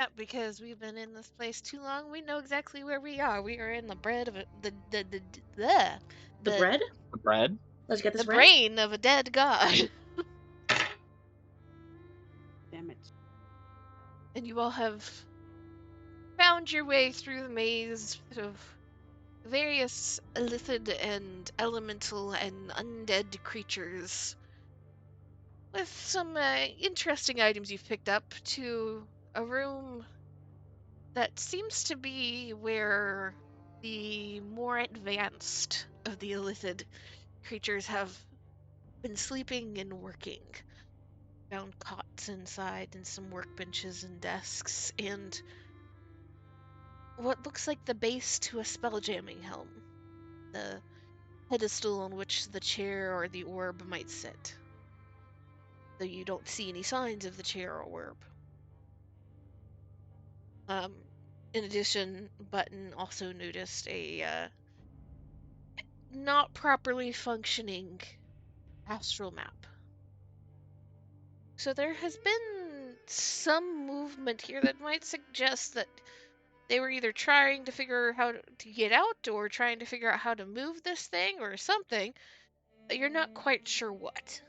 Yeah, because we've been in this place too long. We know exactly where we are. We are in the bread of The bread? The bread? Let's get this the bread. brain of a dead god. Damn it. And you all have found your way through the maze of various illithid and elemental and undead creatures with some interesting items you've picked up to a room that seems to be where the more advanced of the illithid creatures have been sleeping and working. Found cots inside and some workbenches and desks and what looks like the base to a spelljamming helm. The pedestal on which the chair or the orb might sit. Though you don't see any signs of the chair or orb. In addition, Button also noticed a not properly functioning astral map. So there has been some movement here that might suggest that they were either trying to figure how to get out or trying to figure out how to move this thing or something, but you're not quite sure what.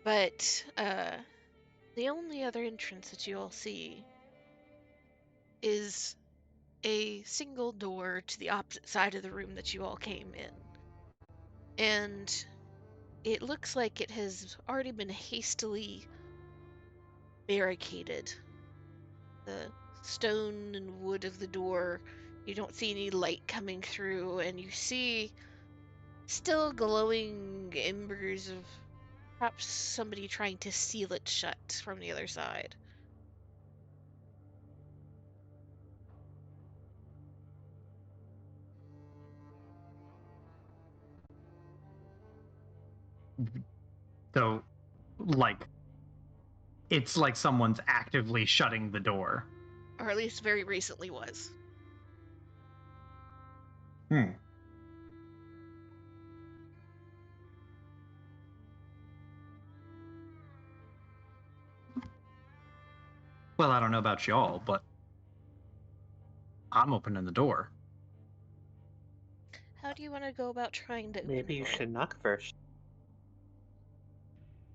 But the only other entrance that you all see is a single door to the opposite side of the room that you all came in. And it looks like it has already been hastily barricaded. The stone and wood of the door, you don't see any light coming through, and you see still glowing embers of perhaps somebody trying to seal it shut from the other side. So, like, it's like someone's actively shutting the door. Or at least very recently was. Well, I don't know about y'all, but I'm opening the door. How do you want to go about trying to open Maybe the you door? should knock first.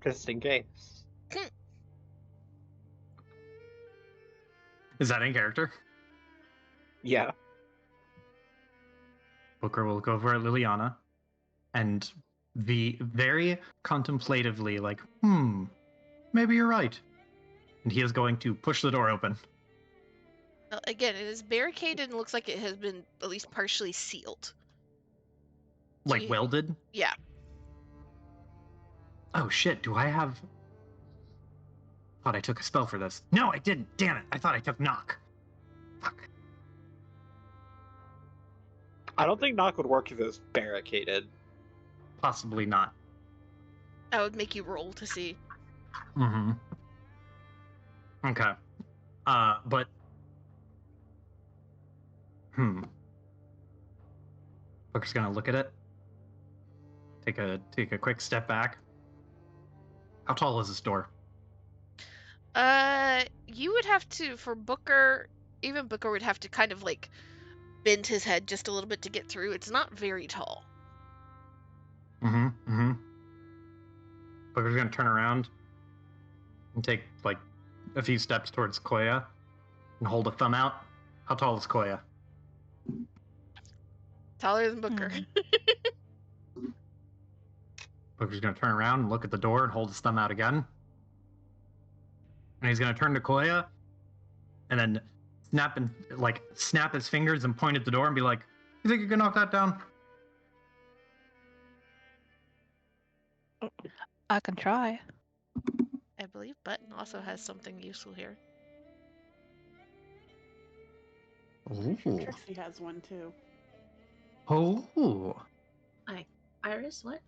Just in case. Is that in character? Yeah. Booker will look over at Liliana and be very contemplatively like, maybe you're right. And he is going to push the door open. Again, it is barricaded and looks like it has been at least partially sealed. Like welded? Yeah. Oh shit, do I have... Thought I took a spell for this. No, I didn't. Damn it. I thought I took knock. Fuck. I don't think knock would work if it was barricaded. Possibly not. I would make you roll to see. Mm-hmm. Okay. But... Booker's gonna look at it. Take a quick step back. How tall is this door? You would have to, for Booker, even Booker would have to kind of like bend his head just a little bit to get through. It's not very tall. Booker's gonna turn around and take like a few steps towards Koya and hold a thumb out. How tall is Koya? Taller than Booker. Booker's gonna turn around and look at the door and hold his thumb out again. And he's gonna turn to Koya and then snap his fingers and point at the door and be like, "You think you can knock that down?" I can try. I believe Button also has something useful here. Ooh. Trixie has one too. Oh. Iris, what?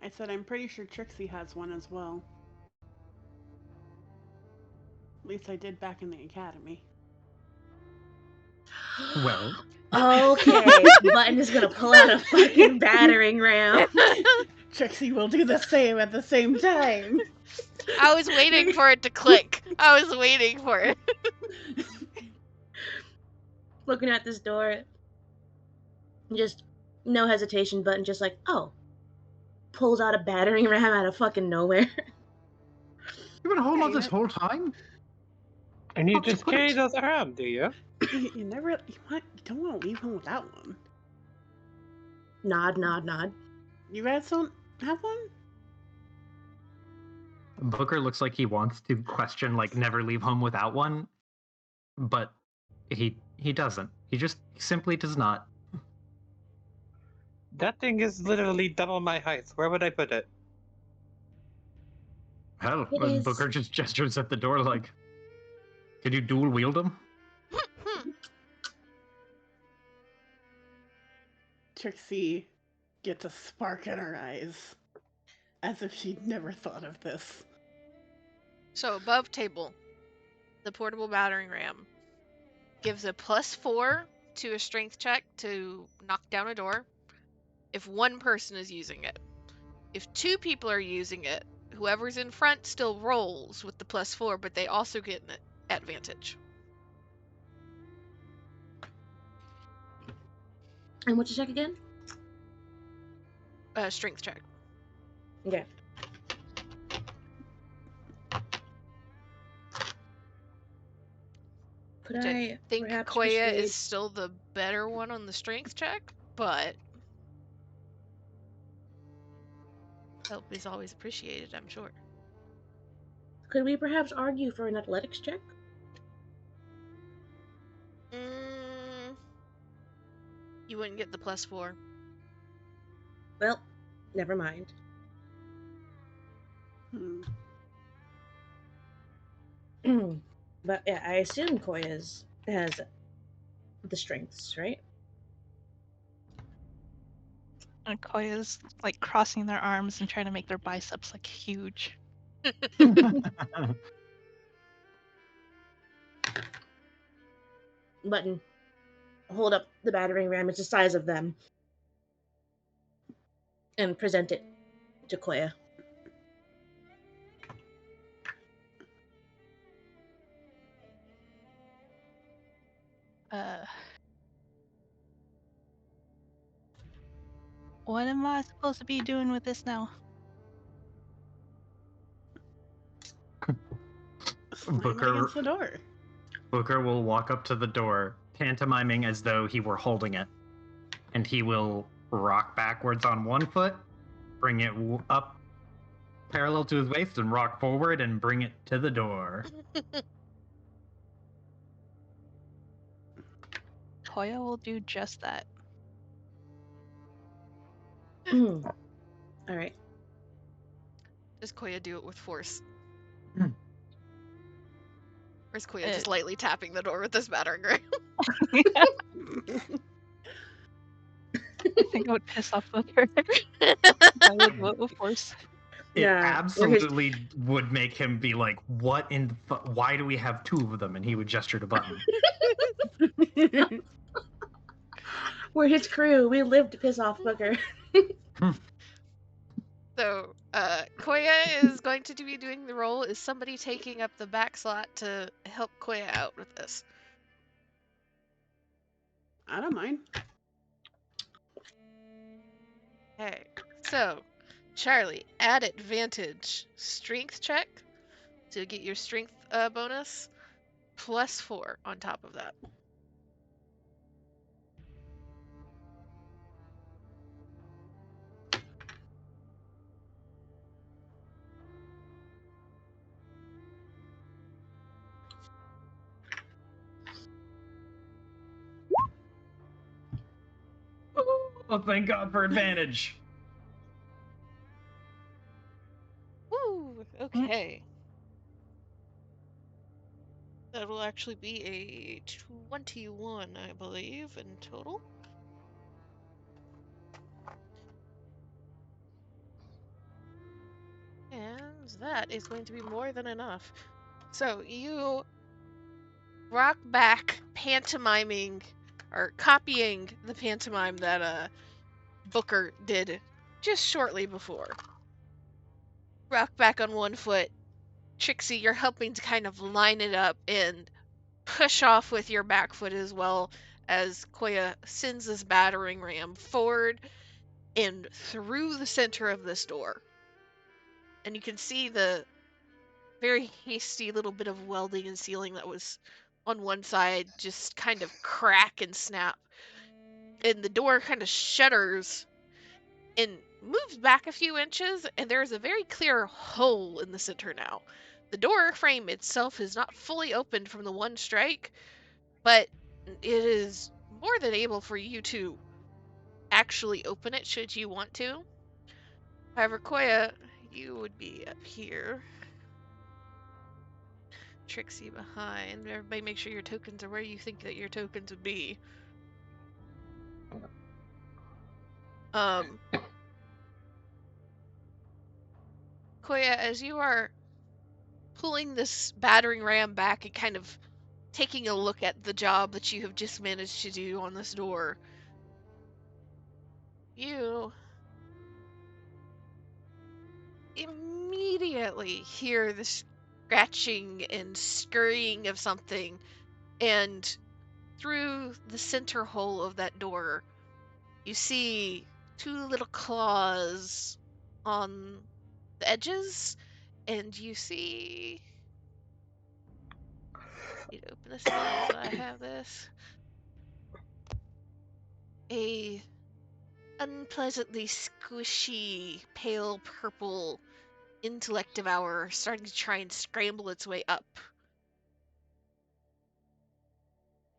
I said I'm pretty sure Trixie has one as well. At least I did back in the academy. Well. Okay, Button is gonna pull out a fucking battering ram. Trixie will do the same at the same time. I was waiting for it to click. I was waiting for it. Looking at this door, just no hesitation button, just like, oh. Pulls out a battering ram out of fucking nowhere. You've been holding Yeah, on this whole time? And you I'll just just put it- carry those around, do you? You don't want to leave him without one. Nod, nod, nod. You guys don't have one? Booker looks like he wants to question, like, never leave home without one, but he doesn't. He simply does not. That thing is literally double my height. Where would I put it? Hell, It is- Booker just gestures at the door like, can you dual wield him? Trixie gets a spark in her eyes, as if she'd never thought of this. So above table, the portable battering ram gives a +4 to a strength check to knock down a door if one person is using it. If 2 people are using it, whoever's in front still rolls with the +4, but they also get an advantage. And what's your check again? Strength check. Okay. Could Which I think perhaps Koya persuade... is still the better one on the strength check, but help is always appreciated, I'm sure. Could we perhaps argue for an athletics check? You wouldn't get the +4. Well, never mind. But yeah, I assume Koya's has the strengths, right? And Koya's like crossing their arms and trying to make their biceps like huge. Button. Hold up the battering ram. It's the size of them. And present it to Koya. What am I supposed to be doing with this now? Slam it Booker- against the door. Booker will walk up to the door, pantomiming as though he were holding it, and he will rock backwards on one foot, bring it up parallel to his waist, and rock forward and bring it to the door. Koya will do just that. Alright. Does Koya do it with force? Hmm. Or is Koya just lightly tapping the door with this battering ram? I think it would piss off Booker. I would vote with force. It Yeah, absolutely would make him be like, what in the why do we have 2 of them? And he would gesture to Button. We're his crew. We live to piss off Booker. So, Koya is going to be doing the role. Is somebody taking up the back slot to help Koya out with this? I don't mind. Okay, so Charlie, add advantage strength check to get your strength bonus, +4 on top of that. Oh, thank God for advantage. Woo! Okay. That will actually be a 21, I believe, in total. And that is going to be more than enough. So you rock back, pantomiming, or copying the pantomime that Booker did just shortly before. Rock back on one foot, Trixie, you're helping to kind of line it up and push off with your back foot as well as Koya sends this battering ram forward and through the center of this door. And you can see the very hasty little bit of welding and sealing that was on one side just kind of crack and snap. And the door kind of shudders and moves back a few inches, and there is a very clear hole in the center now. The door frame itself is not fully opened from the one strike, but it is more than able for you to actually open it should you want to. However, Koya, you would be up here. Trixie behind. Everybody make sure your tokens are where you think that your tokens would be. Koya, as you are pulling this battering ram back and kind of taking a look at the job that you have just managed to do on this door, you immediately hear the scratching and scurrying of something, and through the center hole of that door, you see two little claws on the edges, and you see. Need to open this again so I have this. A unpleasantly squishy, pale purple intellect devourer starting to try and scramble its way up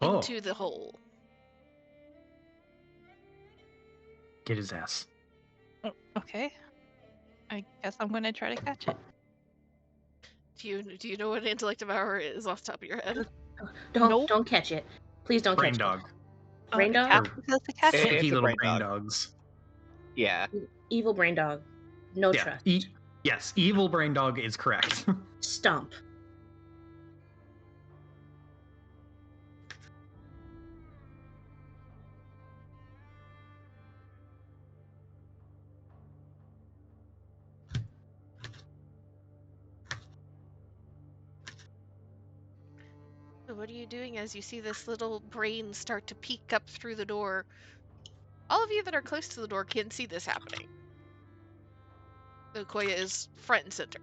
Oh, into the hole. get his ass. Oh, okay. I guess I'm gonna try to catch it. Do you know what an intellect devourer is off the top of your head? Nope. Don't catch it. Please don't Brain catch dog. Brain dog? Tap says to catch it. It's Sticky a little brain brain dog. dogs. Yeah. it. Evil brain dog. No Yeah. trust. Yes, evil brain dog is correct. Stomp. So what are you doing as you see this little brain start to peek up through the door? All of you that are close to the door can see this happening. Koya is front and center.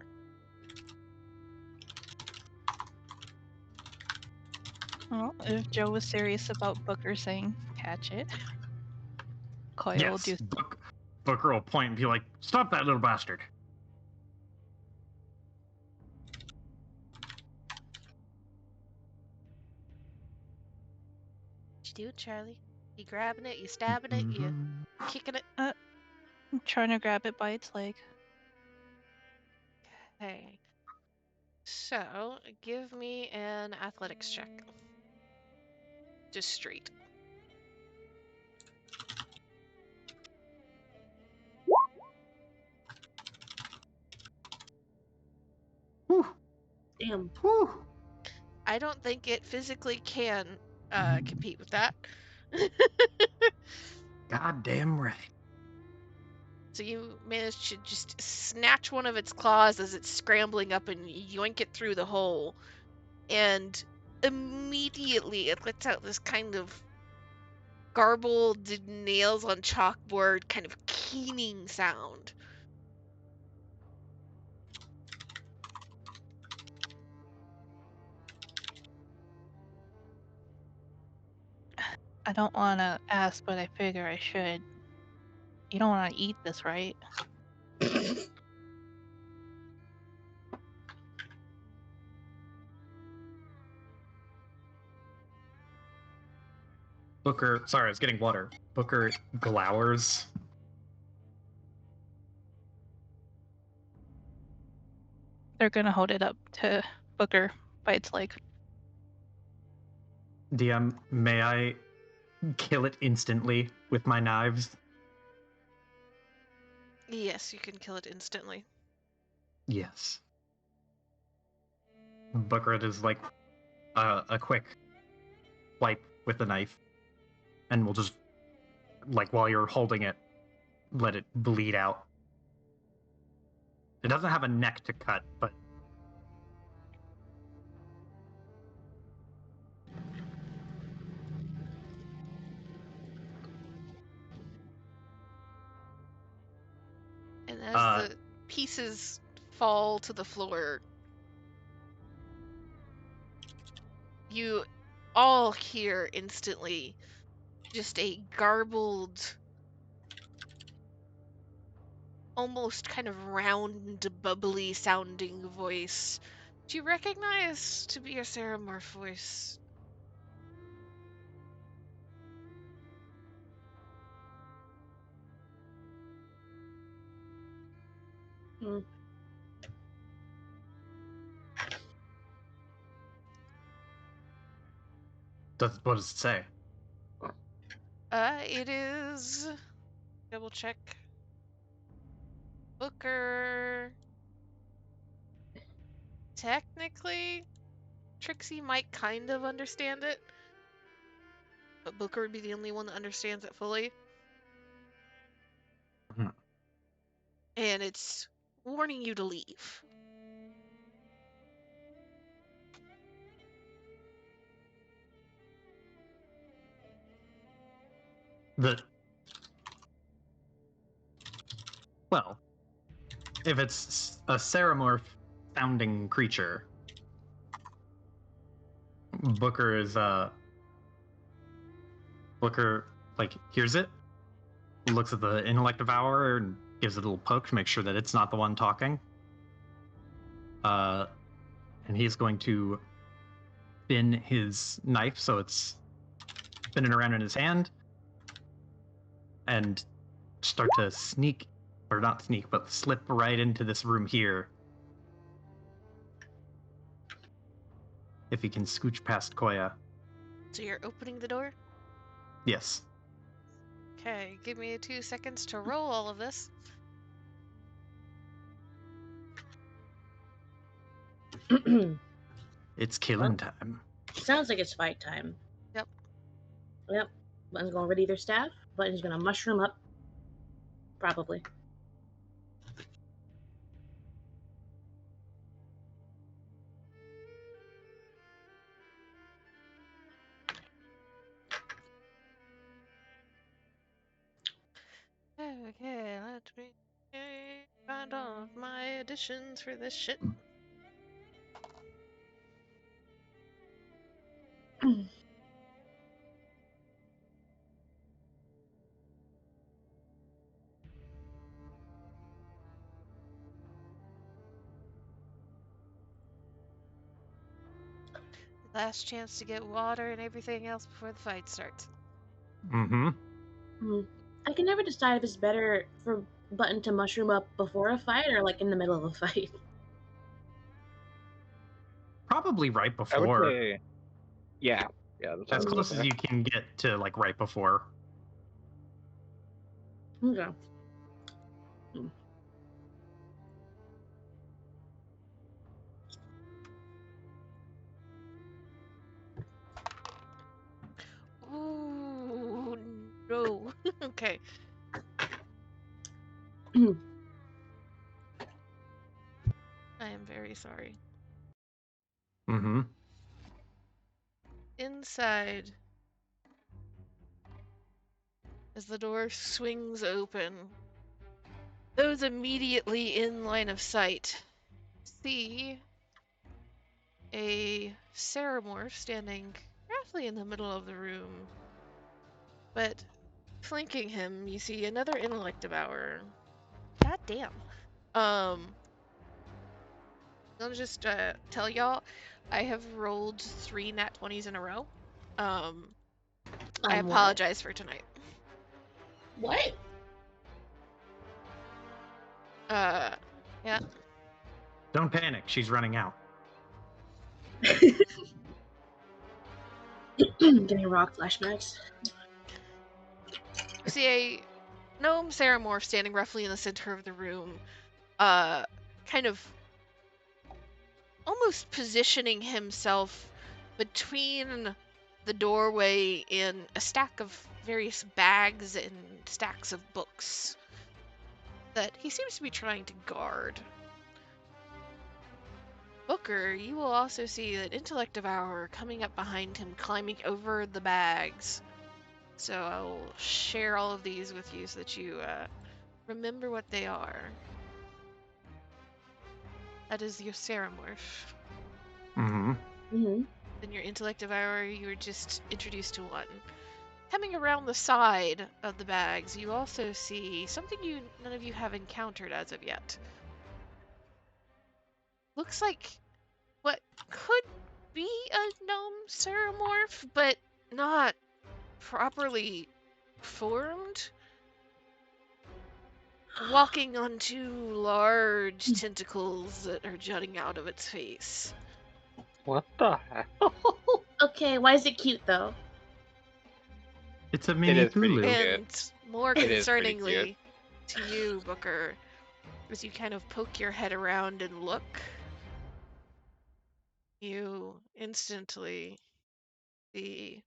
Well, if Joe was serious about Booker saying catch it, Koya will Yes. do. Booker will point and be like, "Stop that little bastard." What you doing, Charlie? You grabbing it? You stabbing it? You Mhm. kicking it? I'm trying to grab it by its leg. Okay. So, give me an athletics check. Just straight. Whew. Damn. Whew. I don't think it physically can compete with that. Goddamn right. So you managed to just snatch one of its claws as it's scrambling up and yoink it through the hole. And immediately it lets out this kind of garbled nails on chalkboard kind of keening sound. I don't want to ask, but I figure I should. You don't want to eat this, right? Booker, sorry, I was getting water. Booker glowers. They're gonna hold it up to Booker by its leg. DM, may I kill it instantly with my knives? Yes, you can kill it instantly. Yes. Booker does like a quick wipe with the knife, and we'll just, like, while you're holding it, let it bleed out. It doesn't have a neck to cut, but pieces fall to the floor. You all hear instantly just a garbled, almost kind of round, bubbly sounding voice. Do you recognize to be a Ceramorph voice? Mm. What does it say? It is. Double check. Booker. Technically, Trixie might kind of understand it, but Booker would be the only one that understands it fully. Hmm. And it's warning you to leave. Well, if it's a Ceramorph sounding creature, Booker is Booker like hears it, looks at the intellect devour and gives it a little poke to make sure that it's not the one talking. And he's going to spin his knife so it's spinning around in his hand and start to sneak, or not sneak, but slip right into this room here. If he can scooch past Koya. So you're opening the door? Yes. Okay, give me 2 seconds to roll all of this. It's killing time. Sounds like it's fight time. Yep. Yep. Button's gonna ready their staff. Button's gonna mushroom up. Probably. Okay, let me find all of my additions for this shit. Last chance to get water and everything else before the fight starts. Mm-hmm. I can never decide if it's better for Button to mushroom up before a fight or like in the middle of a fight. Probably right I would before. say, yeah, that's what I As was close as thinking. you can get to like right before. Okay. Ooh, no. Okay. I am very sorry. Mm-hmm. Inside, as the door swings open, those immediately in line of sight see a Ceramorph standing roughly in the middle of the room. But flanking him, you see another intellect devourer. God damn. I'll just tell y'all, I have rolled 3 nat 20s in a row. I What? apologize for tonight. What? Yeah. Don't panic. She's running out. Getting rock flashbacks. You see a gnome Ceramorph standing roughly in the center of the room, kind of almost positioning himself between the doorway and a stack of various bags and stacks of books that he seems to be trying to guard. Booker, you will also see that Intellect Devourer coming up behind him, climbing over the bags. So I will share all of these with you so that you remember what they are. That is your Ceramorph. Mm-hmm. Mm-hmm. In your intellect devourer, you were just introduced to one. Coming around the side of the bags, you also see something none of you have encountered as of yet. Looks like what could be a gnome Ceramorph, but not properly formed. Walking on two large tentacles that are jutting out of its face. What the hell? Okay, why is it cute though? It's a It mini is pretty Hulu. cute. And more It is pretty concerningly to you, Booker, as you kind of poke your head around and look, you instantly see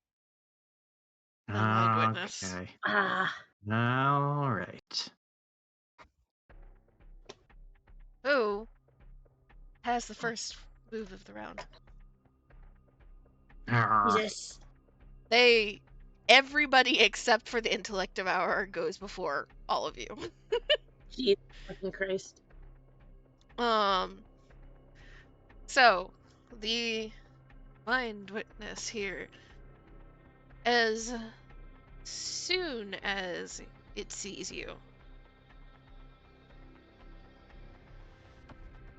the Mind Witness. Okay. Ah. All right. Who has the first move of the round? Jesus. Everybody except for the Intellect Devourer goes before all of you. Jesus fucking Christ. So, the Mind Witness here, as soon as it sees you,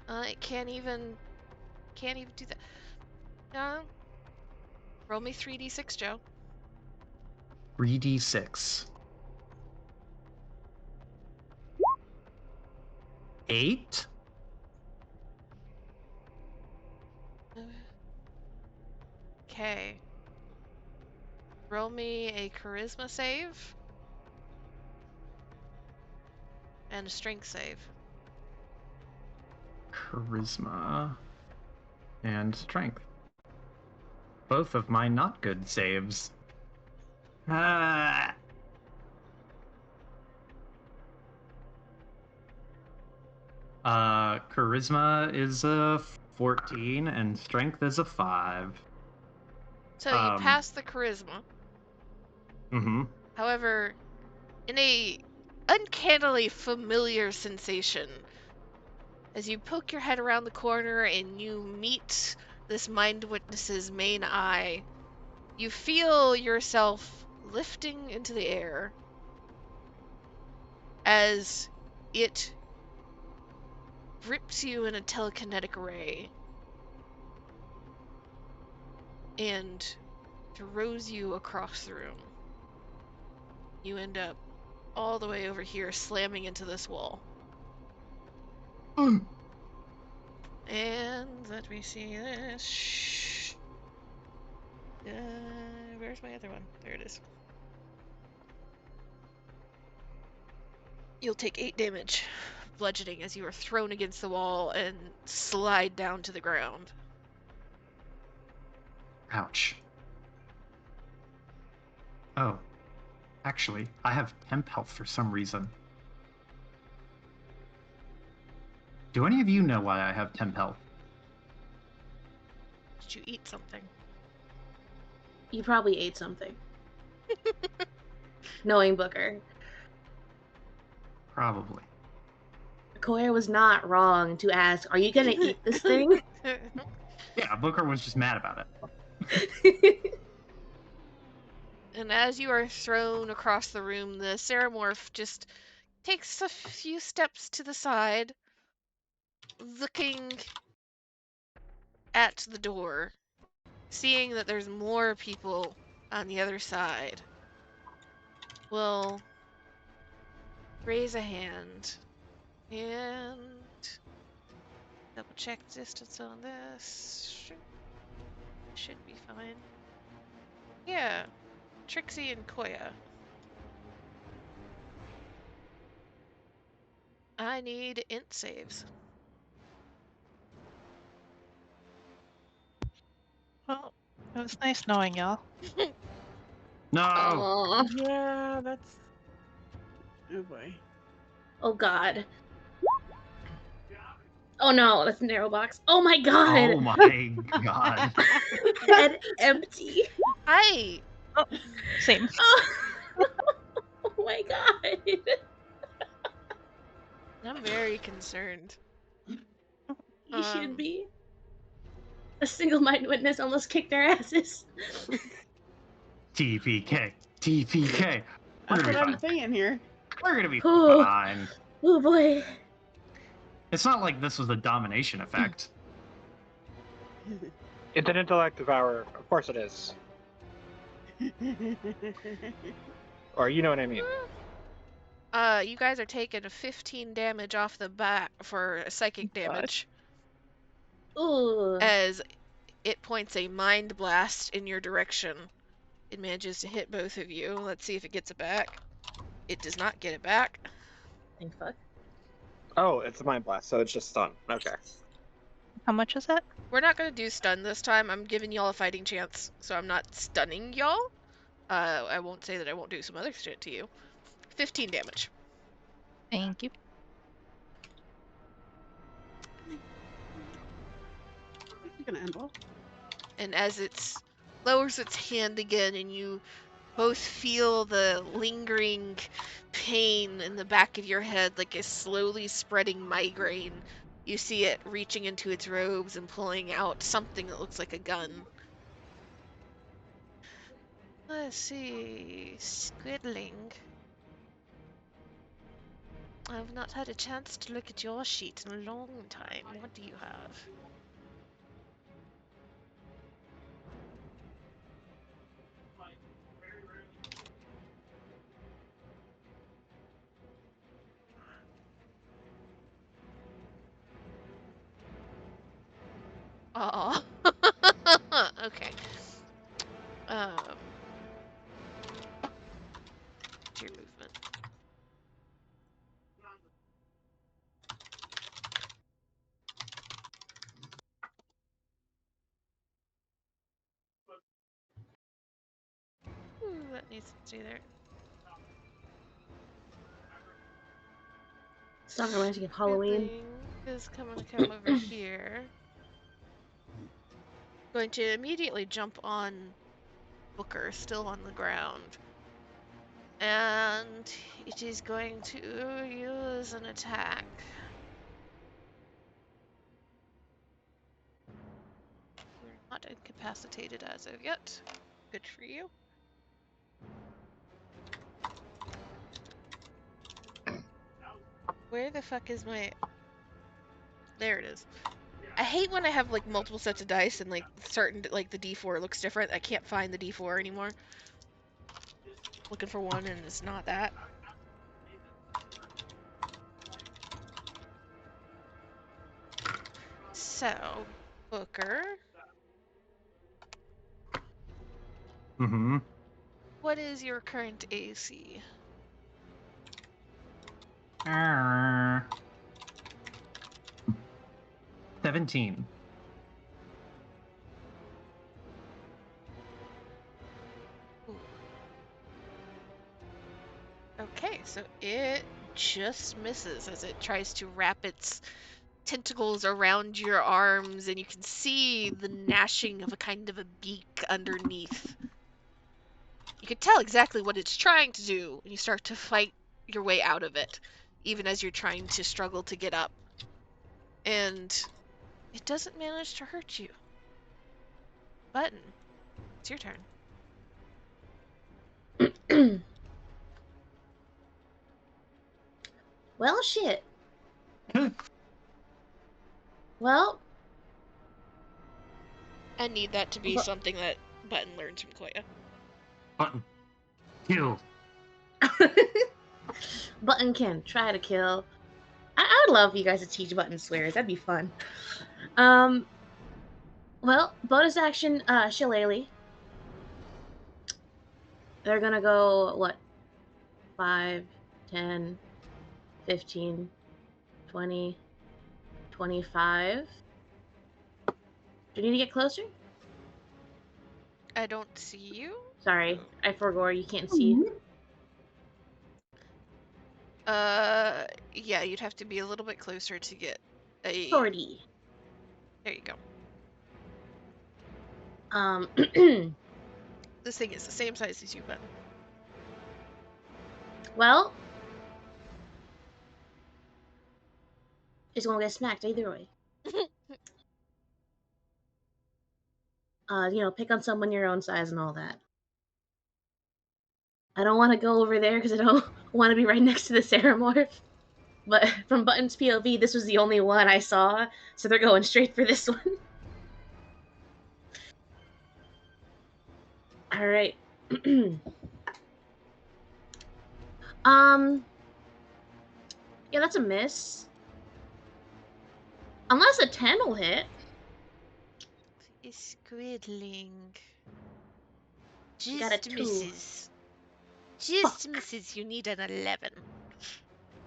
it can't even do that. Roll me 3d6, Joe. 3d6. 8. Okay. Roll me a charisma save and a strength save. Charisma and strength. Both of my not good saves. Ah. Charisma is a 14 and strength is a 5. So you pass the charisma. Mm-hmm. However, in a uncannily familiar sensation, as you poke your head around the corner and you meet this Mind Witness's main eye, you feel yourself lifting into the air as it grips you in a telekinetic ray and throws you across the room. You end up all the way over here, slamming into this wall. And let me see this. Shh. Where's my other one? There it is. You'll take 8 damage, bludgeoning, as you are thrown against the wall and slide down to the ground. Ouch. Oh. Actually, I have temp health for some reason. Do any of you know why I have temp health? Did you eat something? You probably ate something. Knowing Booker. Probably. Koya was not wrong to ask, are you gonna eat this thing? Yeah, Booker was just mad about it. And as you are thrown across the room, the Ceramorph just takes a few steps to the side, looking at the door, seeing that there's more people on the other side, will raise a hand and double check distance on this. Should be fine. Yeah, Trixie and Koya. I need int saves. Well, it was nice knowing y'all. No! Aw. Yeah, that's. Oh boy. Oh god. Oh no, that's a narrow box. Oh my god! Oh my god. Head empty. I Same. Oh my god. I'm very concerned. He should Um, be. A single-minded witness almost kicked our asses. TPK. TPK. We're That's gonna what be I'm fine. saying here. We're gonna be Ooh. fine. Oh boy. It's not like this was a domination effect. It's an intellect devourer. Of course it is. Or you know what I mean. you guys are taking 15 damage off the bat for psychic damage Ooh. as it points a mind blast in your direction. It manages to hit both of you. Let's see if it gets it back. It does not get it back. Thank fuck. Oh, it's a mind blast, so it's just stun. Okay. How much is that? We're not going to do stun this time. I'm giving y'all a fighting chance, so I'm not stunning y'all. I won't say that I won't do some other shit to you. 15 damage. Thank you. You're gonna end well. And as it lowers its hand again and you both feel the lingering pain in the back of your head like a slowly spreading migraine, you see it reaching into its robes and pulling out something that looks like a gun. Let's see. Squiddling. I've not had a chance to look at your sheet in a long time. What do you have? Oh. Okay. Your movement. Ooh, that needs to stay there. Song reminds me of Halloween. Squiddling is going to come over here. Going to immediately jump on Booker, still on the ground. And it is going to use an attack. You're not incapacitated as of yet. Good for you. Where the fuck is my... There it is. I hate when I have like multiple sets of dice and like certain like the D4 looks different. I can't find the D4 anymore. Looking for one and it's not that. So, Booker, Mm-hmm. what is your current AC? 17. Ooh. Okay, so it just misses as it tries to wrap its tentacles around your arms, and you can see the gnashing of a kind of a beak underneath. You can tell exactly what it's trying to do, and you start to fight your way out of it, even as you're trying to struggle to get up. And it doesn't manage to hurt you. Button, it's your turn. Well, shit. Well, I need that to be But- something that Button learns from Koya. Button. Kill. Button can try to kill. I would love for you guys to teach Button swears. That'd be fun. Well, bonus action, Shillelagh. They're gonna go, what? 5, 10, 15, 20, 25. Do you need to get closer? I don't see you. Sorry, I forgot you can't see. Yeah, you'd have to be a little bit closer to get a... 40. There you go. This thing is the same size as you, Button. Well, it's gonna get smacked either way. pick on someone your own size and all that. I don't want to go over there because I don't want to be right next to the Ceramorph. But from Button's POV, this was the only one I saw, so they're going straight for this one. All right. Yeah, that's a miss. Unless a 10 will hit. Squidling. Got a Just 2. misses. Just Fuck. misses. You need an 11.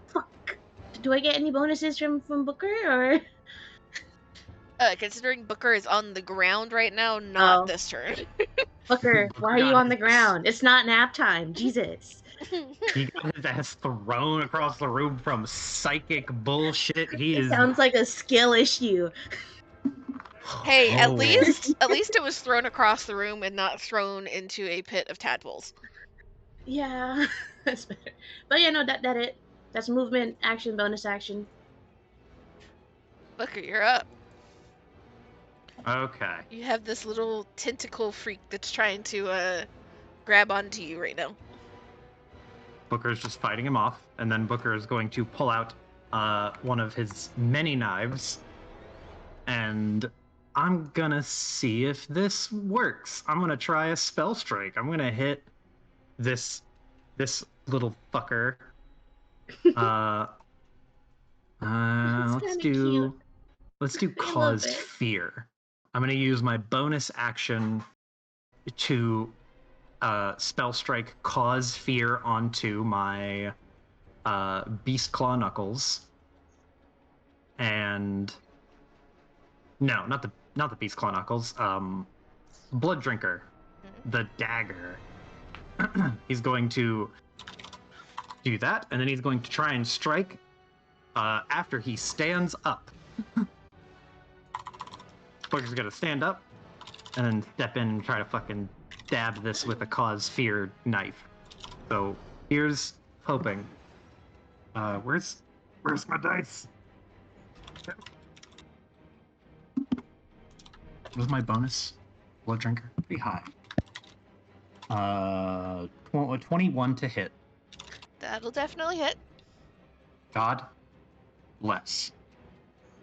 Fuck. Do I get any bonuses from Booker, or? Considering Booker is on the ground right now, not Oh. this turn. Booker, why are you on the ground? It's not nap time. Jesus. He got his ass thrown across the room from psychic bullshit. He It is. sounds like a skill issue. Hey, at Oh. least it was thrown across the room and not thrown into a pit of tadpoles. Yeah, that's better. But yeah, no, that it. That's movement, action, bonus action. Booker, you're up. Okay. You have this little tentacle freak that's trying to grab onto you right now. Booker's just fighting him off, and then Booker is going to pull out one of his many knives, and I'm gonna see if this works. I'm gonna try a spell strike. I'm gonna hit this little fucker. Let's do I love cause it. fear. I'm gonna use my bonus action to spell strike cause fear onto my beast claw knuckles, and no, not the beast claw knuckles. Blood drinker, the dagger. He's going to do that, and then he's going to try and strike after he stands up. Booker's gonna stand up and then step in and try to fucking stab this with a cause fear knife. So here's hoping. Where's my dice? What was my bonus? Blood drinker? Pretty high. 21 to hit. That'll definitely hit. God bless.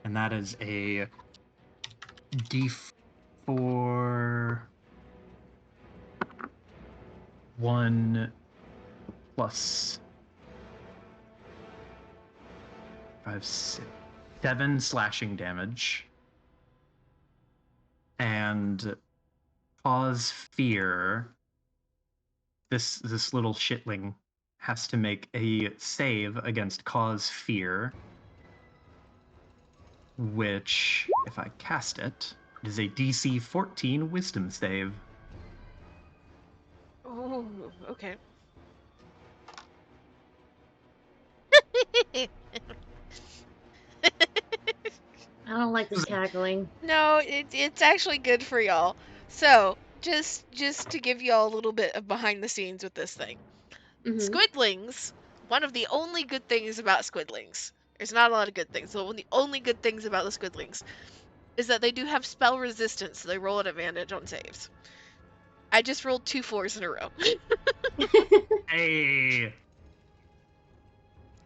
And that is a D4 1 plus 5, 6, 7 slashing damage. And cause fear. This little shitling has to make a save against cause fear, which, if I cast it, is a DC 14 wisdom save. Oh, okay. I don't like this cackling. No, it's actually good for y'all. So, just to give y'all a little bit of behind the scenes with this thing. Squidlings, one of the only good things about squidlings, there's not a lot of good things, so one of the only good things about the squidlings is that they do have spell resistance, so they roll at advantage on saves. I just rolled 2 4s in a row. Hey!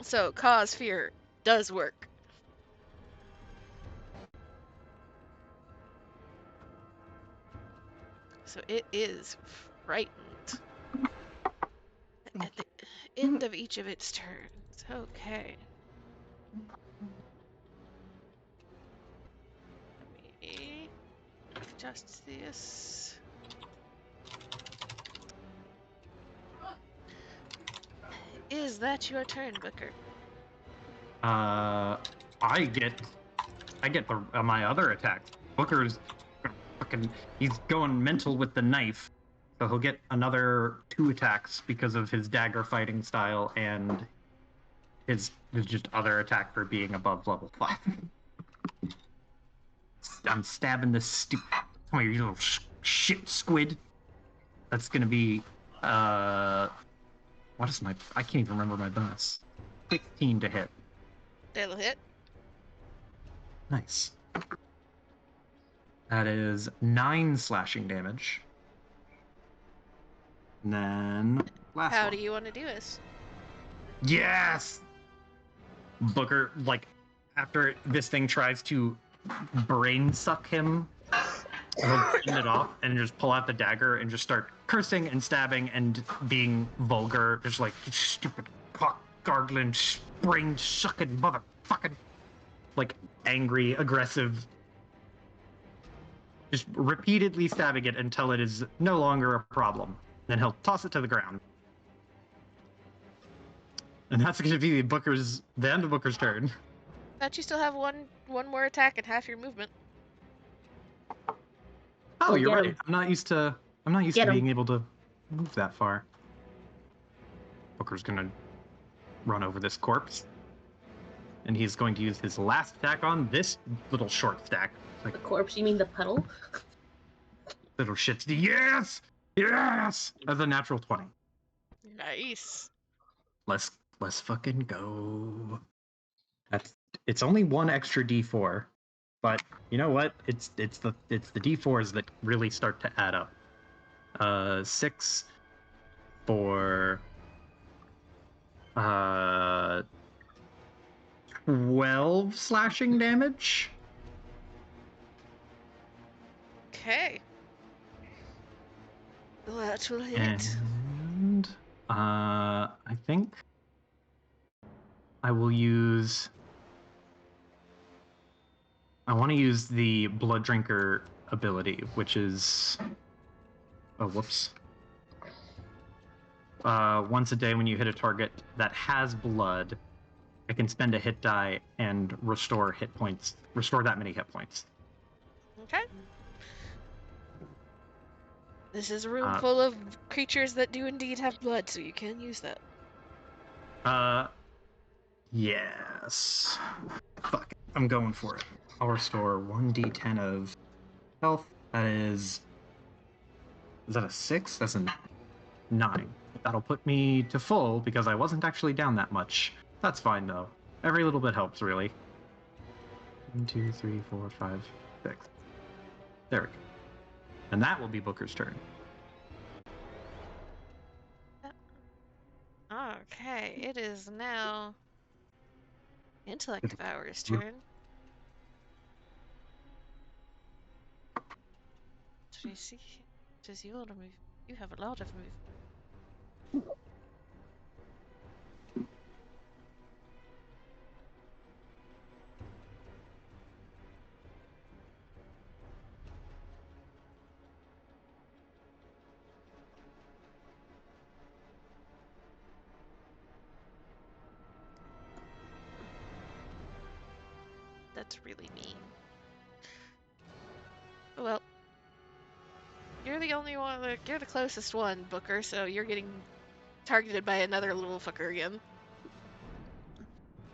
So, cause fear does work. So it is frightened. At the end of each of its turns. Okay. Let me adjust this. Is that your turn, Booker? I get my other attack. Booker's he's going mental with the knife, so he'll get another 2 attacks because of his dagger fighting style and his just other attack for being above level 5. I'm stabbing this stupid. Come here, you little shit squid. That's gonna be what is my? I can't even remember my bonus. 16 to hit. That'll hit. Nice. That is 9 slashing damage. And then last How one. do you want to do this? Yes! Booker, like, after this thing tries to brain suck him, he'll end it off and just pull out the dagger and just start cursing and stabbing and being vulgar. Just like, "You stupid cock gargling, brain sucking motherfucking," like, angry, aggressive. Just repeatedly stabbing it until it is no longer a problem. Then he'll toss it to the ground. And that's going to be the end of Booker's turn. Thought you still have one more attack and half your movement. Oh, Well, you're get right. him. I'm not used to Get him. being able to move that far. Booker's going to run over this corpse. And he's going to use his last attack on this little short stack. Like, The corpse? You mean the puddle? little shits. Yes! Yes! That's a natural 20. Nice. Let's fucking go. It's only one extra D4, but you know what? It's the D4s that really start to add up. 6 for 12 slashing damage. Okay. Well, that will hit. And I think I will use. I want to use the Blood Drinker ability, which is. Oh, whoops. Once a day, when you hit a target that has blood, I can spend a hit die and restore hit points. Restore that many hit points. Okay. This is a room full of creatures that do indeed have blood, so you can use that. Yes. Fuck it. I'm going for it. I'll restore 1d10 of health. That is. Is that a 6? That's a 9. That'll put me to full because I wasn't actually down that much. That's fine though. Every little bit helps, really. 1, 2, 3, 4, 5, 6. There we go. And that will be Booker's turn. Okay, it is now Intellect Devourer's turn. What do you see? Does you want to move? You have a lot of movement. That's really mean. Well, you're the only one. You're the closest one, Booker. So you're getting targeted by another little fucker again.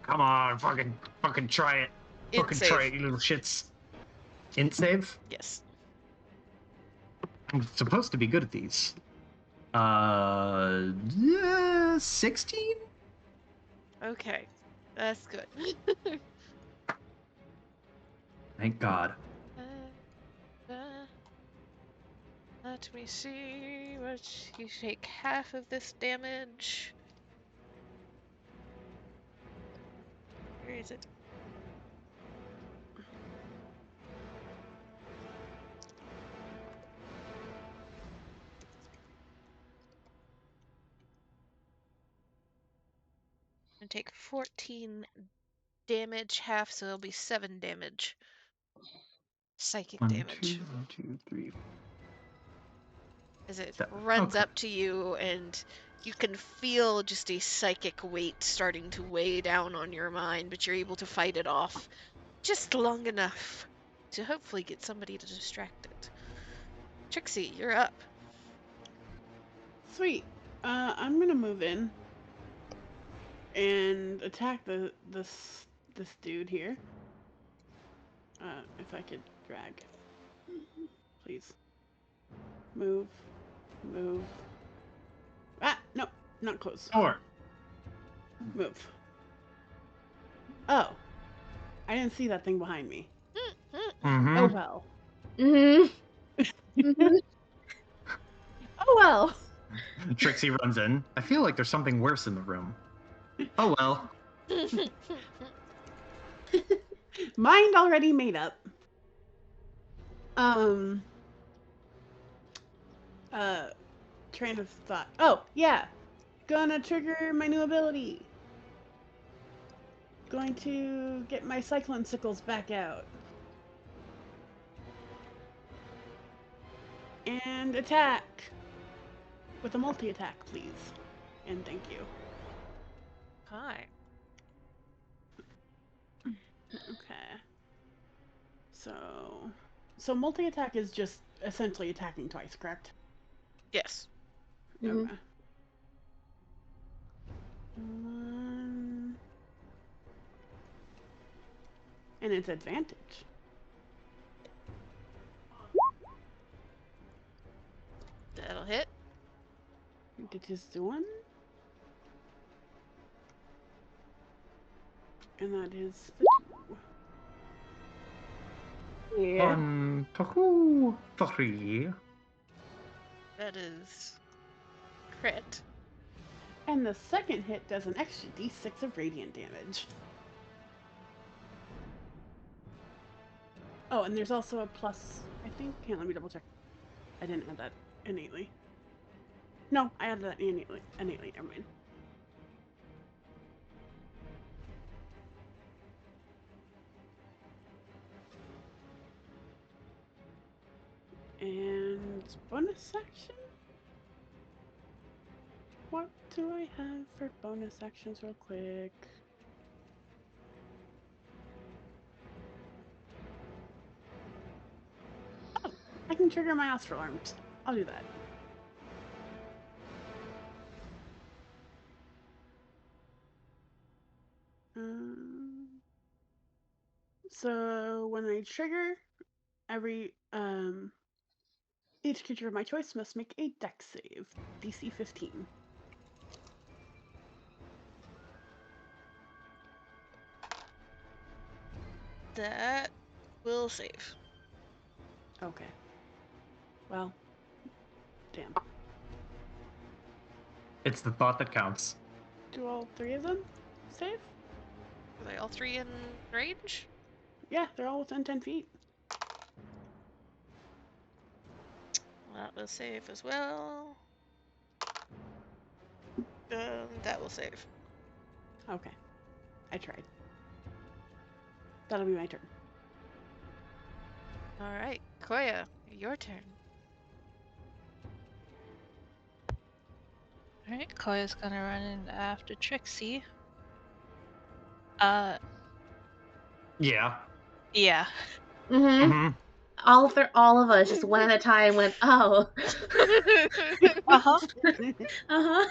Come on, fucking try it. Int Fucking save. try it, you little shits. Int save? Yes. I'm supposed to be good at these. Yeah, 16? Okay, that's good. Thank God. Let me see. What you take half of this damage. Where is it? And take 14 damage, half, so it'll be 7 damage. Psychic 1, damage. 2, 1, 2, 3. As it 7. runs Okay. up to you, and you can feel just a psychic weight starting to weigh down on your mind, but you're able to fight it off just long enough to hopefully get somebody to distract it. Trixie, you're up. Sweet. I'm gonna move in and attack this dude here. If I could drag, please. Move. Ah, no, not close. Or Move. Oh, I didn't see that thing behind me. mm-hmm. Oh well. Mm-hmm. Mm-hmm. Oh well. Trixie runs in. I feel like there's something worse in the room. Oh well. Mind already made up. Um. Train of thought. Oh yeah, gonna trigger my new ability. Going to get my cyclone sickles back out. And attack. With a multi-attack, please. And thank you. Hi. Okay. So multi-attack is just essentially attacking twice, correct? Yes. Mhm. Okay. And it's advantage. That'll hit. It is the one. And that is the 2. Yeah. 1, 2, 3. That is crit. And the second hit does an extra d6 of radiant damage. Oh, and there's also a plus, I think. Here, let me double check. I didn't add that innately. No, I added that innately. Never mind. And bonus action? What do I have for bonus actions real quick? Oh, I can trigger my astral arms. I'll do that. So when I trigger, each creature of my choice must make a dex save. DC 15. That will save. Okay. Well, damn. It's the thought that counts. Do all 3 of them save? Are they all 3 in range? Yeah, they're all within 10 feet. That will save as well. That will save. Okay. I tried. That'll be my turn. Alright, Koya, your turn. Alright, Koya's gonna run in after Trixie. Yeah. Yeah. Mm-hmm. Mm-hmm. All of us, just one at a time, went, oh. Uh-huh. Uh-huh.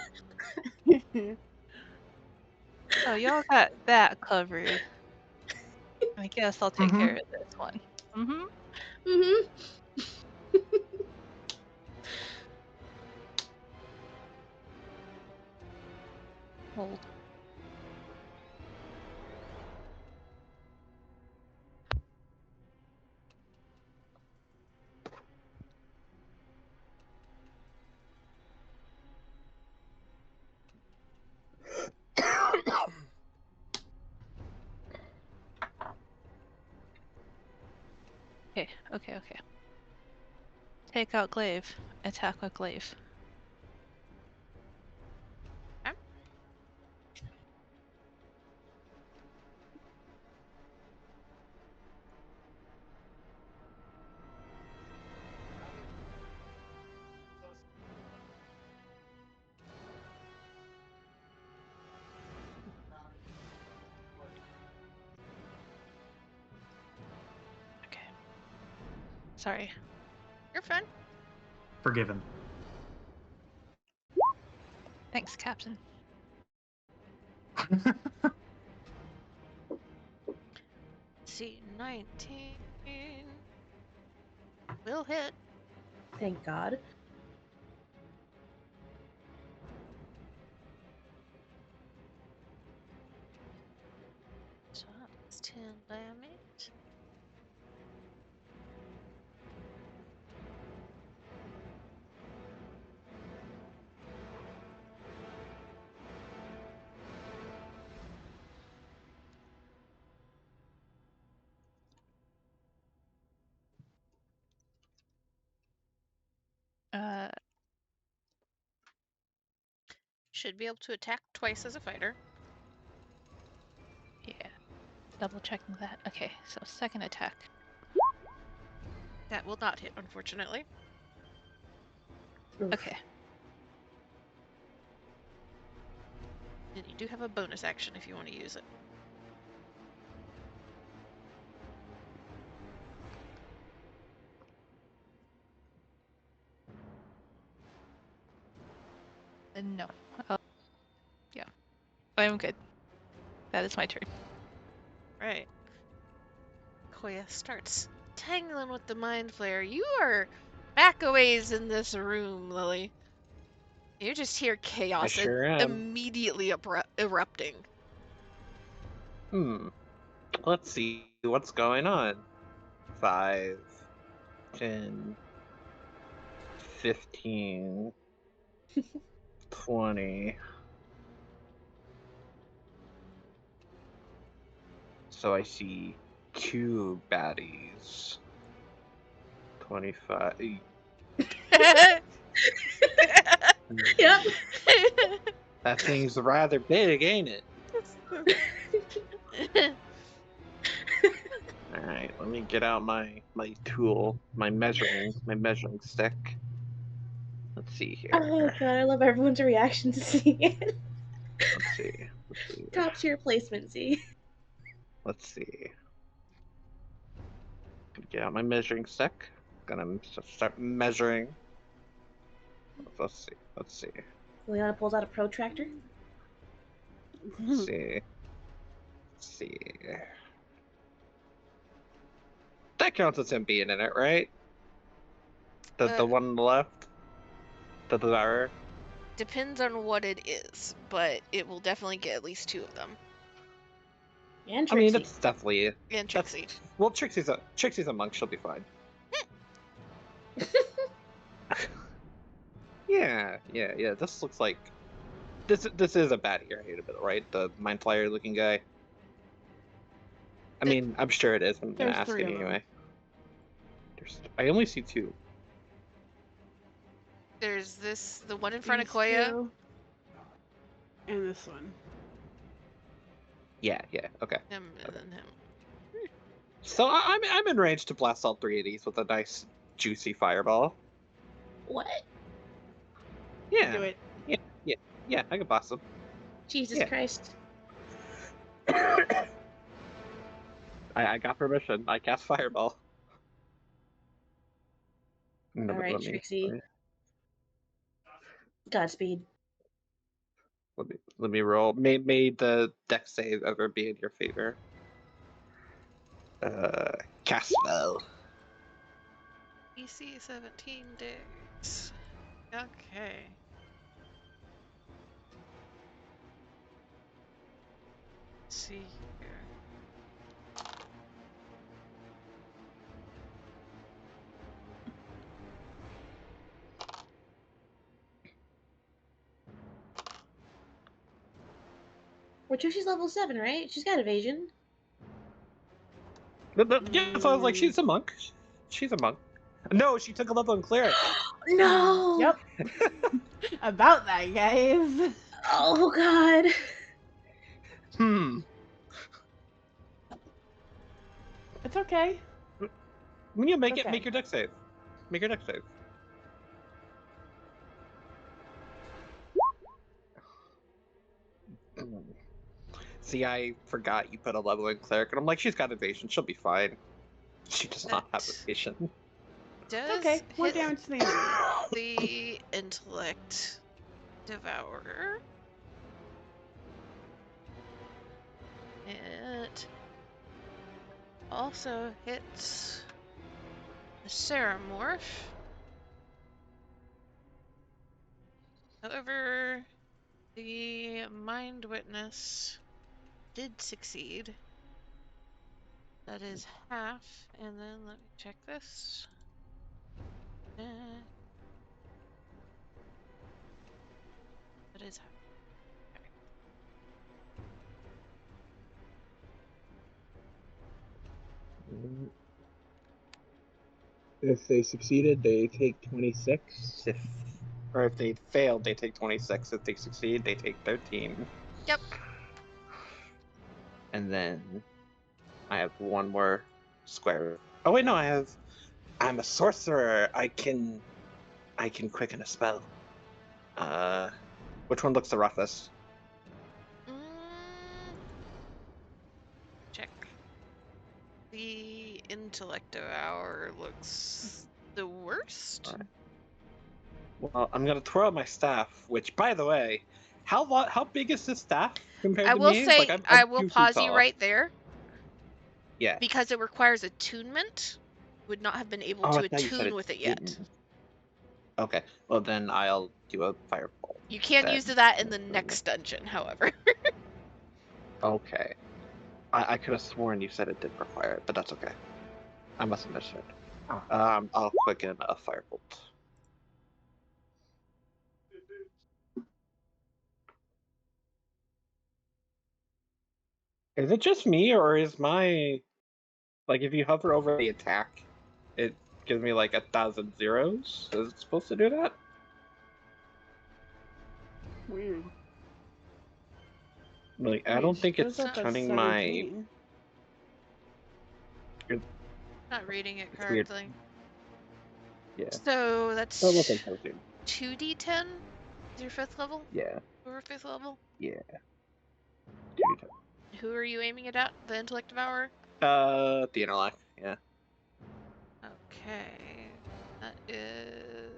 So y'all got that covered. I guess I'll take care of this one. Mm-hmm. Mm-hmm. Hold. Okay. Take out glaive. Attack with glaive. Okay. Sorry. You're fine. Forgiven. Thanks, Captain. See, 19 will hit. Thank God. So that's 10 damage. should be able to attack twice as a fighter. Yeah. Double checking that. Okay, so second attack. That will not hit, unfortunately. Oof. Okay. And you do have a bonus action if you want to use it. No. Yeah. I'm good. That is my turn. Right. Koya starts tangling with the mind flayer. You are back a ways in this room, Lily. You just hear chaos sure am. immediately erupting. Let's see what's going on. 5, 10, 15, 20. So I see 2 baddies. 25. Yep. That thing's rather big, ain't it? Alright, let me get out my tool, my measuring stick. Let's see Oh here. god, I love everyone's reaction to seeing it. Let's see. Top tier placement, see? Let's see. Get out my measuring stick. Gonna start measuring. Let's see. Leona pulls out a protractor. Let's see. That counts as him being in it, right? The one on the left? The devourer? Depends on what it is, but it will definitely get at least 2 of them. And I mean, Trixie. it's definitely... And Trixie. Well, Trixie's a monk, she'll be fine. Yeah. This looks like... This is a baddie, right? The mind flyer looking guy. I mean, I'm sure it is. I'm gonna There's ask 3 it of them. anyway. I only see 2. There's the one in front of These Koya. 2, and this one. Yeah, okay. Him and then him. So I'm in range to blast all 3 of these with a nice juicy fireball. What? Yeah. Do it. Yeah, I can blast them. Jesus Yeah. Christ. I got permission. I cast fireball. Alright, Trixie. Godspeed. Let me roll. May the deck save ever be in your favor. Cast spell. EC 17 days. Okay. Let's see here. Well, Trixie's level 7, right? She's got evasion. Yeah, so I was like, she's a monk. She's a monk. No, she took a level in cleric. No! Yep. About that, guys. Oh god. It's okay. When you make Okay. make your deck save. Make your deck save. See, I forgot you put a level in cleric, and I'm like, she's got evasion. She'll be fine. She does not have evasion. Does Okay, more hit damage to the enemy. the intellect devourer. It also hits the Ceramorph. However, the Mind Witness did succeed. That is half, and then let me check this. That is half. If they succeeded, they take 26. Or if they fail, they take 26. If they succeed, they take 13. Yep. And then I have one more square. Oh wait, no, I'm a sorcerer. I can quicken a spell. Which one looks the roughest? Mm, check. The intellect hour looks the worst. Alright. Well, I'm gonna twirl my staff. Which, by the way, how big is this staff compared I to will me? say, Like I'm I will 2 feet pause you tall. right there Yeah. because it requires attunement. Would not have been able Oh, to I thought you said attune with it yet. attunement. Okay. Well, then I'll do a firebolt. You can use that in the next dungeon, however. Okay. I could have sworn you said it didn't require it, but that's okay. I must have misheard. I'll quicken a firebolt. Is it just me, or is my like if you hover over the attack, it gives me like 1,000 zeros? Is it supposed to do that? Weird. Like I Wait, don't she think goes it's up at turning my. 17. Not reading it It's weird. correctly. Yeah. So that's Oh, look, I'm posting. 2d10? Is your 5th level? Yeah. Over 5th level? Yeah. Who are you aiming it at? The intellect devour? The intellect. Yeah. Okay. That is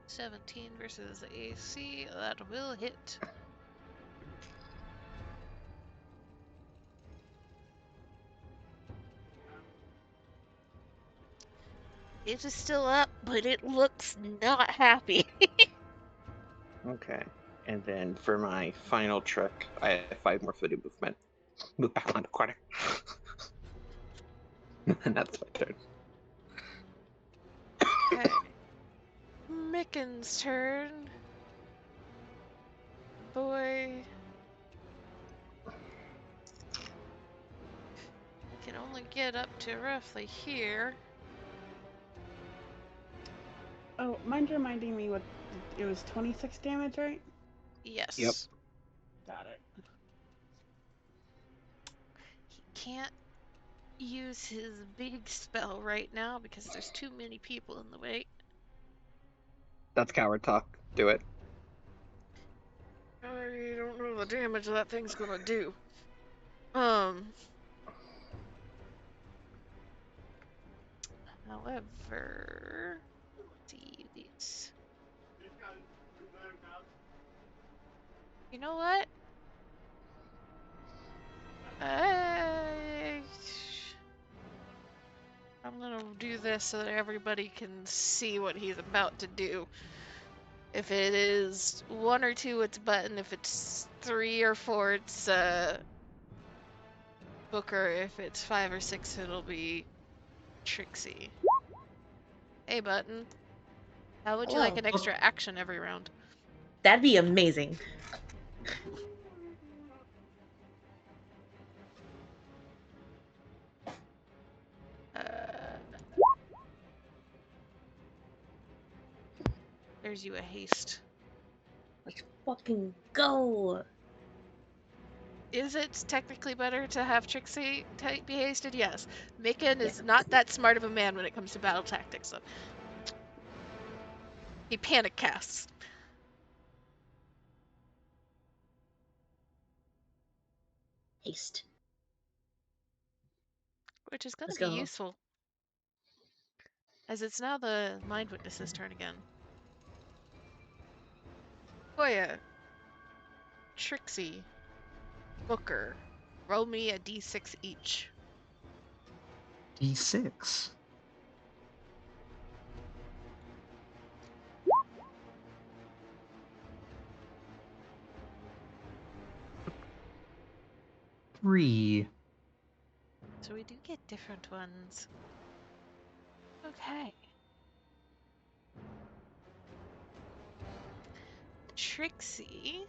17 versus the AC. That will hit. It is still up, but it looks not happy. Okay. And then for my final trick, I have 5 more foot of movement. Move back on the corner. And that's my turn. Okay. Micken's turn. Boy. Can only get up to roughly here. Oh, mind reminding me what it was 26 damage, right? Yes. Yep. Got it. He can't use his big spell right now because there's too many people in the way. That's coward talk. Do it. I don't know the damage that thing's gonna do. However, let's see these. You know what? I'm gonna do this so that everybody can see what he's about to do. If it is 1 or 2, it's Button. If it's 3 or 4, it's Booker. If it's 5 or 6, it'll be Trixie. Hey, Button. How would you like an Hello. extra action every round? That'd be amazing. There's you a haste. Let's fucking go. Is it technically better to have Trixie be hasted? Yes. Micken is not that smart of a man when it comes to battle tactics, so he panic casts. Haste. Which is going Let's to be go. useful. As it's now the Mind Witness's turn again. Koya, Trixie, Booker, roll me a d6 each. D6. Three. So we do get different ones. Okay. Trixie.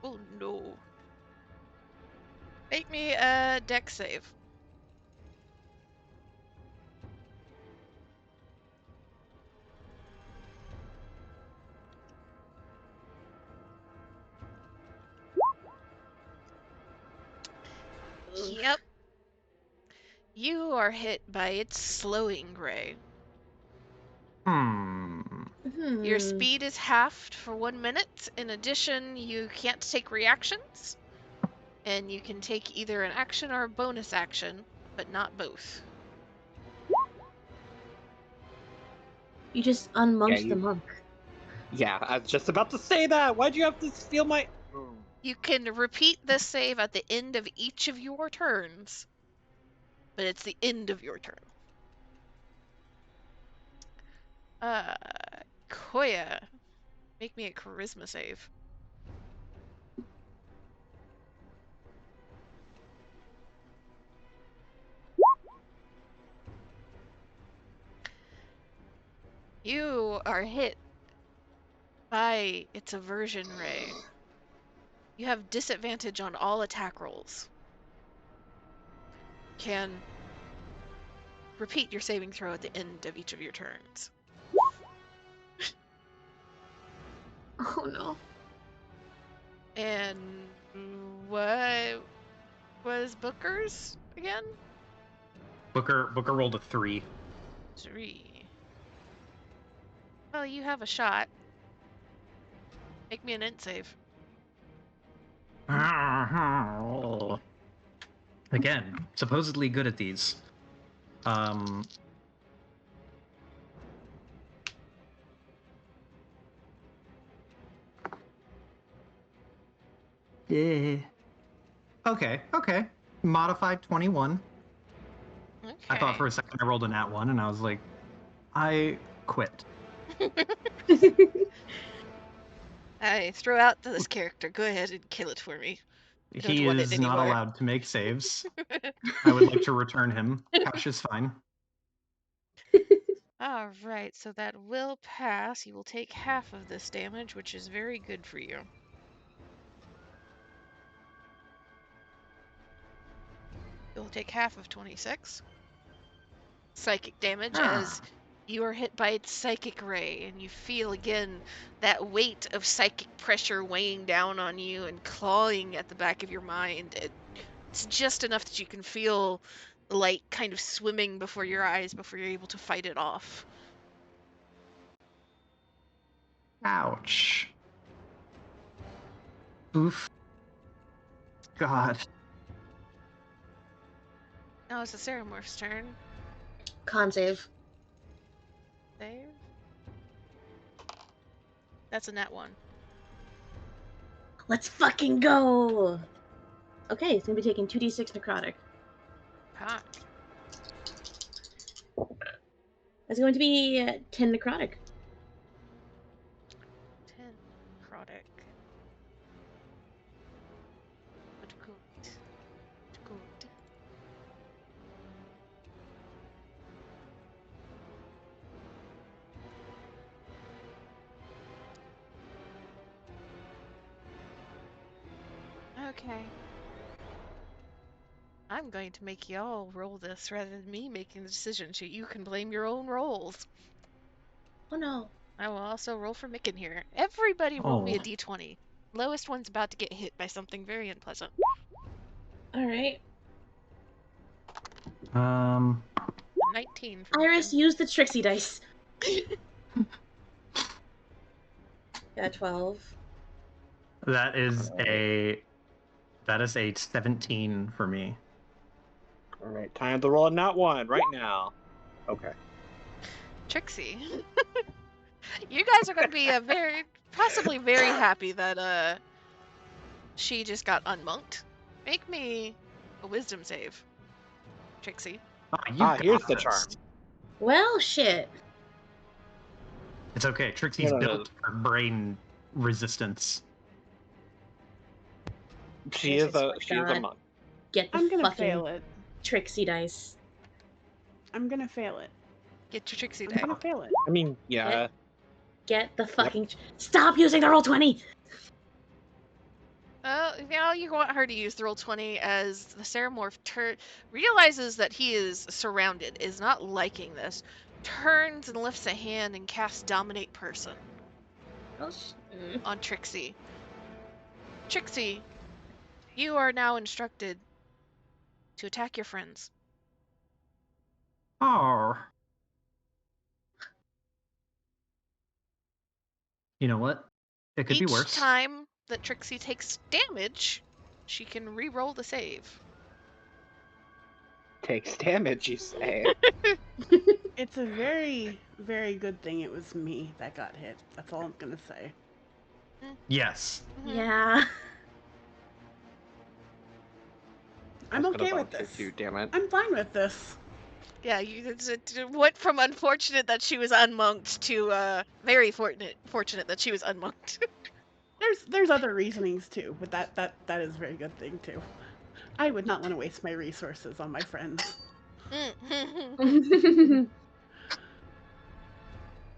Oh no. Make me a dex save. Yep. You are hit by its slowing ray. Your speed is halved for 1 minute. In addition, you can't take reactions. And you can take either an action or a bonus action, but not both. You just unmonked the monk. Yeah, I was just about to say that. Why'd you have to steal my? You can repeat this save at the end of each of your turns, but it's the end of your turn. Koya, make me a charisma save. You are hit by its aversion ray. You have disadvantage on all attack rolls. Can repeat your saving throw at the end of each of your turns. Oh no. And what was Booker's again? Booker rolled a 3. 3. Well, you have a shot. Make me an int save. Again, supposedly good at these. Yeah. Okay. Modified 21. Okay. I thought for a second I rolled a nat 1, and I was like, I quit. I throw out to this character. Go ahead and kill it for me. I don't He want is it not anymore. allowed to make saves. I would like to return him. Cash is fine. All right, so that will pass. You will take half of this damage, which is very good for you. You'll take half of 26 psychic damage as you are hit by its psychic ray, and you feel again that weight of psychic pressure weighing down on you and clawing at the back of your mind. It's just enough that you can feel the light kind of swimming before your eyes before you're able to fight it off. Ouch. Oof. God. Now it's the Ceramorph's turn. Con save. Save. That's a nat 1. Let's fucking go! Okay, it's gonna be taking 2d6 necrotic. Ah. That's going to be 10 necrotic. 10 necrotic. Good. Okay. I'm going to make y'all roll this rather than me making the decision, so you can blame your own rolls. Oh no. I will also roll for Micken here. Everybody roll me a d20. Lowest one's about to get hit by something very unpleasant. Alright. 19 for Iris, Micken. use the Trixie dice. Got 12. That is a 17 for me. All right, time to roll a nat 1 right now. Okay. Trixie. You guys are going to be possibly very happy that she just got unmonked. Make me a wisdom save, Trixie. Here's the charm. Well, shit. It's okay. Trixie's built for brain resistance. She is a monk. Get the I'm gonna fucking fail it. Trixie dice. I'm gonna fail it. Get your Trixie I'm dice. gonna fail it. I mean, yeah. Get the fucking... Stop using the roll 20! Now you want her to use the roll 20 as the Ceramorph realizes that he is surrounded, is not liking this, turns and lifts a hand and casts Dominate Person on Trixie. Trixie, you are now instructed to attack your friends. Oh. You know what? It could be Each worse. time that Trixie takes damage, she can re-roll the save. Takes damage, you say? It's a very, very good thing it was me that got hit. That's all I'm gonna say. Yes. Mhm. Yeah. I I'm was gonna okay with volunteer this. too, damn it. I'm fine with this. Yeah, it went from unfortunate that she was unmonked to very fortunate that she was unmonked. There's other reasonings too, but that is a very good thing too. I would not want to waste my resources on my friends.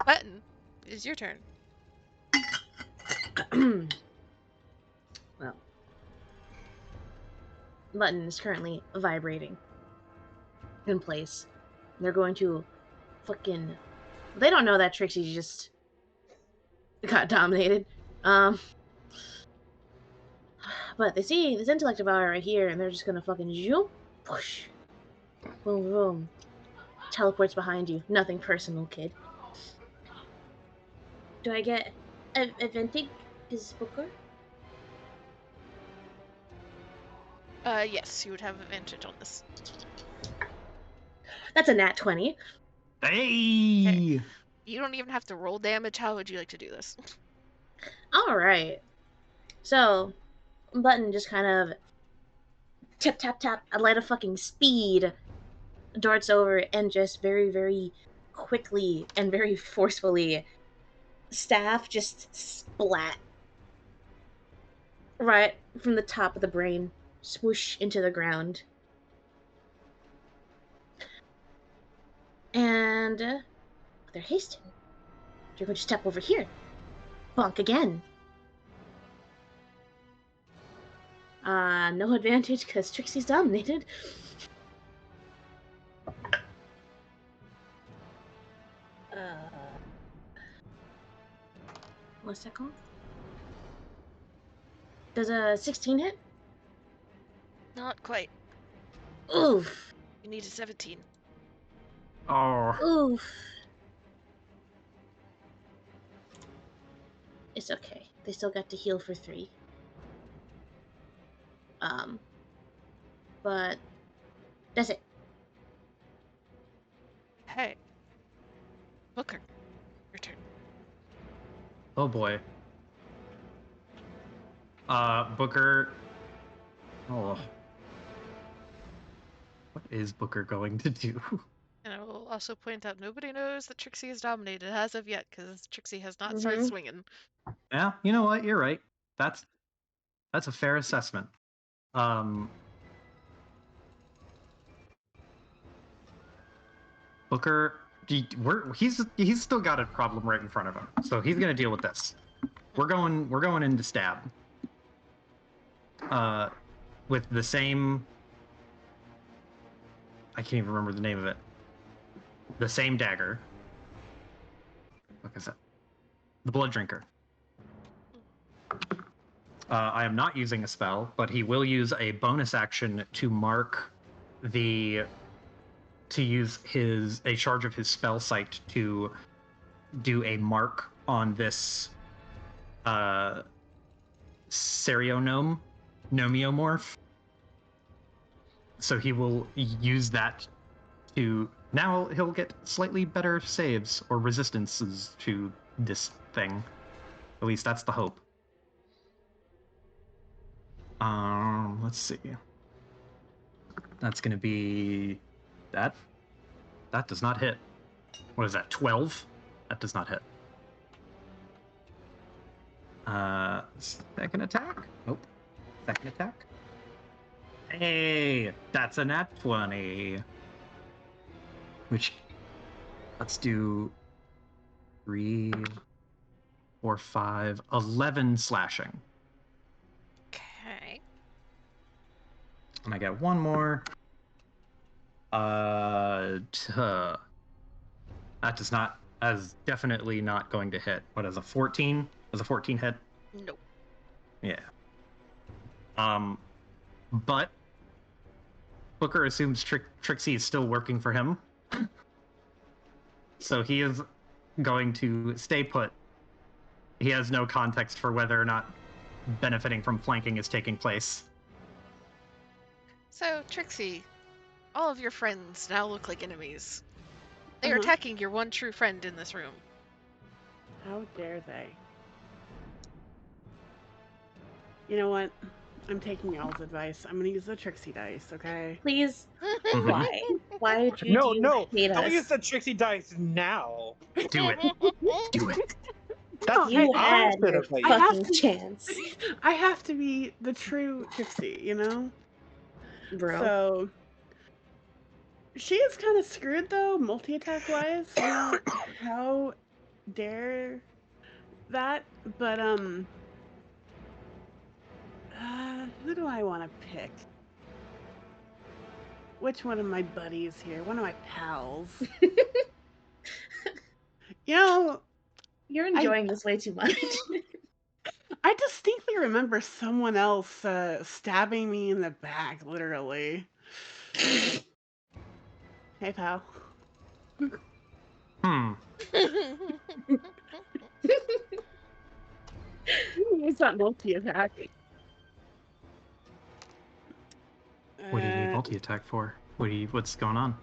Button, it's your turn. Well, button is currently vibrating in place. They're going to fucking. They don't know that Trixie just got dominated. But they see this intellect devourer right here, and they're just gonna fucking zoom, push, boom, boom, teleports behind you. Nothing personal, kid. Do I get advantage? Is Booker? Yes, you would have advantage on this. That's a nat 20. Hey! You don't even have to roll damage. How would you like to do this? Alright. So, button just kind of tap, tap, tap, at light of fucking speed, darts over and just very, very quickly and very forcefully, staff just splat right from the top of the brain, swoosh into the ground. And they're hasting. You're going to step over here. Bonk again. No advantage because Trixie's dominated. What's that called? Does a 16 hit? Not quite. Oof. You need a 17. Oh. Oof. It's okay. They still got to heal for 3. But that's it. Hey. Booker, your turn. Oh boy. Booker. Oh. What is Booker going to do? And I will also point out nobody knows that Trixie is dominated as of yet, because Trixie has not started swinging. Yeah, you know what? You're right. That's a fair assessment. Booker, he's still got a problem right in front of him, so he's gonna deal with this. We're going into stab. With the same. I can't even remember the name of it. The same dagger. What is that? The Blood Drinker. I am not using a spell, but he will use a bonus action to mark the. To use a charge of his spell sight to do a mark on this Nomiomorph. So he will use that to. Now he'll get slightly better saves or resistances to this thing. At least that's the hope. Let's see. That's gonna be that. That does not hit. What is that? 12? That does not hit. Second attack? Nope. Second attack. Hey, that's a nat 20. Which, let's do 3, 4, 5, 11 slashing. Okay. And I get one more. That does not, that is definitely not going to hit. What is a 14? Does a 14 hit? Nope. Yeah. But Booker assumes Trixie is still working for him. So he is going to stay put. He has no context for whether or not benefiting from flanking is taking place. So, Trixie, all of your friends now look like enemies. They are Uh-huh. attacking your one true friend in this room. How dare they? You know what? I'm taking y'all's advice. I'm gonna use the Trixie dice, okay? Please, Mhm. why? Why do No, you no, hate don't us? use the Trixie dice now. Do it. Do it. That's You the had opposite your of what I you. have fucking to- chance, I have to be the true Trixie, you know? bro. So she is kind of screwed though, multi-attack wise. You know, how dare that? But who do I want to pick? Which one of my buddies here? One of my pals. You know, You're enjoying this way too much. I distinctly remember someone else stabbing me in the back, literally. Hey, pal. It's not multi-attack. What do you need multi-attack for? What's going on?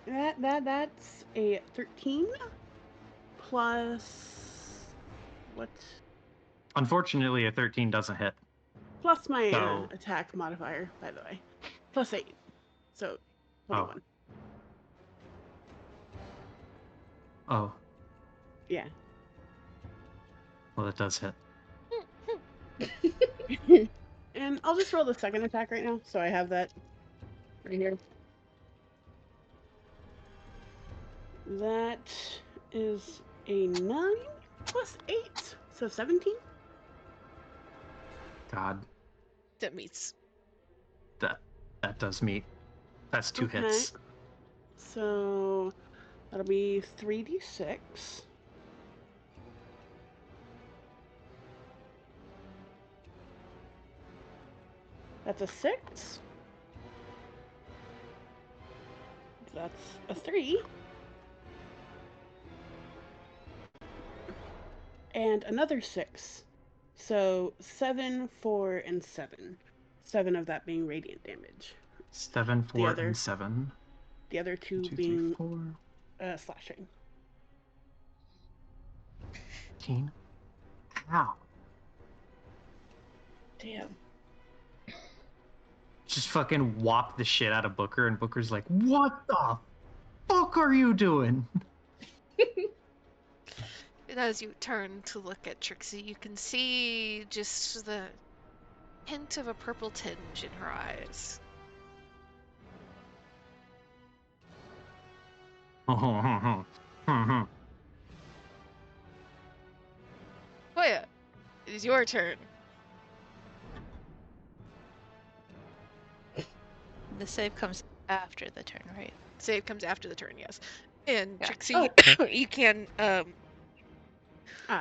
That's a 13 plus what? Unfortunately, a 13 doesn't hit. Plus my So- attack modifier, by the way. Plus 8. So 21. Oh, Yeah. well, it does hit. And I'll just roll the second attack right now, so I have that right here. That is a 9 plus 8, so 17. God, That meets. that does meet. That's 2 Okay. hits. So that'll be 3d6. That's a 6. That's a 3. And another 6. So 7, 4, and 7. 7 of that being radiant damage. 7, 4, other- and 7. The other 2 2, 3, being 4, slashing. 15. Ow. Damn. Just fucking whop the shit out of Booker, and Booker's like, what the fuck are you doing? And as you turn to look at Trixie, you can see just the hint of a purple tinge in her eyes. Koya, it is your turn. The save comes after the turn, right? Save comes after the turn, yes. And Yeah. Trixie, you can Yeah,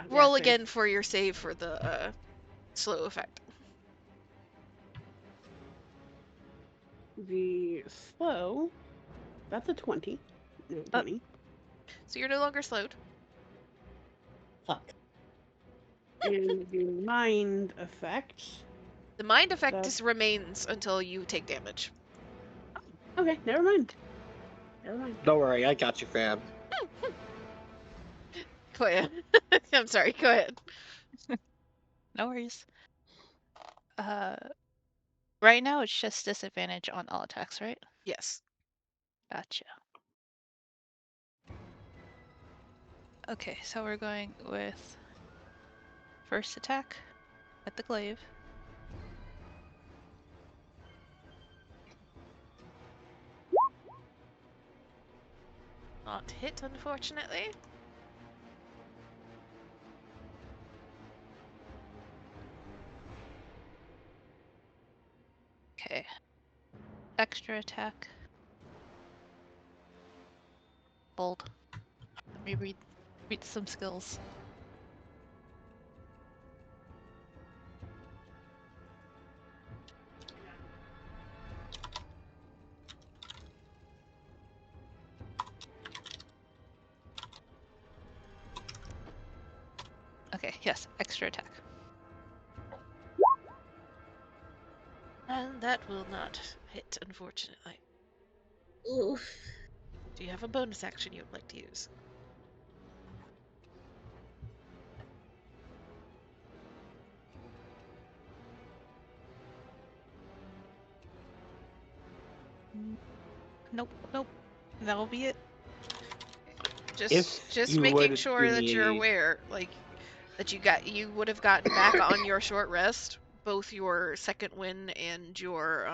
roll save. again for your save for the slow effect. The slow, that's a 20. No, 20. So you're no longer slowed. Fuck. And the mind effect. The mind effect That- just remains until you take damage. Okay, never mind. Never mind. Don't worry, I got you, fam. Koya. I'm sorry, go ahead. No worries. Right now it's just disadvantage on all attacks, right? Yes. Gotcha. Okay, so we're going with first attack at the glaive. Not hit, unfortunately. Okay. Extra attack. Bold. Let me read some skills. Okay, yes, extra attack. And that will not hit, unfortunately. Oof. Do you have a bonus action you would like to use? Nope, nope. That'll be it. Just you making would sure do that you're me, aware, like that you would have gotten back on your short rest, both your second win and your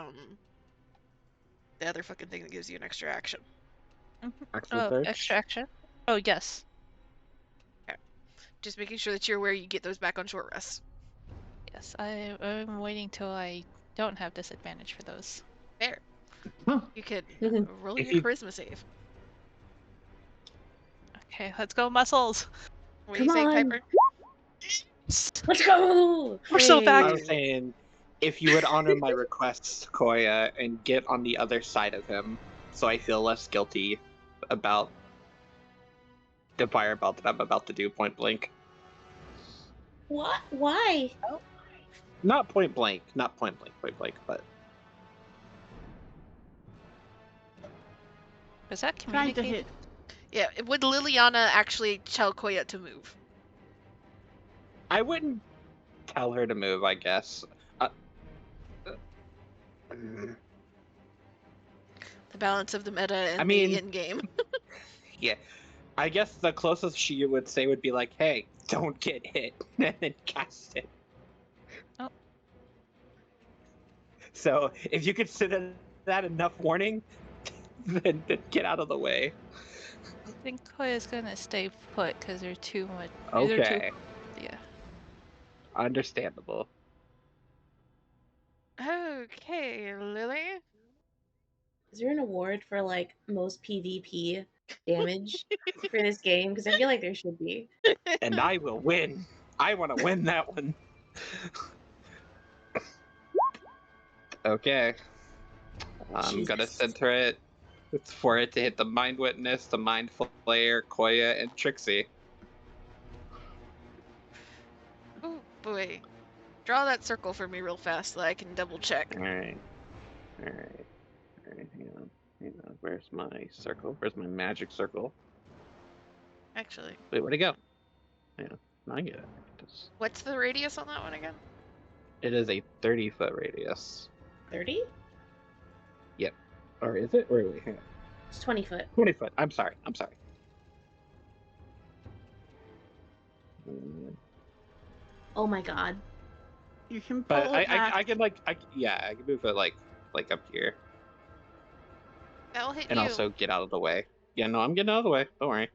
the other fucking thing that gives you an extra action. extra Oh, search. extra action? Oh, yes. Okay. Just making sure that you're aware you get those back on short rest. Yes, I'm waiting till I don't have disadvantage for those. Fair. Huh. You can roll If your you- charisma save. Okay, let's go, muscles! What are you Come saying, on. Piper? Let's go. We're so back. I was saying, if you would honor my request, Koya, and get on the other side of him, so I feel less guilty about the fireball that I'm about to do point blank. What? Why? Not point blank, but Was that Trying to communicated? hit. Yeah, would Liliana actually tell Koya to move? I wouldn't tell her to move, I guess. The balance of the meta and I mean- the in-game. Yeah. I guess the closest she would say would be like, hey, don't get hit, and then cast it. Oh. So, if you consider that enough warning, then get out of the way. I think Koya's gonna stay put because they're too much. Okay. Yeah. Understandable. Okay, Lily. Is there an award for like most PvP damage for this game? Because I feel like there should be. And I will win. I want to win that one. Okay. I'm gonna Jesus. center it. It's for it to hit the Mind Witness, the Mind Flayer, Koya, and Trixie. Oh boy. Draw that circle for me real fast so I can double check. Alright. Hang on. Where's my circle? Where's my magic circle? Actually, Wait, where'd it go? Yeah, I get it. what's the radius on that one again? It is a 30-foot radius. 30? Or is it? Wait, hang on. It's 20 foot. 20 foot. I'm sorry. Oh my god. You can pull But it back. I can I can move it like up here That'll hit and you. also get out of the way. Yeah, no, I'm getting out of the way. Don't worry.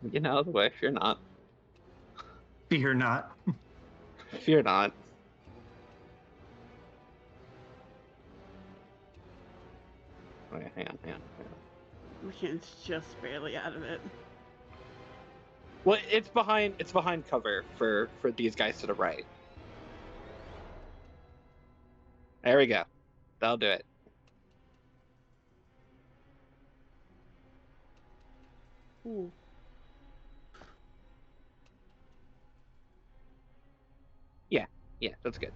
I'm getting out of the way. Fear not. Fear not. Fear not. Okay, hang on. McKinn's just barely out of it. Well, it's behind cover for these guys to the right. There we go. That'll do it. Ooh. Yeah, that's good.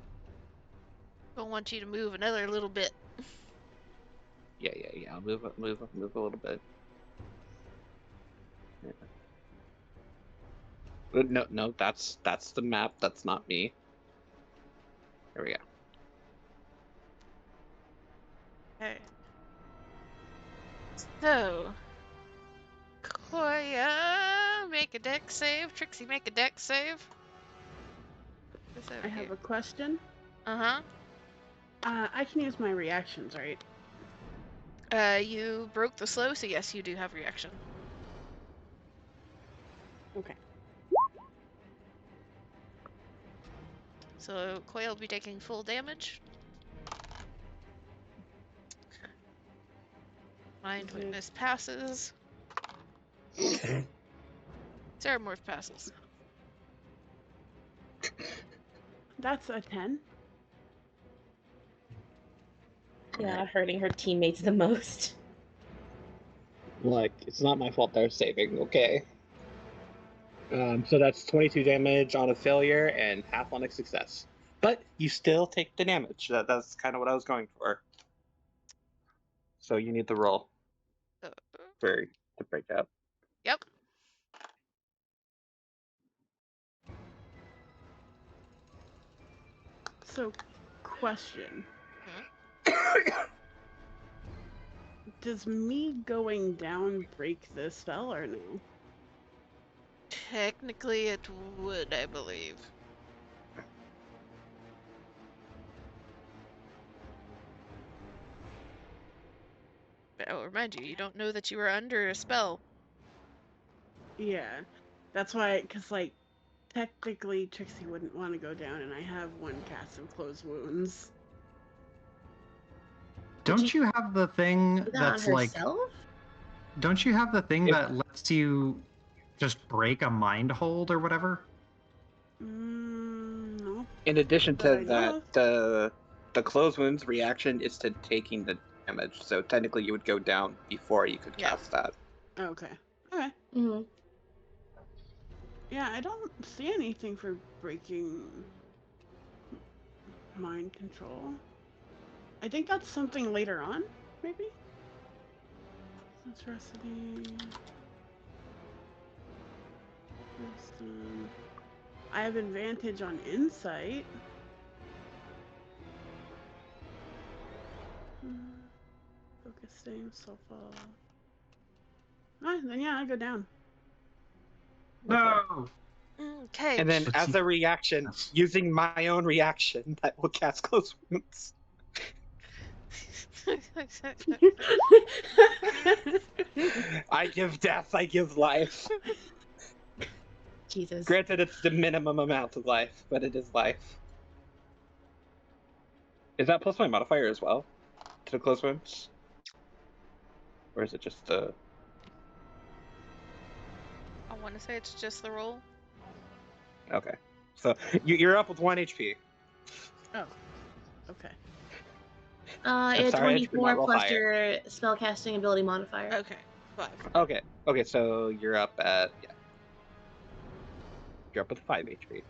Don't want you to move another little bit. Yeah. I'll move a little bit. Yeah. No, that's the map. That's not me. There we go. Okay. So, Koya, make a deck save. Trixie, make a deck save. What's over I have here? a question. Uh-huh. I can use my reactions, right? You broke the slow, so yes, you do have reaction. Okay. So Koya will be taking full damage. Mind Okay. Witness passes. Ceramorph passes. That's a 10. Yeah, hurting her teammates the most. Like, it's not my fault they're saving, okay? So that's 22 damage on a failure and half on a success. But you still take the damage. That's kind of what I was going for. So you need the roll Uh, to break up. Yep. So, question. Hmm? Does me going down break the spell or no? Technically, it would, I believe. But I'll remind you, you don't know that you are under a spell. Yeah. That's why, because, like, technically Trixie wouldn't want to go down, and I have one cast of Close Wounds. Don't you have the thing Do that that's on like? herself? Don't you have the thing If- that lets you just break a mind hold or whatever? No. In addition That I to know that, of. the close wounds reaction is to taking the damage. So technically, you would go down before you could Yeah. cast that. Okay. Okay. Mm-hmm. Yeah, I don't see anything for breaking mind control. I think that's something later on, maybe? Monstrosity. Wisdom. I have advantage on insight. Focusing, so fall. Then yeah, I go down. No. Okay. And then, Let's as see. a reaction, Yes. using my own reaction, that will cast close wounds. I give death, I give life. Jesus. Granted, it's the minimum amount of life, but it is life. Is that plus my modifier as well to the close wounds? Or is it just the... I want to say it's just the roll. Okay. So, you're up with 1 HP. Oh, okay. It's sorry, I did 24 not roll plus higher. your spellcasting ability modifier. Okay. 5. Okay, so you're up at... Yeah. You're up with 5 HP.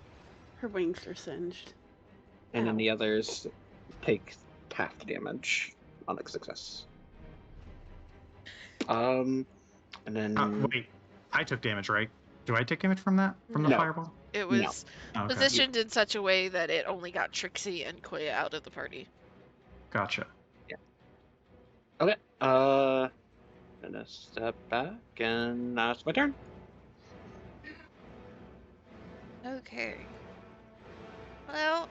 Her wings are singed. And then Ow. the others take half the damage on a success. And then... Wait, I took damage, right? Do I take damage from that? From the No. fireball? It No. was Okay. positioned in such a way that it only got Trixie and Koya out of the party. Gotcha. Okay. Gonna step back, and now it's my turn. Okay. Well,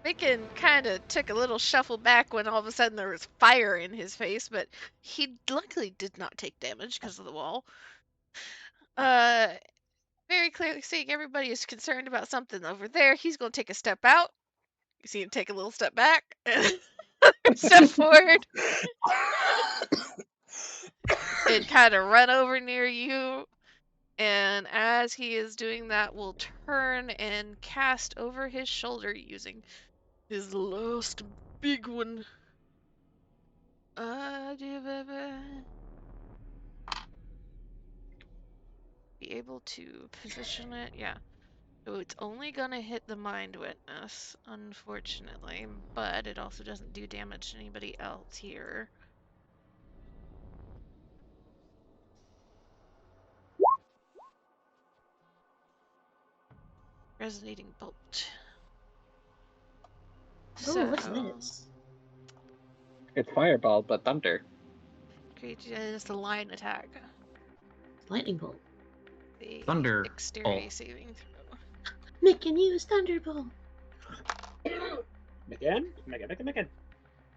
Micken kind of took a little shuffle back when all of a sudden there was fire in his face, but he luckily did not take damage because of the wall. Very clearly seeing everybody is concerned about something over there, he's going to take a step out. You see him take a little step back and step forward and kind of run over near you. And as he is doing that, will turn and cast over his shoulder using his last big one. Be able to position it, yeah. So it's only gonna hit the mind witness, unfortunately, but it also doesn't do damage to anybody else here. Resonating bolt. Ooh, what's So, this? It's fireball, but thunder. creature is a line attack. Lightning bolt. The Thunder dexterity bolt. saving throw. Micken use Thunderbolt. Again?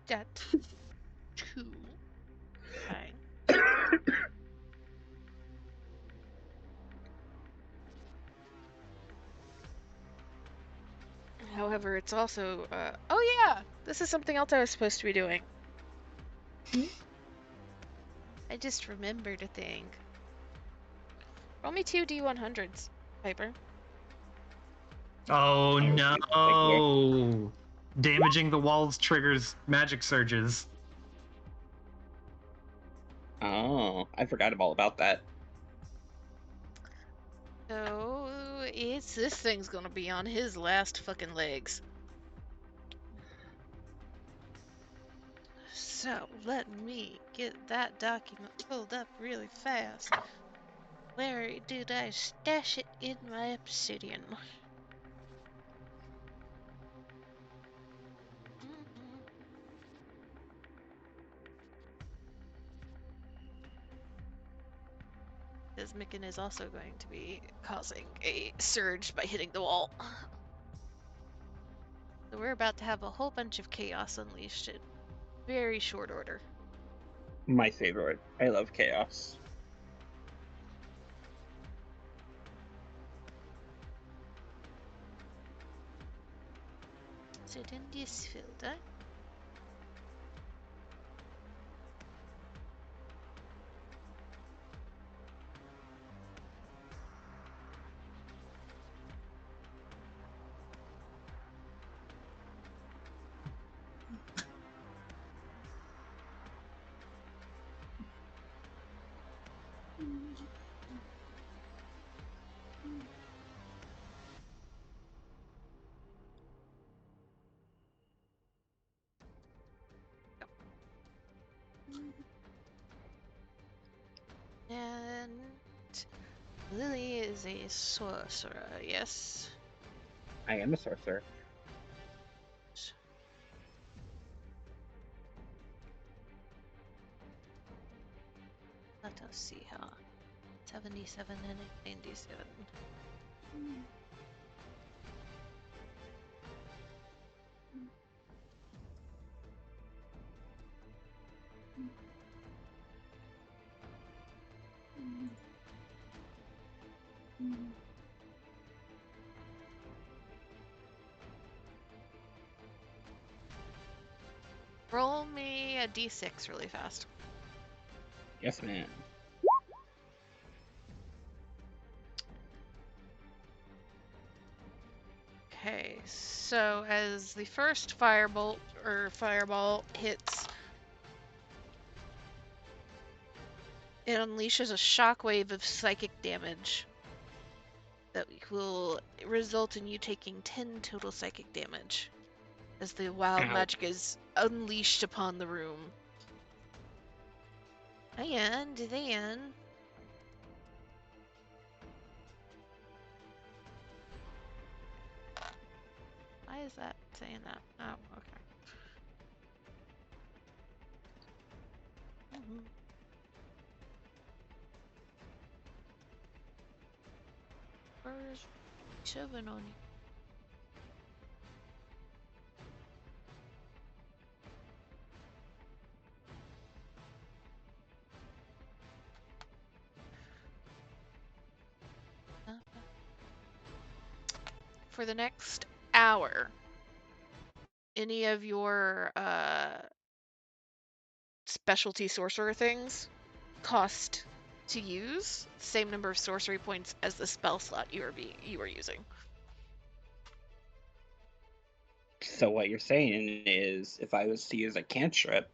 That 2. Okay. However, it's also, oh yeah! This is something else I was supposed to be doing. I just remembered a thing. Roll me 2 D100s, Piper. Oh I was no! Damaging the walls triggers magic surges. Oh, I forgot all about that. So this thing's gonna be on his last fucking legs. So let me get that document pulled up really fast. Where did I stash it in my obsidian? Because Micken is also going to be causing a surge by hitting the wall. So we're about to have a whole bunch of chaos unleashed in very short order. My favorite. I love chaos. Is it in this filter? And Lily is a sorcerer, yes? I am a sorcerer. Let us see her. 77 and 97. Roll me a d6 really fast. Yes, ma'am. Okay, so as the first firebolt or fireball hits, it unleashes a shockwave of psychic damage that will result in you taking 10 total psychic damage as the wild Ow. magic is unleashed upon the room. And then why is that saying that? Oh, okay. Where's 7 on you? For the next hour, any of your specialty sorcerer things cost to use the same number of sorcery points as the spell slot you are using. So what you're saying is, if I was to use a cantrip,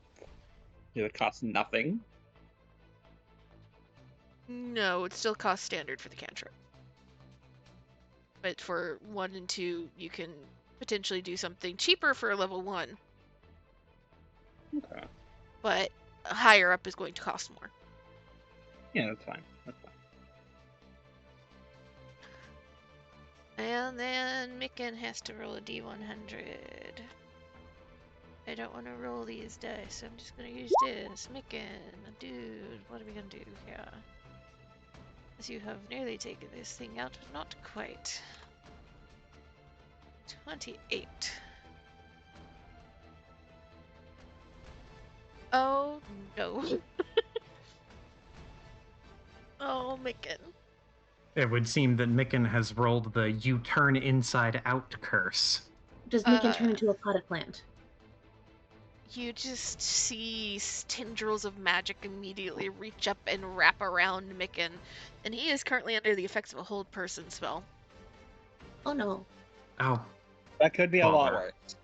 it would cost nothing? No, it still costs standard for the cantrip. But for 1 and 2, you can potentially do something cheaper for a level 1. Okay. But higher up is going to cost more. Yeah, that's fine. That's fine. And then Micken has to roll a d100. I don't want to roll these dice, so I'm just going to use this. Micken, dude, what are we going to do here? As you have nearly taken this thing out, but not quite. 28. Oh, no. Oh, Micken. It would seem that Micken has rolled the "you turn inside out" curse. Does Micken turn into a potted plant? You just see tendrils of magic immediately reach up and wrap around Micken, and he is currently under the effects of a hold person spell. Oh no. Oh, That could be a lot bummer. worse.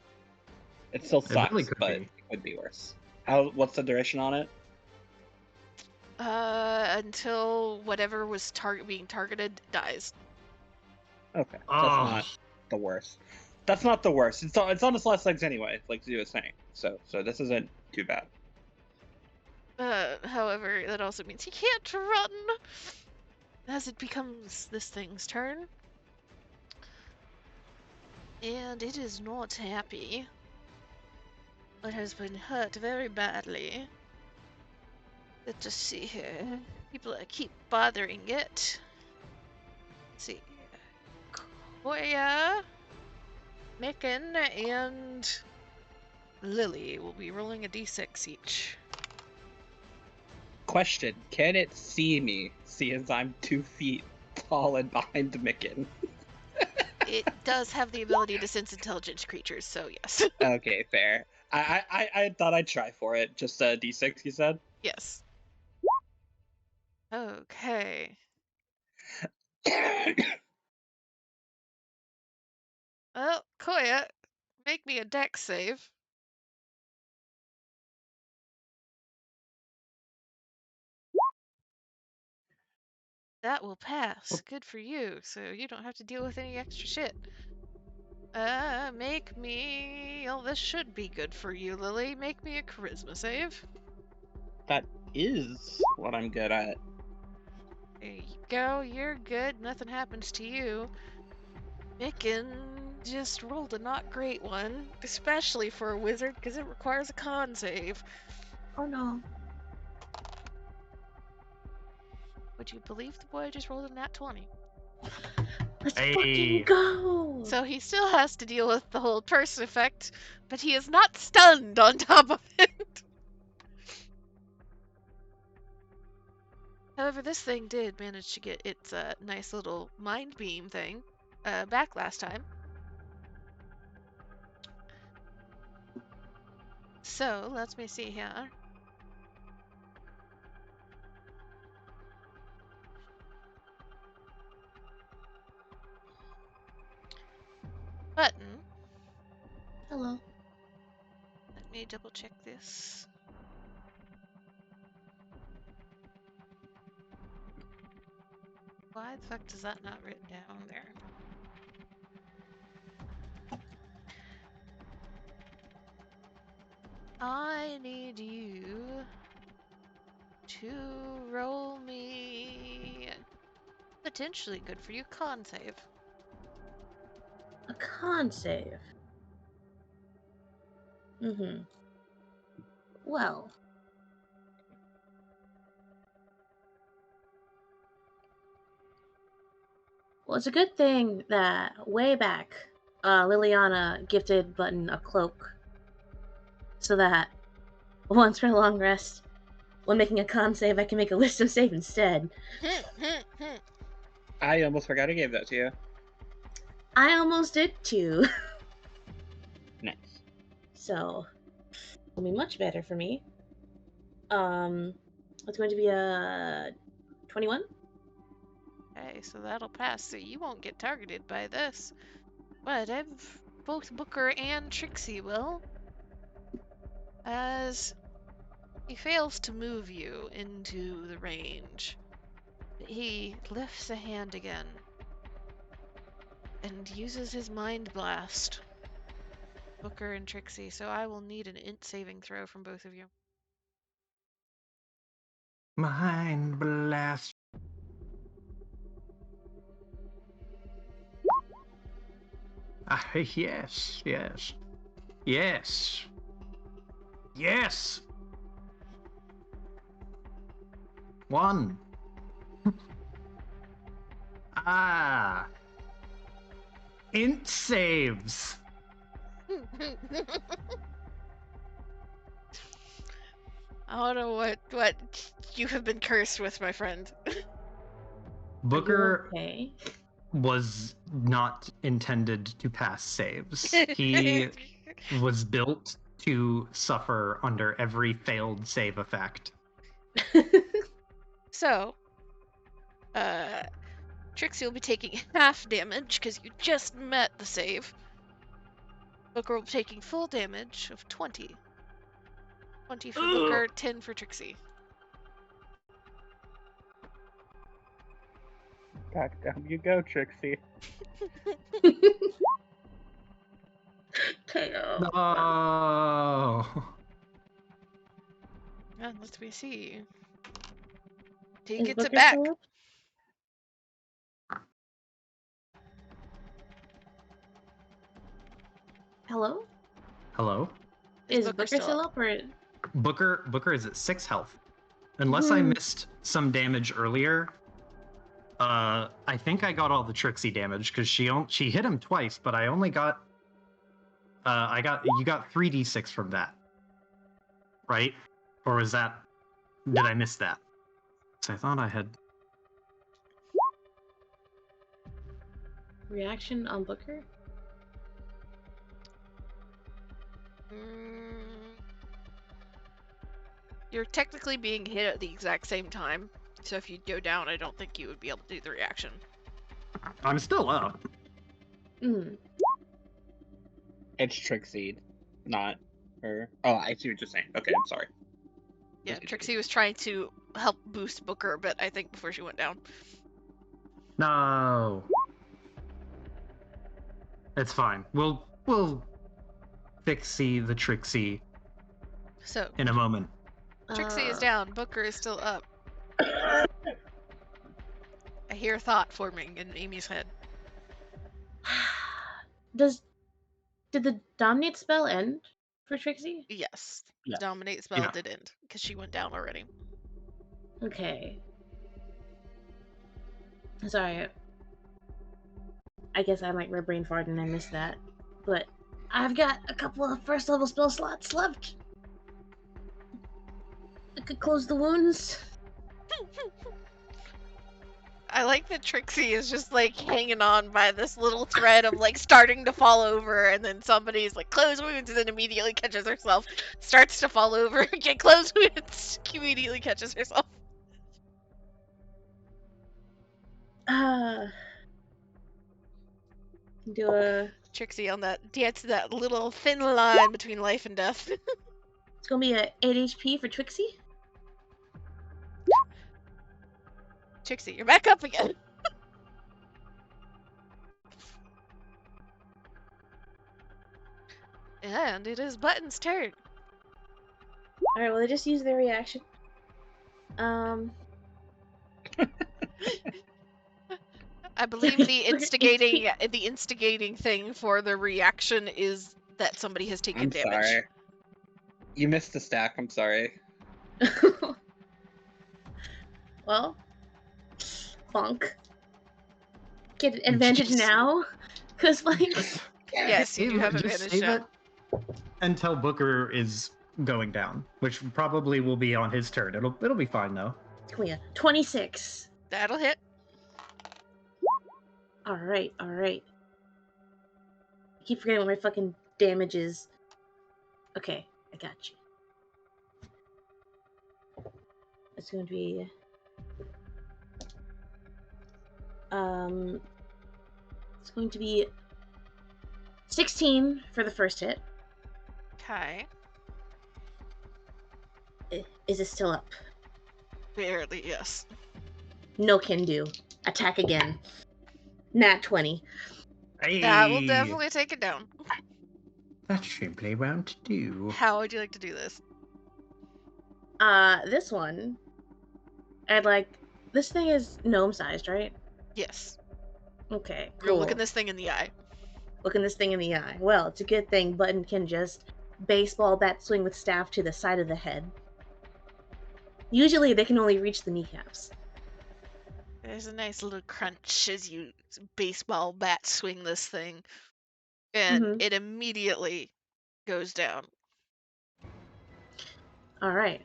It still It really sucks, could but be. it could be worse. What's the duration on it? Until whatever was being targeted dies. Okay, Oh. that's not the worst. That's not the worst. It's on its last legs anyway, like Zoo was saying. So this isn't too bad. However, that also means he can't run as it becomes this thing's turn. And it is not happy. It has been hurt very badly. Let's just see here. People keep bothering it. Let's see. Koya, Micken, and Lily will be rolling a d6 each. Question: can it see me, seeing I'm 2 feet tall and behind Micken? It does have the ability to sense intelligent creatures, so yes. Okay, fair. I thought I'd try for it. Just a d6, you said? Yes. Okay. Well, Koya, make me a dex save. That will pass. Good for you. So you don't have to deal with any extra shit. Make me... Oh, this should be good for you, Lily. Make me a charisma save. That is what I'm good at. There you go. You're good. Nothing happens to you. Micken just rolled a not great one, especially for a wizard, because it requires a con save. Oh no. Would you believe the boy just rolled a nat 20? Let's Hey. fucking go! So he still has to deal with the whole person effect, but he is not stunned on top of it. However, this thing did manage to get its nice little mind beam thing back last time. So, let me see here. Button. Hello. Let me double check this. Why the fuck does that not written down there? I need you to roll me potentially good for you con save. A con save. Mm-hmm. Well. Well, it's a good thing that way back, Liliana gifted Button a cloak. So that once for a long rest, when making a con save, I can make a wisdom save instead. I almost forgot I gave that to you. I almost did too. Nice. So, it'll be much better for me. It's going to be a 21. Okay, so that'll pass. So you won't get targeted by this. But both Booker and Trixie will. As he fails to move you into the range. He lifts a hand again. And uses his mind blast. Booker and Trixie, so I will need an int saving throw from both of you. Mind blast. Yes, yes. Yes. Yes. 1. Int saves. I don't know what you have been cursed with, my friend. Booker Okay. was not intended to pass saves. He was built to suffer under every failed save effect. So, Trixie will be taking half damage because you just met the save. Booker will be taking full damage of 20. 20 for Booker, 10 for Trixie. Back down you go, Trixie. KO. No. Let me see. He Is gets it Booker back. still up? Hello? Hello? Is Is Booker Booker still still up? up or Booker is at 6 health. Unless I Hmm. missed some damage earlier. I think I got all the Trixie damage because she hit him twice, but I only got you got 3d6 from that. Right? Or was that did I miss that? So I thought I had reaction on Booker? You're technically being hit at the exact same time, so if you go down, I don't think you would be able to do the reaction. I'm still up. Hmm. It's Trixie, not her. Oh, I see what you're saying. Okay, I'm sorry. Yeah, Just Trixie was trying to help boost Booker a bit, I think, before she went down. No. It's fine. We'll fixie the Trixie So, in a moment. Trixie is down, Booker is still up. I hear thought forming in Amy's head. Did the dominate spell end for Trixie? Yes, Yeah. the dominate spell Yeah. did end, because she went down already. Okay. Sorry. I guess I might brain fart and I missed that. But I've got a couple of first level spell slots left. I could close the wounds. I like that Trixie is just like hanging on by this little thread of like starting to fall over, and then somebody's like close wounds, and then immediately catches herself, starts to fall over, get close wounds, immediately catches herself. Do a. Trixie on that dance, that little thin line between life and death. It's gonna be a 8 HP for Trixie. Trixie, you're back up again. And it is Button's turn. Alright, well, they just used their reaction. I believe the instigating thing for the reaction is that somebody has taken I'm damage. sorry. You missed the stack. I'm sorry. Well, bonk. Get an advantage Jeez. now? Because, like. Yes, you do have Just advantage save now. it until Booker is going down, which probably will be on his turn. It'll be fine though. Come here. 26. That'll hit. Alright. I keep forgetting what my fucking damage is. Okay, I got you. It's going to be. It's going to be 16 for the first hit. Okay. Is it still up? Barely, yes. No can do. Attack again. Nat 20. Hey, That will definitely take it down. That should play round to do. How would you like to do this? This one. I'd like. This thing is gnome sized, right? Yes. Okay, You're cool. looking this thing in the eye. Looking this thing in the eye. Well, it's a good thing Button can just baseball bat swing with staff to the side of the head. Usually they can only reach the kneecaps. There's a nice little crunch as you baseball bat swing this thing, and it immediately goes down. Alright.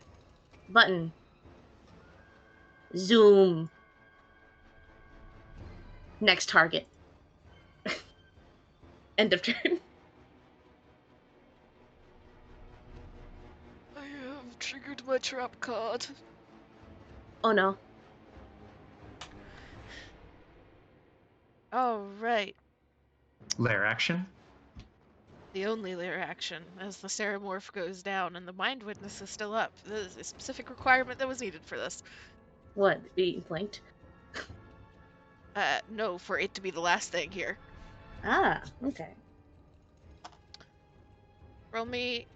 Button. Zoom. Next target. End of turn. I have triggered my trap card. Oh no. Alright. Lair action. The only layer action as the Ceramorph goes down and the Mind Witness is still up. There's a specific requirement that was needed for this. What? Being flanked? No, for it to be the last thing here. Ah, okay. Roll me.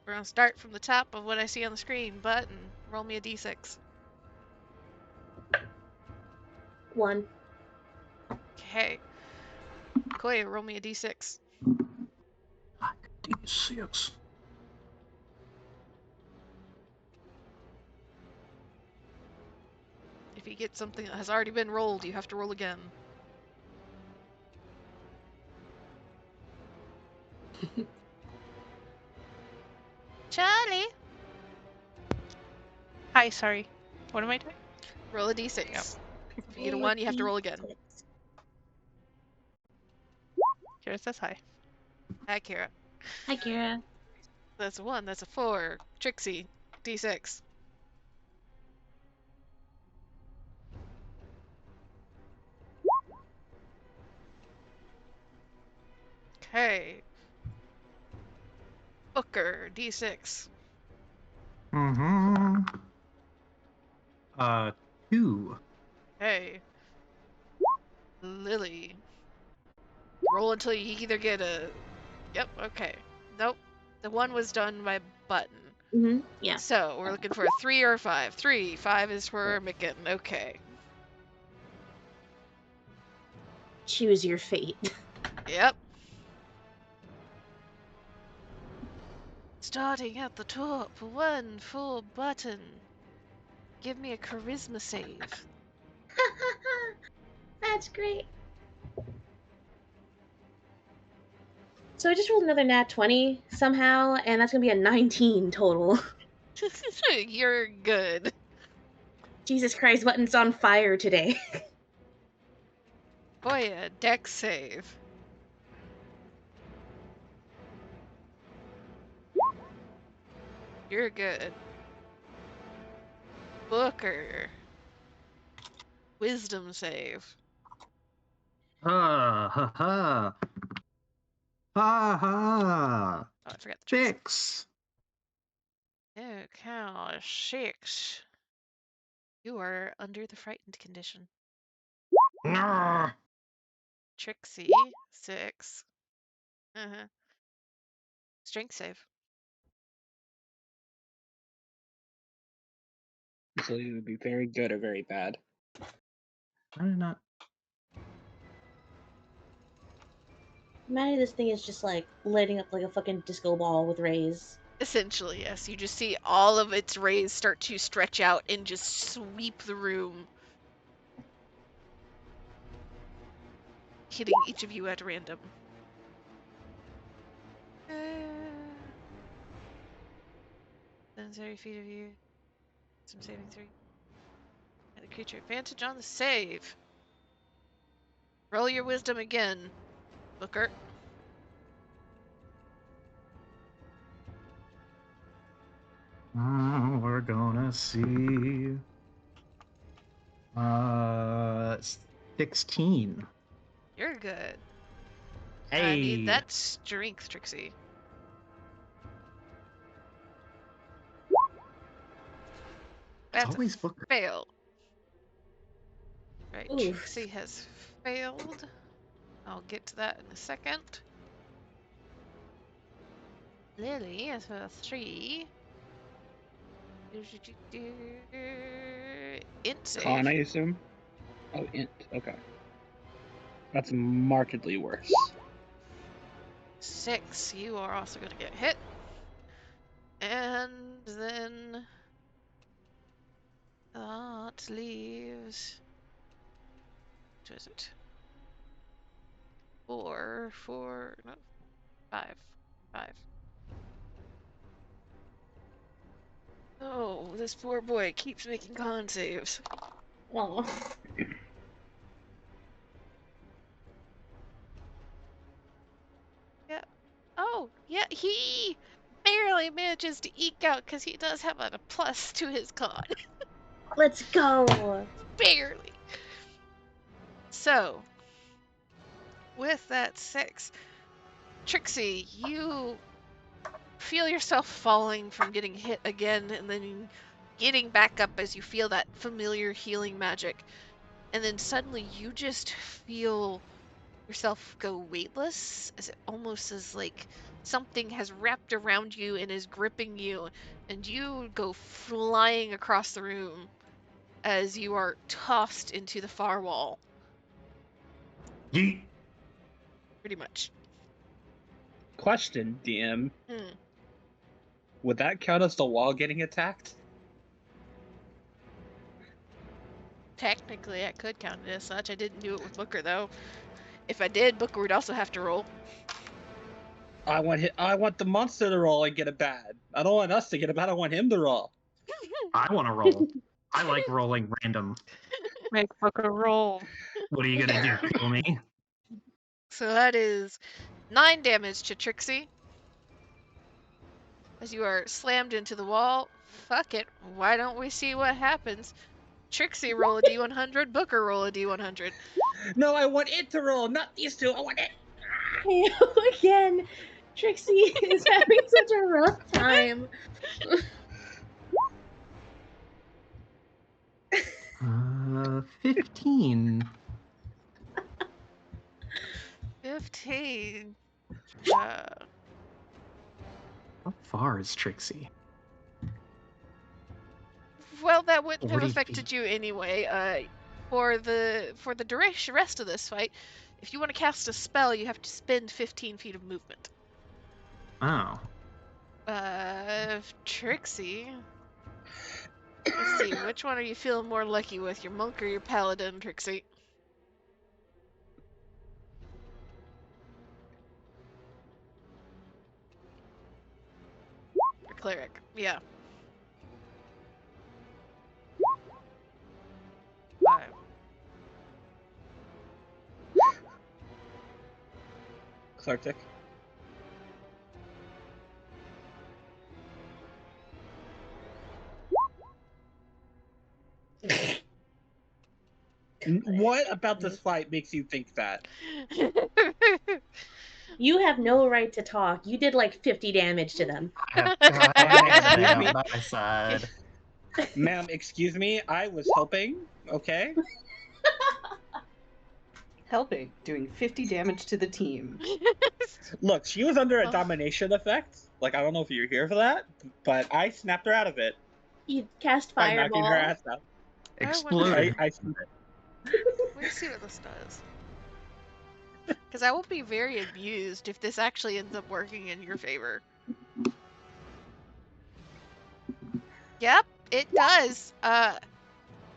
We're gonna start from the top of what I see on the screen, button. Roll me a d6. 1. Okay. Koya, roll me a d6. D6. If you get something that has already been rolled, you have to roll again. Charlie! Hi, sorry. What am I doing? Roll a d6. Yep. If you get a 1, you have to roll again. Kira says hi. Hi, Kira. Hi, Kira. That's a 1, that's a 4. Trixie, d6. Okay. Booker, d6. Mm-hmm. 2. Okay. Lily. Roll until you either get a... Yep, okay. Nope. The 1 was done by button. Mm-hmm. Yeah. So, we're looking for a 3 or a 5. 3. 5 is for Micken. Okay. Choose your fate. Yep. Starting at the top. 1 for button. Give me a charisma save. That's great. So I just rolled another nat 20 somehow, and that's gonna be a 19 total. You're good. Jesus Christ, Button's on fire today. Koya, dex save. You're good. Booker. Wisdom save. Ha ha. Ha ha. Oh, I forgot the Trixie. 6. Oh, cow. 6. You are under the frightened condition. Nah. Trixie, 6. Uh-huh. Strength save. So it would be very good or very bad. I did not. Imagine this thing is just like lighting up like a fucking disco ball with rays. Essentially, yes. You just see all of its rays start to stretch out and just sweep the room, hitting each of you at random. 30 feet of you. Some saving 3. And the creature advantage on the save. Roll your wisdom again, Booker. We're gonna see. 16. You're good. Hey. I need that strength, Trixie. It's That's always a Booker. fail. Right, Oof. Trixie has failed. I'll get to that in a second. Lily has a 3. Int save. Con, I assume? Oh, int. Okay. That's markedly worse. 6. You are also going to get hit. And then that leaves. What is it? 4, 4, no, 5. 5. Oh, this poor boy keeps making con saves. Oh. Yeah. Oh, yeah, he barely manages to eke out because he does have a plus to his con. Let's go. Barely. So, with that 6, Trixie, you feel yourself falling from getting hit again and then getting back up as you feel that familiar healing magic. and then suddenly you just feel yourself go weightless, as it almost as like something has wrapped around you and is gripping you, and you go flying across the room as you are tossed into the far wall, Yeet. pretty much. Question, DM. Hmm. Would that count as the wall getting attacked? Technically, I could count it as such. I didn't do it with Booker, though. If I did, Booker would also have to roll. I want the monster to roll and get it bad. I don't want us to get it bad. I want him to roll. I want to roll. I like rolling random. Make Booker roll. What are you gonna do? Kill me? So that is 9 damage to Trixie. As you are slammed into the wall. Fuck it. Why don't we see what happens? Trixie roll a d100, Booker roll a d100. No, I want it to roll, not these two. I want it. Again, Trixie is having such a rough time. 15. 15. How far is Trixie? Well, that wouldn't have 40 affected feet. you anyway. For the duration rest of this fight, if you want to cast a spell, you have to spend 15 feet of movement. Oh. Trixie. Let's see, which one are you feeling more lucky with, your monk or your paladin, Trixie? Your cleric, yeah. 5. Clartic. What about this fight makes you think that? You have no right to talk. You did like 50 damage to them. I Excuse me? on my side. Ma'am, excuse me. I was helping. Okay. Helping, doing 50 damage to the team. Look, she was under a Oh. domination effect. Like, I don't know if you're here for that, but I snapped her out of it You cast by knocking her fireball. ass out. Exploded. Let me see what this does. Because I will be very amused if this actually ends up working in your favor. Yep, it does.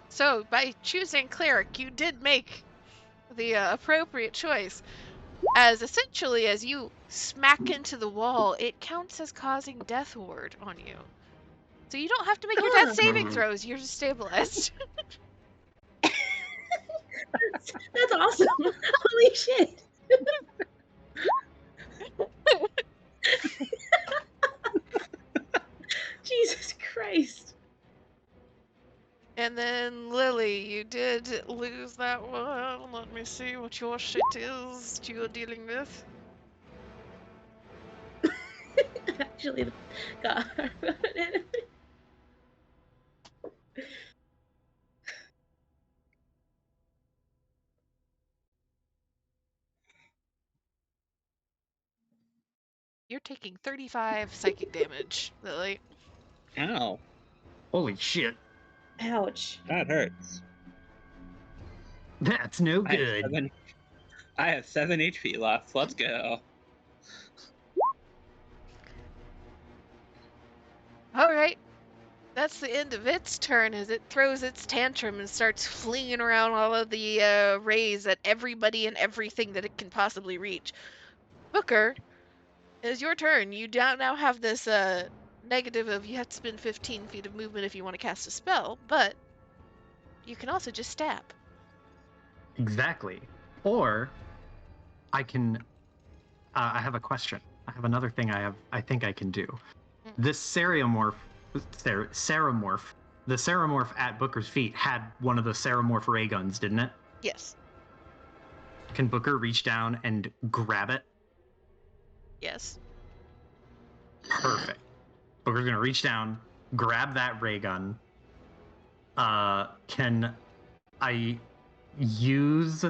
So by choosing cleric, you did make the appropriate choice. As essentially as you smack into the wall, it counts as causing death ward on you. So you don't have to make your death saving throws. You're just stabilized. That's awesome. Holy shit. Jesus Christ. And then Lily, you did lose that one. Let me see what your shit is that you're dealing with. Actually, God. You're taking 35 psychic damage, Lily. Ow. Holy shit. Ouch. That hurts. That's no good. I have 7 HP left. Let's go. Alright. That's the end of its turn as it throws its tantrum and starts flinging around all of the rays at everybody and everything that it can possibly reach. Booker, it's your turn. You now have this negative of you have to spend 15 feet of movement if you want to cast a spell, but you can also just stab. Exactly. Or I can. I have a question. I have another thing I think I can do. This Ceramorph, the Ceramorph at Booker's feet had one of the Ceramorph ray guns, didn't it? Yes. Can Booker reach down and grab it? Yes. Perfect. Booker's gonna reach down, grab that ray gun. Can I use.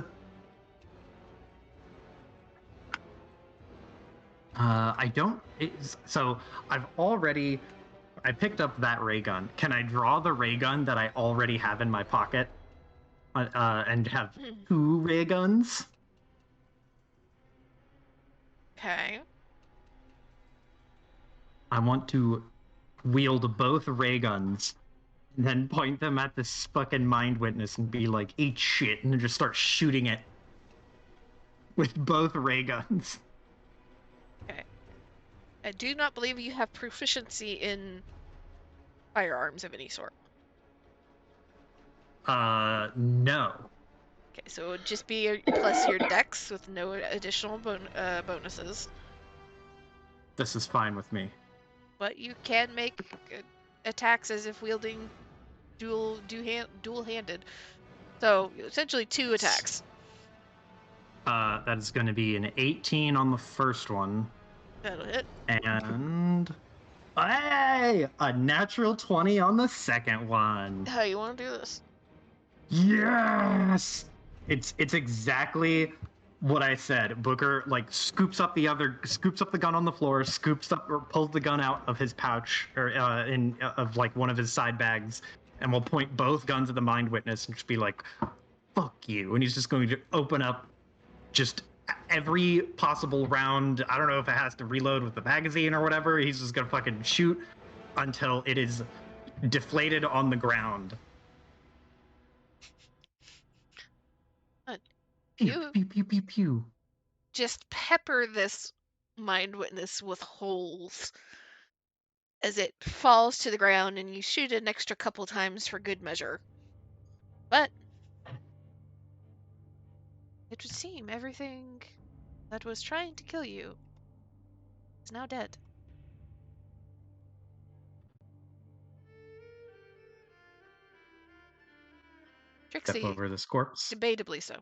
I don't. So I picked up that ray gun. Can I draw the ray gun that I already have in my pocket, and have 2 ray guns? Okay. I want to wield both ray guns and then point them at this fucking mind witness and be like, eat shit, and then just start shooting it with both ray guns. Okay. I do not believe you have proficiency in firearms of any sort. No. Okay, so it would just be plus your dex with no additional bonuses. This is fine with me. But you can make attacks as if wielding dual-handed. So essentially 2 attacks. That is going to be an 18 on the first one. That'll hit. And hey, a natural 20 on the second one. How you want to do this? Yes! It's exactly what I said. Booker scoops up the gun on the floor, scoops up or pulls the gun out of his pouch or of one of his side bags, and will point both guns at the mind witness and just be like, "Fuck you!" And he's just going to open up just every possible round. I don't know if it has to reload with the magazine or whatever. He's just gonna fucking shoot until it is deflated on the ground. Pew, pew, pew, pew, pew. Just pepper this mind witness with holes as it falls to the ground, and you shoot an extra couple times for good measure. But it would seem everything that was trying to kill you is now dead. Trixie, Step over this corpse. debatably so.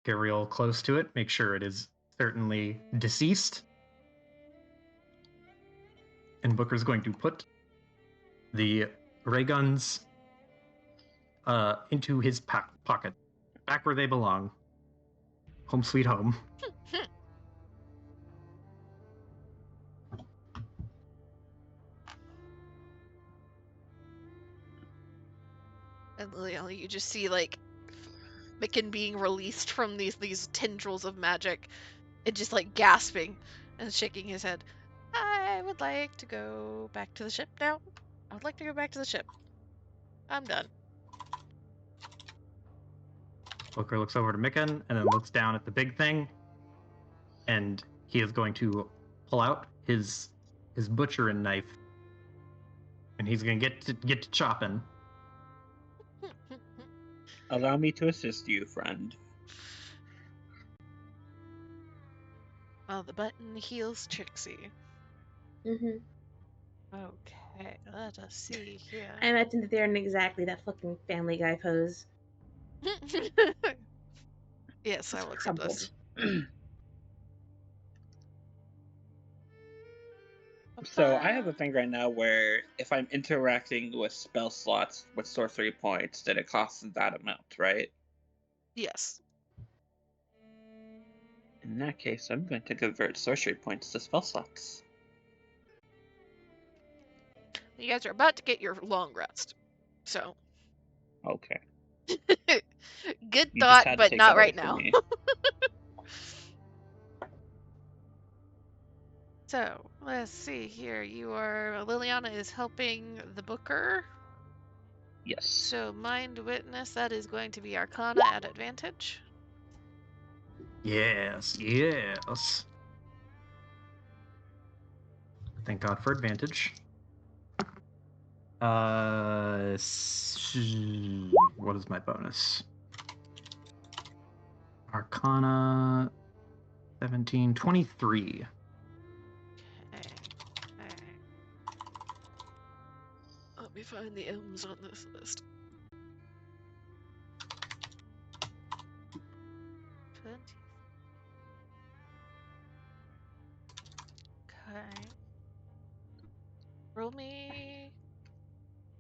Get real close to it. Make sure it is certainly deceased. And Booker's going to put the ray guns into his pocket, back where they belong. Home sweet home. And you just see Micken being released from these tendrils of magic, and just gasping and shaking his head. I would like to go back to the ship now. I would like to go back to the ship. I'm done. Booker looks over to Micken and then looks down at the big thing, and he is going to pull out his butchering knife, and he's going to get to chopping. Allow me to assist you, friend. Well, the button heals Trixie. Mm-hmm. Okay, let us see here. I imagine that they're in exactly that fucking Family Guy pose. Yes, I will accept this. So I have a thing right now where if I'm interacting with spell slots with sorcery points, then it costs that amount, right? Yes. In that case, I'm going to convert sorcery points to spell slots. You guys are about to get your long rest. So. Okay. Good You just thought, had to but take not that away right from now. me. So, let's see here. Liliana is helping the Booker. Yes. So, Mind Witness, that is going to be Arcana at advantage. Yes. Thank God for advantage. What is my bonus? Arcana 17, 23. Okay. Let me find the M's on this list. 20. Okay. Roll me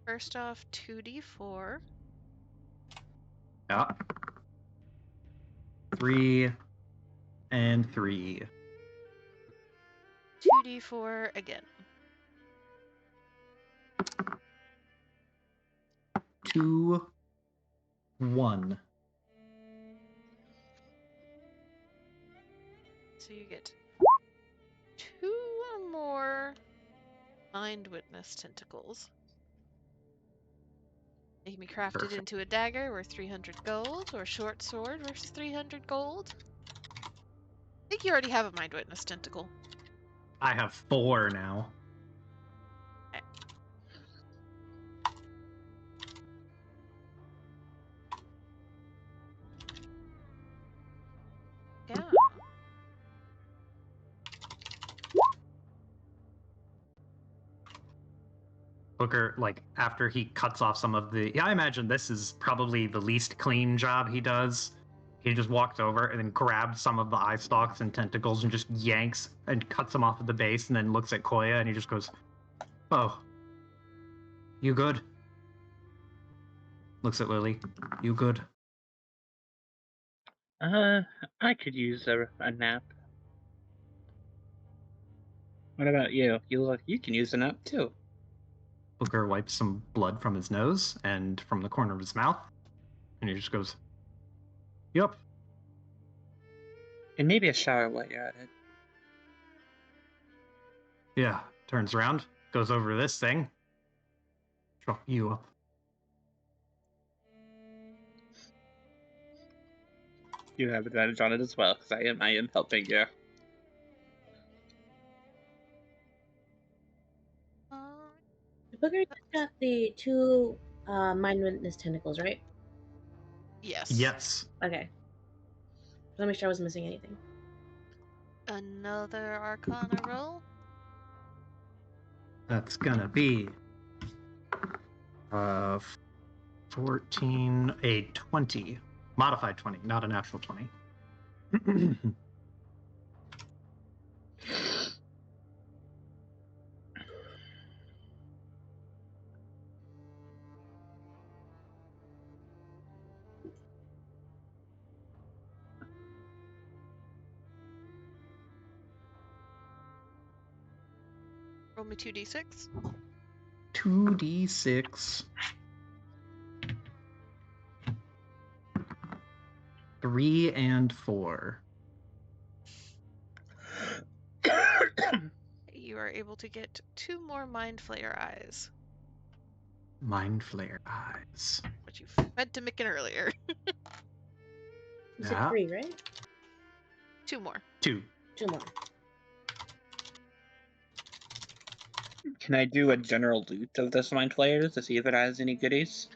first off 2d4. Yeah. 3 and 3. 2d4 again. 2, 1. So you get 2 more Mind Witness tentacles. They can be crafted Perfect. into a dagger worth 300 gold, or a short sword worth 300 gold. I think you already have a Mind Witness tentacle. I have 4 now. Yeah. Booker, like, after he cuts off some of the... Yeah, I imagine this is probably the least clean job he does. He just walks over and then grabs some of the eye stalks and tentacles and just yanks and cuts them off at the base and then looks at Koya and he just goes, "Oh, you good?" Looks at Lily. "You good?" I could use a nap. What about you? You can use a nap too. Booker wipes some blood from his nose and from the corner of his mouth and he just goes, "Yup." And maybe a shower while you're at it. Yeah. Turns around, goes over to this thing. "Drop you up." You have advantage on it as well, because I am helping you. Booger just got the 2 Mind Witness tentacles, right? Yes. Yes. Okay. Let me make sure I wasn't missing anything. Another Arcana roll. That's gonna be 14, a 20. Modified 20, not a natural 20. Roll me 2d6. 2d6. 3 and 4. You are able to get 2 more Mind Flayer eyes, Mind Flare eyes. which you fed to Micken earlier. You said Yeah. 3, right? 2 more. 2. 2 more. Can I do a general loot of this Mind Flayer to see if it has any goodies?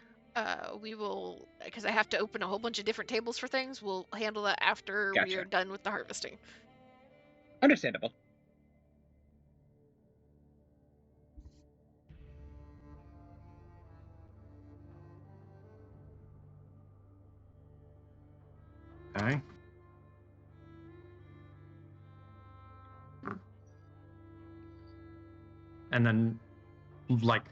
We will, because I have to open a whole bunch of different tables for things, we'll handle that after we are Gotcha. done with the harvesting. Understandable. Okay. And then, like,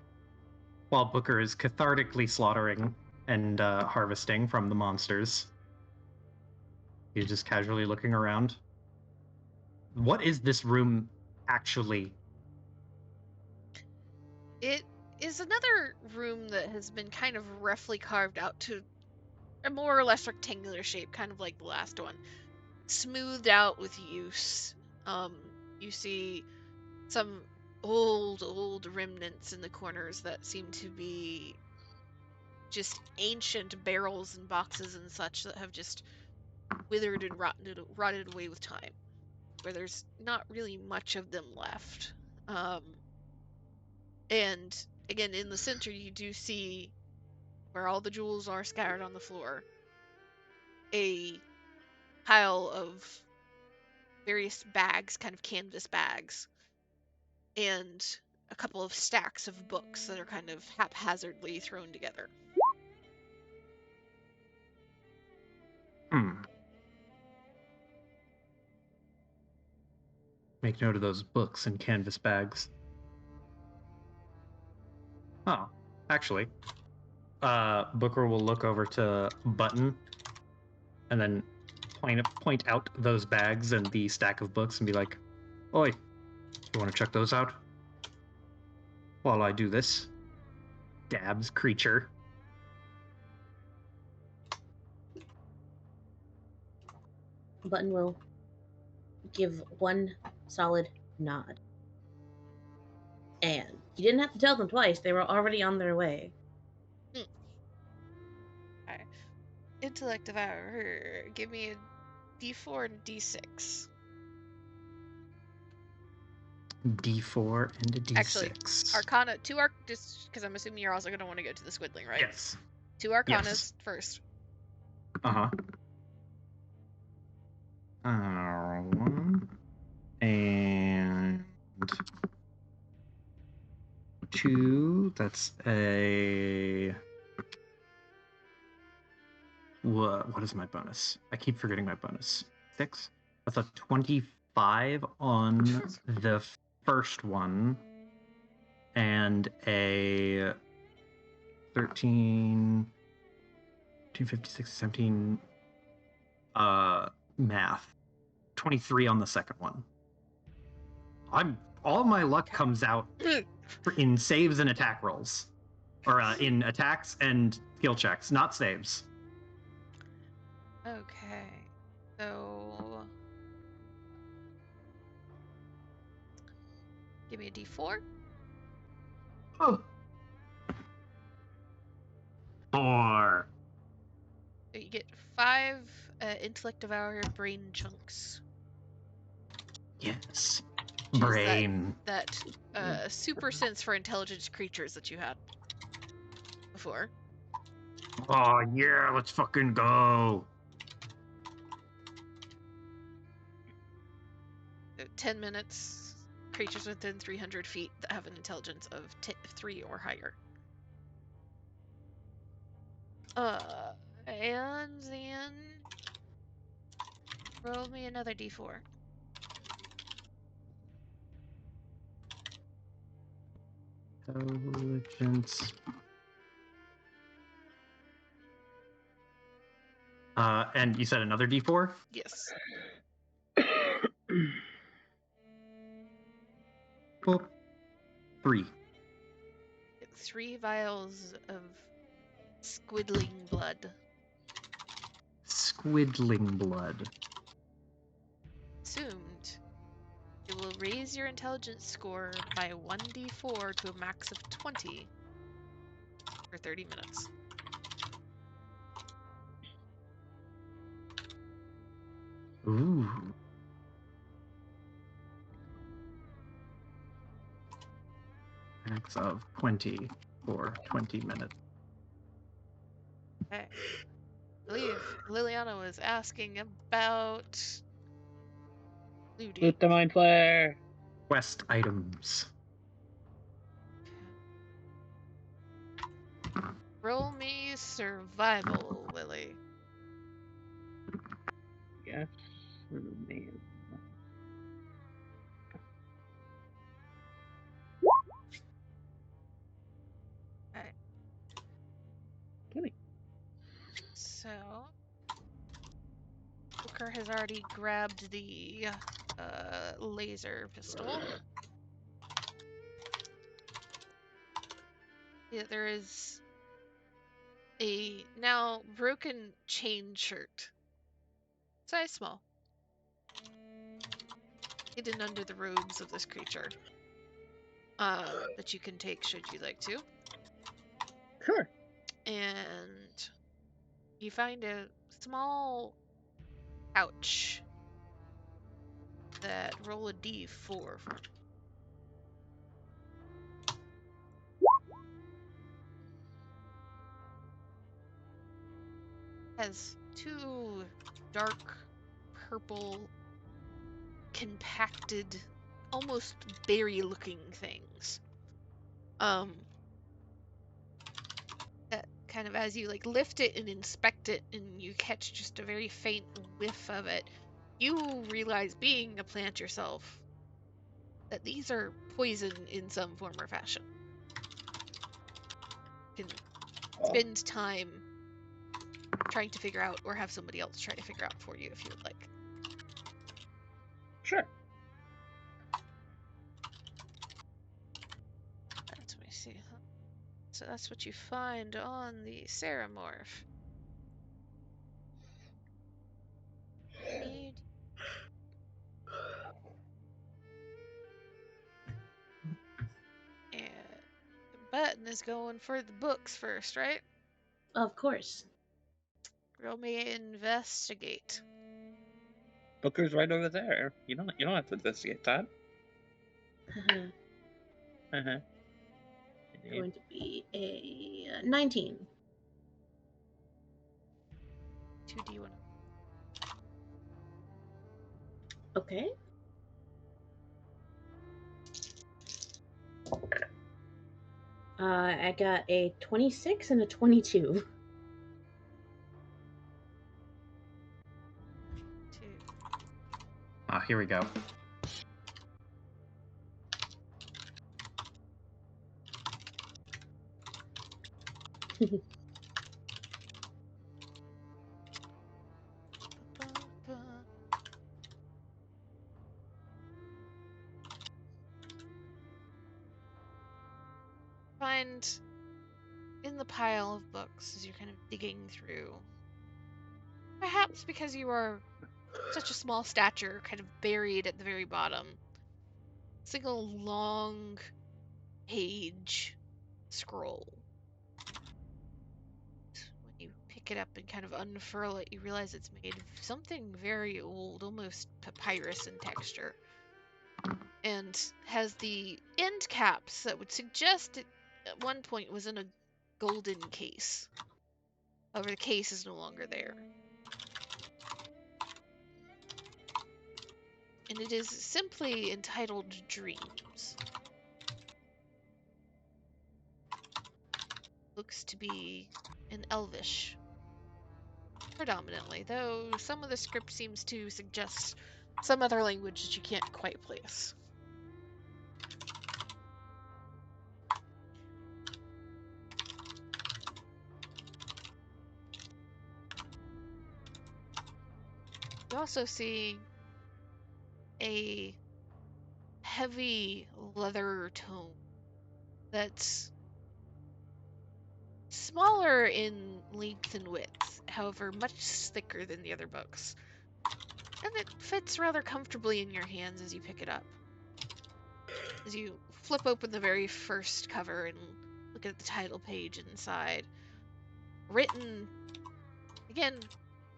while Booker is cathartically slaughtering and harvesting from the monsters, he's just casually looking around. What is this room actually? It is another room that has been kind of roughly carved out to a more or less rectangular shape, kind of like the last one. Smoothed out with use. You see some old remnants in the corners that seem to be just ancient barrels and boxes and such that have just withered and rotted away with time, where there's not really much of them left. And again, in the center, you do see where all the jewels are scattered on the floor, a pile of various bags, kind of canvas bags, and a couple of stacks of books that are kind of haphazardly thrown together. Make note of those books and canvas bags. Oh, actually, Booker will look over to Button and then point out those bags and the stack of books and be like, "Oi, you want to check those out while I do this?" Dabs creature. Button will give one solid nod. And you didn't have to tell them twice. They were already on their way. Alright. Intellect Devourer. Give me a D4 and D6. D4 and a D6. Actually, Arcana, just because I'm assuming you're also going to want to go to the Squidling, right? Yes. 2 Arcanas Yes. first. Uh-huh. 1 and 2. That's a... What is my bonus? I keep forgetting my bonus. 6? That's a 25 on the first one. And a 13... 256, 17... math. 23 on the second one. All my luck comes out in saves and attack rolls. Or in attacks and skill checks, not saves. Okay. So... Give me a D4. Oh. 4. You get 5 Intellect Devourer brain chunks. Yes. Which is Brain. that super sense for intelligence creatures that you had before. Oh, yeah, let's fucking go. 10 minutes. Creatures within 300 feet that have an intelligence of 3 or higher. And then roll me another D4. Intelligence. And you said another D4? Yes. Boop. 3. 3 vials of squiddling blood. Squiddling blood. Assumed. It will raise your intelligence score by 1d4 to a max of 20 for 30 minutes. Ooh. Max of 20 for 20 minutes. Okay. I believe Liliana was asking about looting. Loot the Mind Flayer. Quest items. Roll me survival, Lily. Yes. Man. Alright. Kidding. So Booker has already grabbed the laser pistol. Yeah, there is a now broken chain shirt. Size small. Hidden under the robes of this creature. That you can take should you like to. Sure. And you find a small pouch that roll a D4 for. Has 2 dark purple compacted, almost berry-looking things. That kind of, as you like lift it and inspect it and you catch just a very faint whiff of it, you realize, being a plant yourself, that these are poison in some form or fashion. You can spend time trying to figure out, or have somebody else try to figure out for you if you would like. Sure. Let me see. So that's what you find on the Ceramorph. And Button is going for the books first, right? Of course. Roll me investigate. Booker's right over there. You don't have to investigate that. Uh-huh. Going to be a 19. 2d1. Okay. I got a 26 and a 22. 2. Ah, here we go. Find in the pile of books as you're kind of digging through. Perhaps because you are such a small stature, kind of buried at the very bottom. Single long page scroll. When you pick it up and kind of unfurl it, you realize it's made of something very old, almost papyrus in texture, and has the end caps that would suggest it at one point was in a golden case. However, the case is no longer there. And it is simply entitled Dreams. Looks to be in Elvish, predominantly, though some of the script seems to suggest some other language that you can't quite place. You also see a heavy leather tome that's smaller in length and width, however much thicker than the other books. And it fits rather comfortably in your hands as you pick it up. As you flip open the very first cover and look at the title page inside, written, again,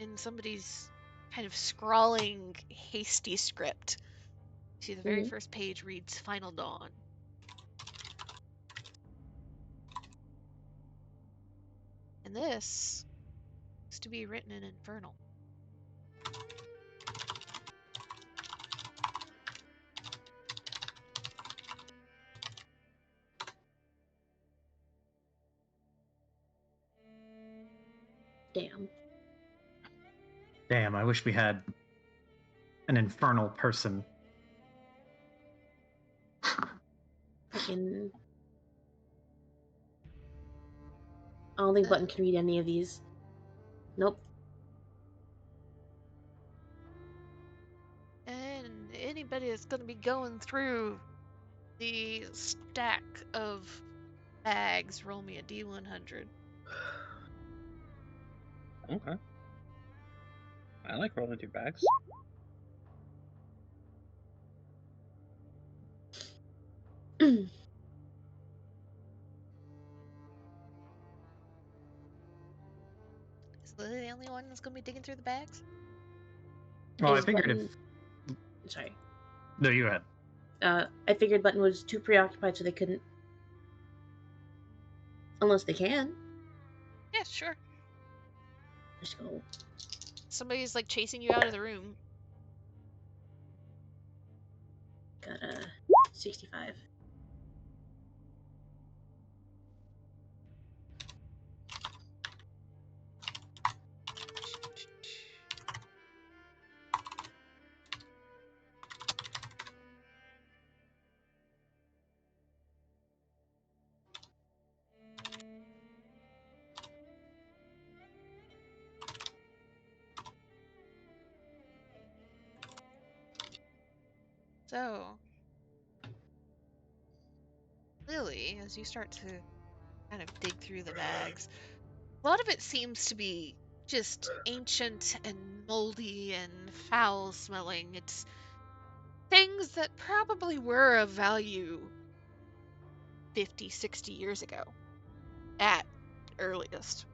in somebody's kind of scrawling, hasty script. See, the very first page reads Final Dawn. And this is to be written in Infernal. Damn. Damn, I wish we had an infernal person. Fucking. I don't think Button can read any of these. Nope. And anybody that's going to be going through the stack of bags, roll me a D100. Okay. I like rolling through bags. Is Lily the only one that's going to be digging through the bags? Well, I Is figured Button... if... Sorry. No, you had. I figured Button was too preoccupied so they couldn't. Unless they can. Yeah, sure. Let's go. Somebody's like chasing you out of the room. Got a 65. So, Lily, as you start to kind of dig through the bags, a lot of it seems to be just ancient and moldy and foul smelling. It's things that probably were of value 50, 60 years ago at earliest.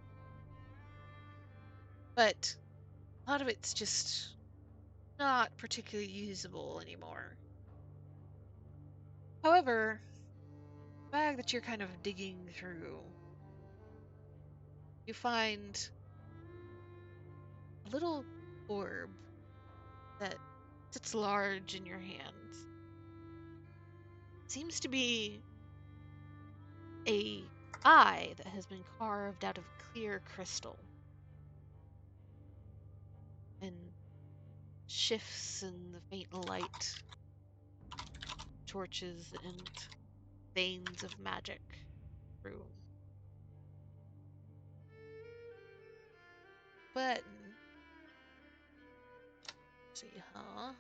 But a lot of it's just not particularly usable anymore. However, the bag that you're kind of digging through, you find a little orb that sits large in your hands. Seems to be a eye that has been carved out of clear crystal and shifts in the faint light, torches and veins of magic through. But see, huh?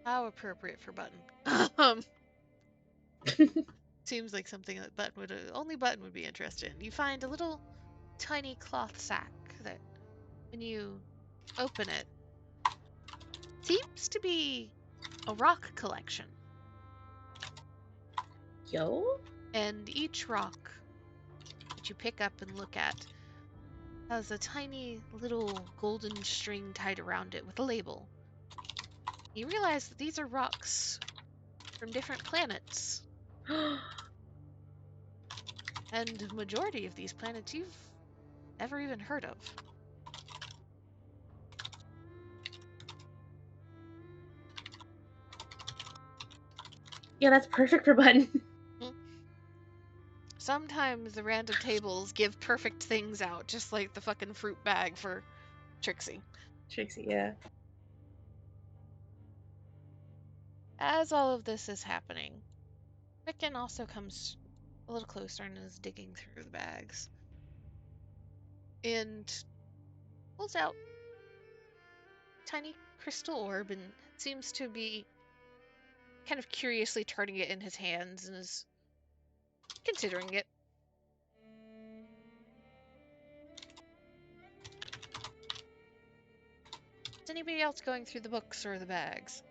How appropriate for Button. um, Seems like something that Button would only Button would be interested in. You find a little tiny cloth sack that, when you open it, seems to be a rock collection. Yo? And each rock that you pick up and look at has a tiny little golden string tied around it with a label. You realize that these are rocks from different planets, and the majority of these planets you've never even heard of. Yeah, that's perfect for Button. Sometimes the random tables give perfect things out, just like the fucking fruit bag for Trixie. Trixie, yeah. As all of this is happening, Rickon also comes a little closer and is digging through the bags. And pulls out a tiny crystal orb and seems to be kind of curiously turning it in his hands and is considering it. Is anybody else going through the books or the bags?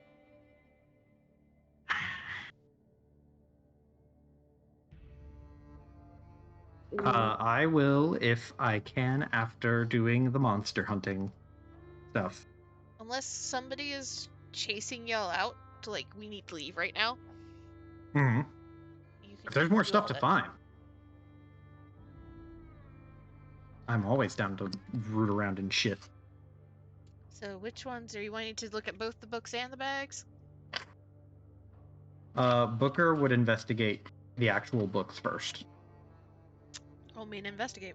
I will if I can after doing the monster hunting stuff. Unless somebody is chasing y'all out to, like, we need to leave right now. Hmm. You If can there's more do stuff all to that. find, I'm always down to root around in shit. So which ones are you wanting to look at, both the books and the bags? Booker would investigate the actual books first. Roll me an investigate.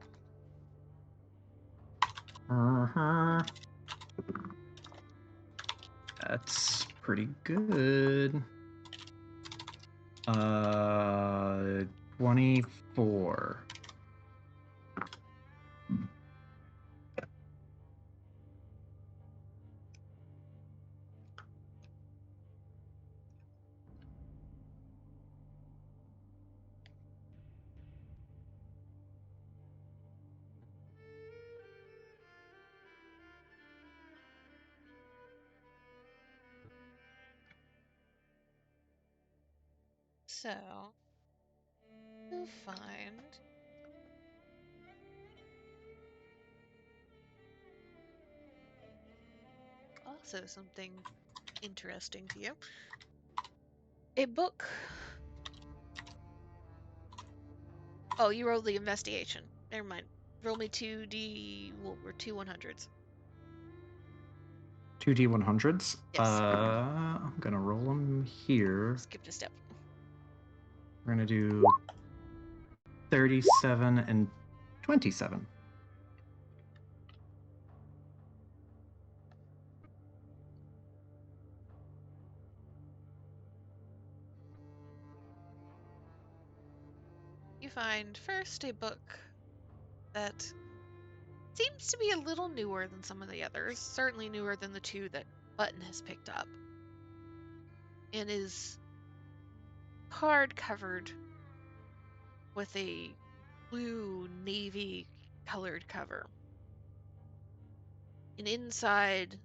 Uh-huh. That's pretty good. 24. So you'll find also something interesting to you. A book. Oh, you rolled the investigation. Never mind. Roll me 2D or 2 100s. 2D100s. Yes. I'm gonna roll them here. Skipped a step. We're gonna do 37 and 27. You you find first a book that seems to be a little newer than some of the others, certainly newer than the two that Button has picked up, and is hard covered with a blue navy colored cover. And inside,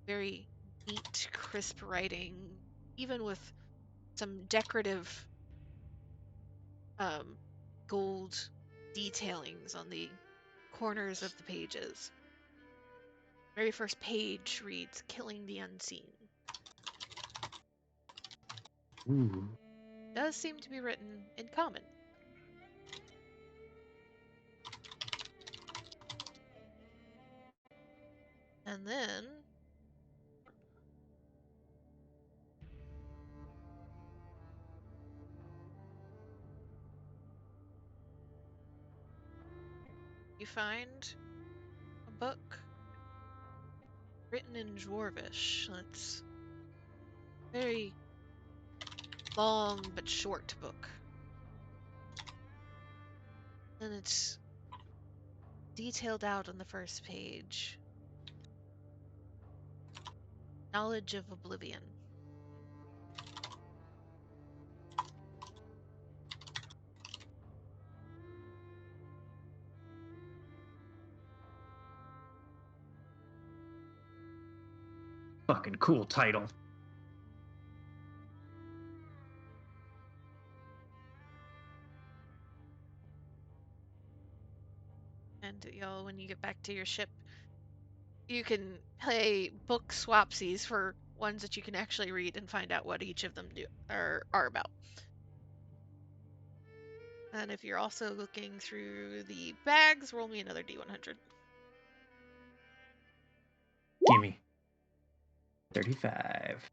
very neat, crisp writing, even with some decorative gold detailings on the corners of the pages. Very first page reads, "Killing the Unseen." Ooh. Does seem to be written in common. And then you find a book written in Dwarvish. It's a very long but short book. And it's detailed out on the first page. Knowledge of Oblivion. Fucking cool title. And y'all, when you get back to your ship, you can play book swapsies for ones that you can actually read and find out what each of them are about. And if you're also looking through the bags, roll me another D100. Gimme. 35.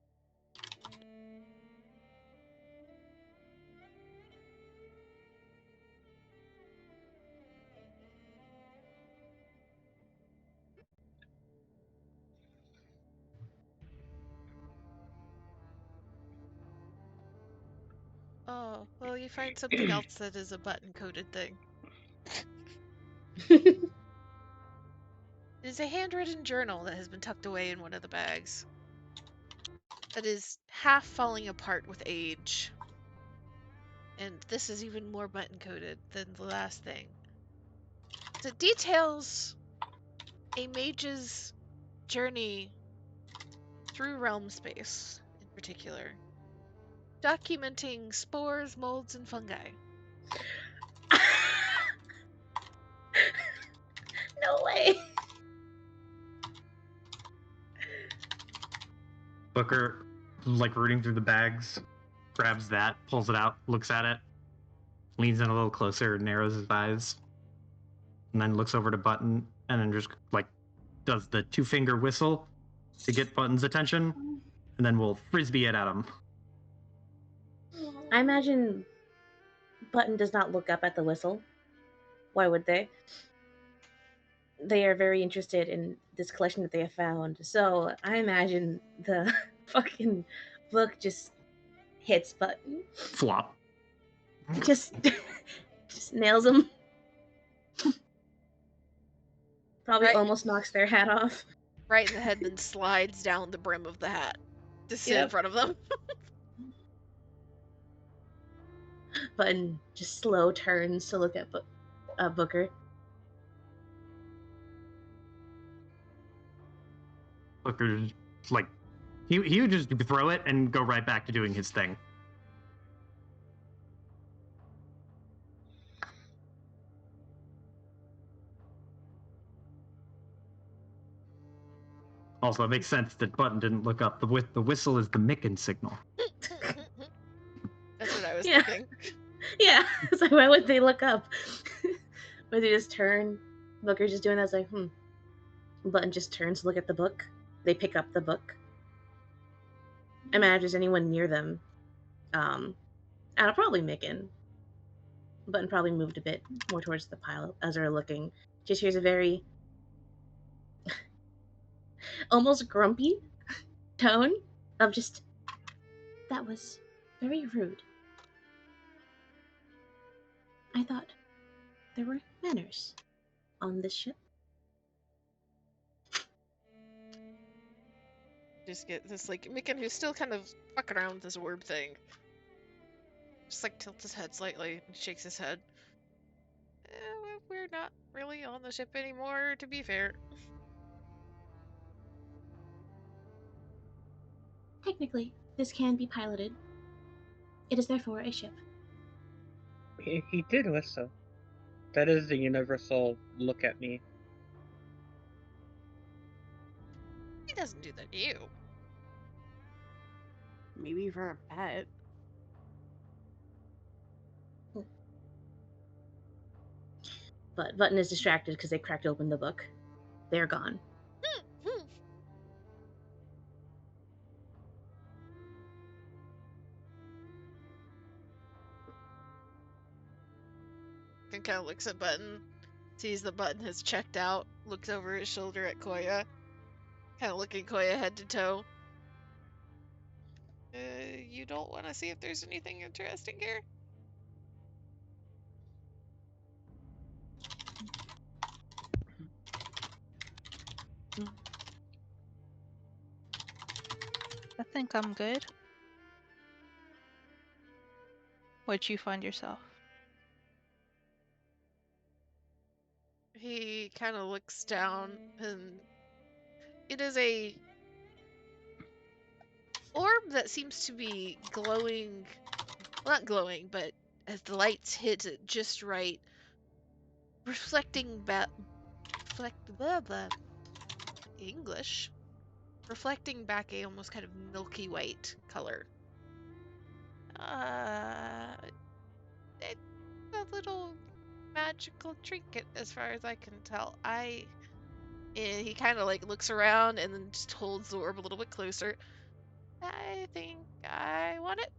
Oh, well, you find something else that is a button-coded thing. It is a handwritten journal that has been tucked away in one of the bags. That is half falling apart with age. And this is even more button-coded than the last thing. So it details a mage's journey through realm space, in particular, documenting spores, molds, and fungi. No way. Booker, like rooting through the bags, grabs that, pulls it out, looks at it, leans in a little closer, narrows his eyes, and then looks over to Button, and then just like does the 2-finger whistle to get Button's attention, and then we'll frisbee it at him. I imagine Button does not look up at the whistle. Why would they? They are very interested in this collection that they have found. So I imagine the fucking book just hits Button. Flop. Just nails him. Probably Right. almost knocks their hat off. Right in the head, then slides down the brim of the hat to sit in Yep. front of them. Button just slow turns to look at Booker. Booker, like, he would just throw it and go right back to doing his thing. Also, it makes sense that Button didn't look up. The whistle is the Micken signal. That's what I was Yeah. thinking. Yeah, so why would they look up? Would they just turn? Booker's just doing that. It's like, Button just turns to look at the book. They pick up the book. Imagine if there's anyone near them. Probably Micken. Button probably moved a bit more towards the pile as they're looking. Just hears a very almost grumpy tone of just, that was very rude. I thought there were manners on this ship. Just get this, like, Mikan, who's still kind of fucking around with this orb thing. Just, like, tilts his head slightly and shakes his head. We're not really on the ship anymore, to be fair. Technically, this can be piloted. It is therefore a ship. He did whistle. That is the universal look at me. He doesn't do that to you. Maybe for a pet. But Button is distracted because they cracked open the book. They're gone. And kind of looks at Button, sees the Button has checked out, looks over his shoulder at Koya, kind of looking Koya head to toe. You don't want to see if there's anything interesting here? I think I'm good. Where'd you find yourself? He kind of looks down, and it is a orb that seems to be glowing, well, not glowing, but as the lights hit it just right, reflecting back, English, reflecting back a almost kind of milky white color. It's a little magical trinket as far as I can tell. And he kind of like looks around and then just holds the orb a little bit closer. I think I want it.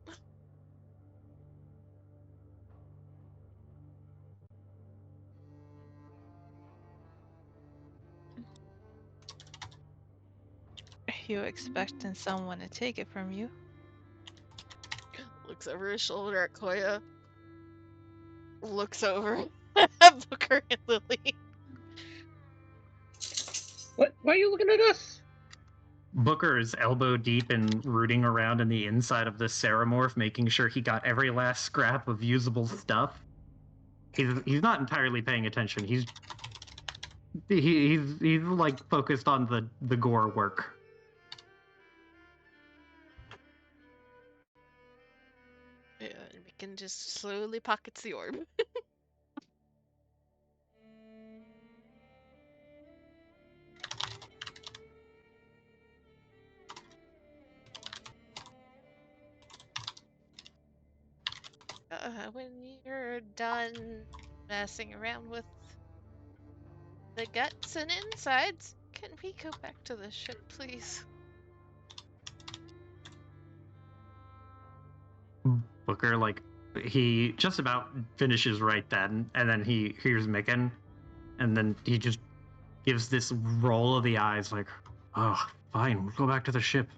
Are you expecting someone to take it from you? Looks over his shoulder at Koya. Looks over at Booker and Lily. What? Why are you looking at us? Booker is elbow deep and rooting around in the inside of this Ceramorph, making sure he got every last scrap of usable stuff. He's not entirely paying attention. He's like focused on the gore work. And Mikan just slowly pockets the orb. When you're done messing around with the guts and insides, can we go back to the ship, please? Booker, like, he just about finishes right then, and then he hears Mikan, and then he just gives this roll of the eyes, like, oh, fine, we'll go back to the ship.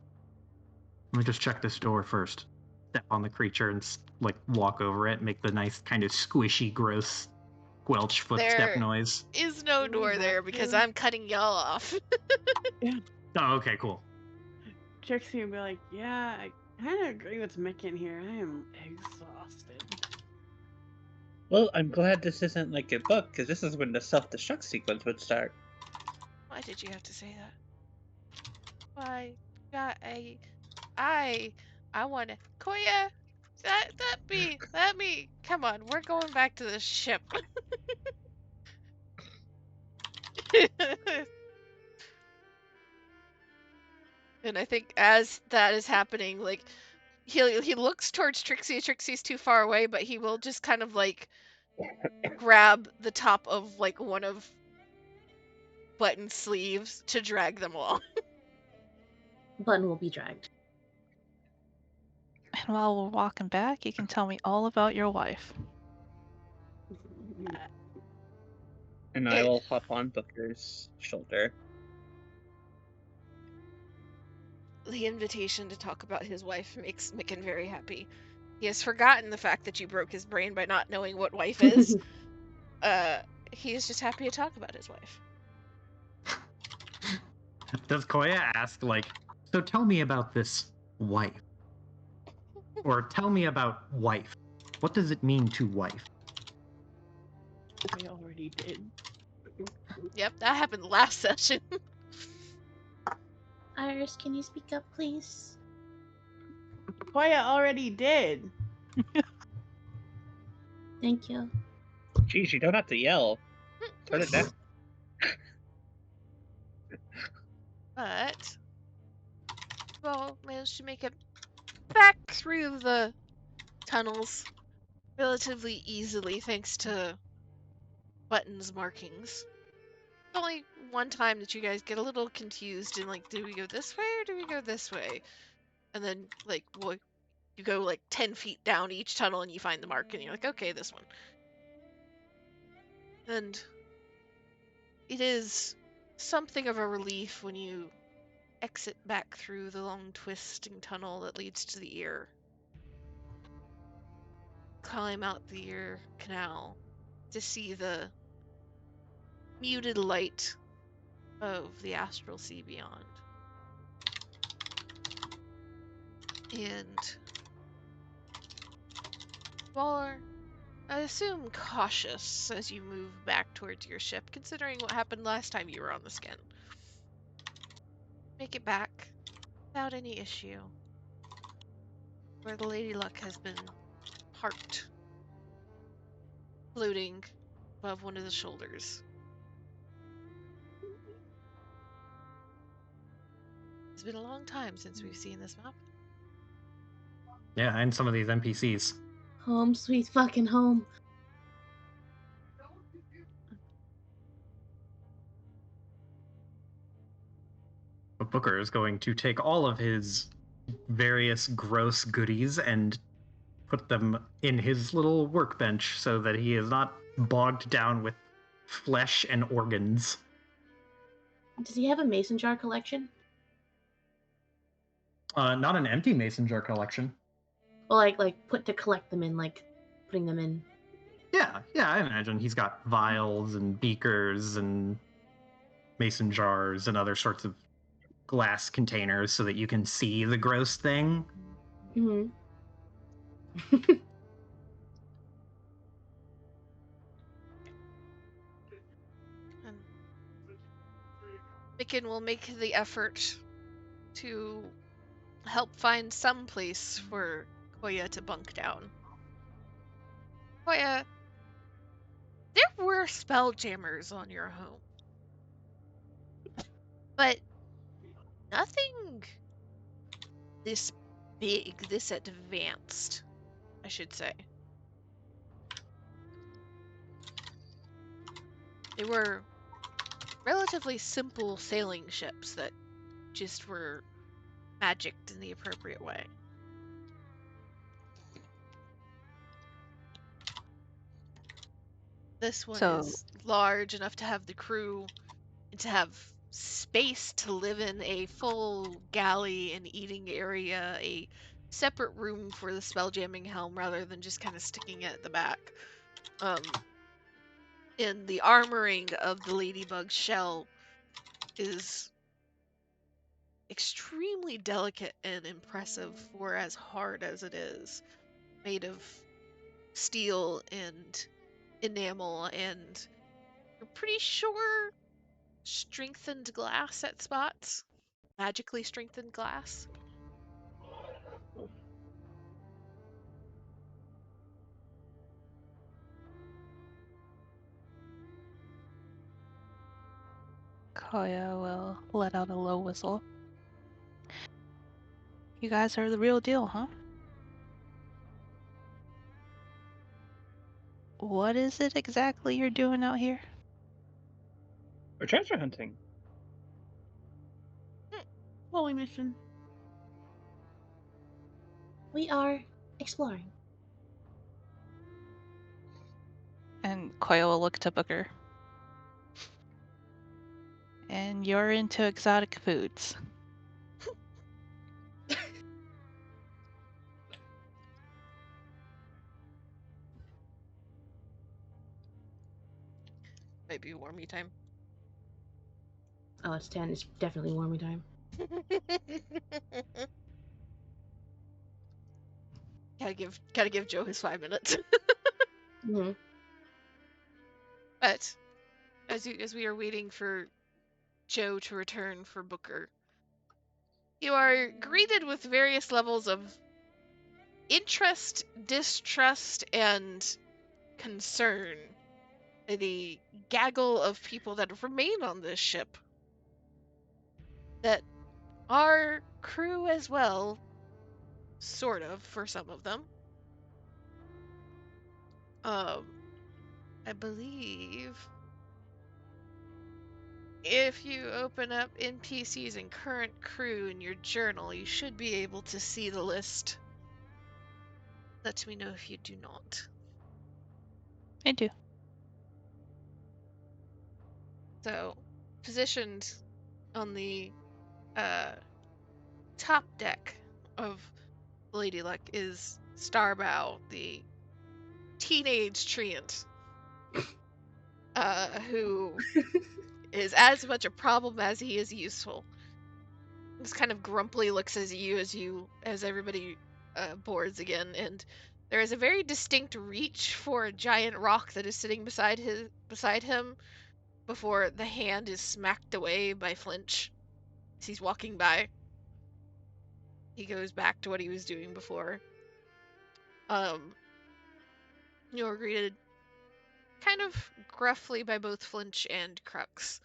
Let me just check this door first. Step on the creature and, like, walk over it, make the nice kind of squishy, gross squelch footstep There noise. is no We door have there because to. I'm cutting y'all off. Oh, okay, cool. Trixie would be like, yeah, I kind of agree with Mikan here. I am exhausted. Well, I'm glad this isn't like a book, because this is when the self-destruct sequence would start. Why did you have to say that? Why? God, I want to. Koya, let me. Come on, we're going back to the ship. And I think as that is happening, like he looks towards Trixie. Trixie's too far away, but he will just kind of like grab the top of like one of Button's sleeves to drag them along. Button will be dragged. And while we're walking back, you can tell me all about your wife. And I will hop on Booker's shoulder. The invitation to talk about his wife makes Mikan very happy. He has forgotten the fact that you broke his brain by not knowing what wife is. He is just happy to talk about his wife. Does Koya ask, like, so tell me about this wife? Or tell me about wife. What does it mean to wife? I already did. Yep, that happened last session. Iris, can you speak up, please? Koya already did. Thank you. Geez, you don't have to yell. Turn it down. But, well, managed to make it back through the tunnels relatively easily thanks to Button's markings. Only one time that you guys get a little confused and like, do we go this way or do we go this way? And then like, well, you go like 10 feet down each tunnel and you find the mark and you're like, okay, this one. And it is something of a relief when you exit back through the long twisting tunnel that leads to the ear. Climb out the ear canal to see the muted light of the astral sea beyond. And while I assume cautious as you move back towards your ship, considering what happened last time you were on the skin. Make it back without any issue. Where the Lady Luck has been parked, floating above one of the shoulders. It's been a long time since we've seen this map. Yeah, and some of these NPCs. Home, sweet fucking home. But Booker is going to take all of his various gross goodies and put them in his little workbench so that he is not bogged down with flesh and organs. Does he have a mason jar collection? Not an empty mason jar collection. Well, like put to collect them in, like putting them in. Yeah, I imagine he's got vials and beakers and mason jars and other sorts of glass containers so that you can see the gross thing. Mm-hmm. And Micken will make the effort to help find some place for Koya to bunk down. Koya, there were spelljammers on your home. But nothing this big, this advanced, I should say. They were relatively simple sailing ships that just were magicked in the appropriate way. This one So- is large enough to have the crew and to have space to live in, a full galley and eating area, a separate room for the spelljamming helm rather than just kind of sticking it at the back. And the armoring of the ladybug shell is extremely delicate and impressive for as hard as it is. Made of steel and enamel and we're pretty sure strengthened glass at spots. Magically strengthened glass. Koya will let out a low whistle. You guys are the real deal, huh? What is it exactly you're doing out here? We're treasure hunting. Holy mission. We are exploring. And Koya will look to Booker. And you're into exotic foods. Might be warmy time. Oh, it's 10. It's definitely warmy time. Gotta give Joe his 5 minutes. Mm-hmm. But as we are waiting for Joe to return for Booker, you are greeted with various levels of interest, distrust, and concern. The gaggle of people that remain on this ship that are crew as well, sort of, for some of them. I believe if you open up NPCs and current crew in your journal, you should be able to see the list. Let me know if you do not. I do. So, positioned on the top deck of Lady Luck is Starbow, the teenage treant, who is as much a problem as he is useful. Just kind of grumpily looks at you as everybody boards again, and there is a very distinct reach for a giant rock that is sitting beside him before the hand is smacked away by Flinch as he's walking by. He goes back to what he was doing before. You're greeted kind of gruffly by both Flinch and Crux,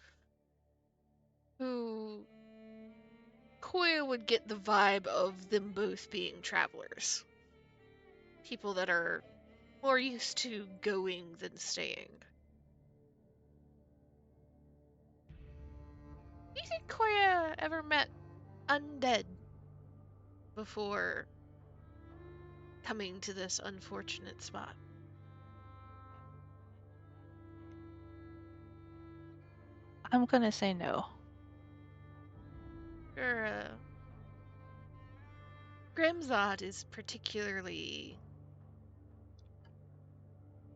who Koya would get the vibe of them both being travelers. People that are more used to going than staying. Do you think Koya ever met undead before coming to this unfortunate spot? I'm gonna say no. Sure, Grimzod is particularly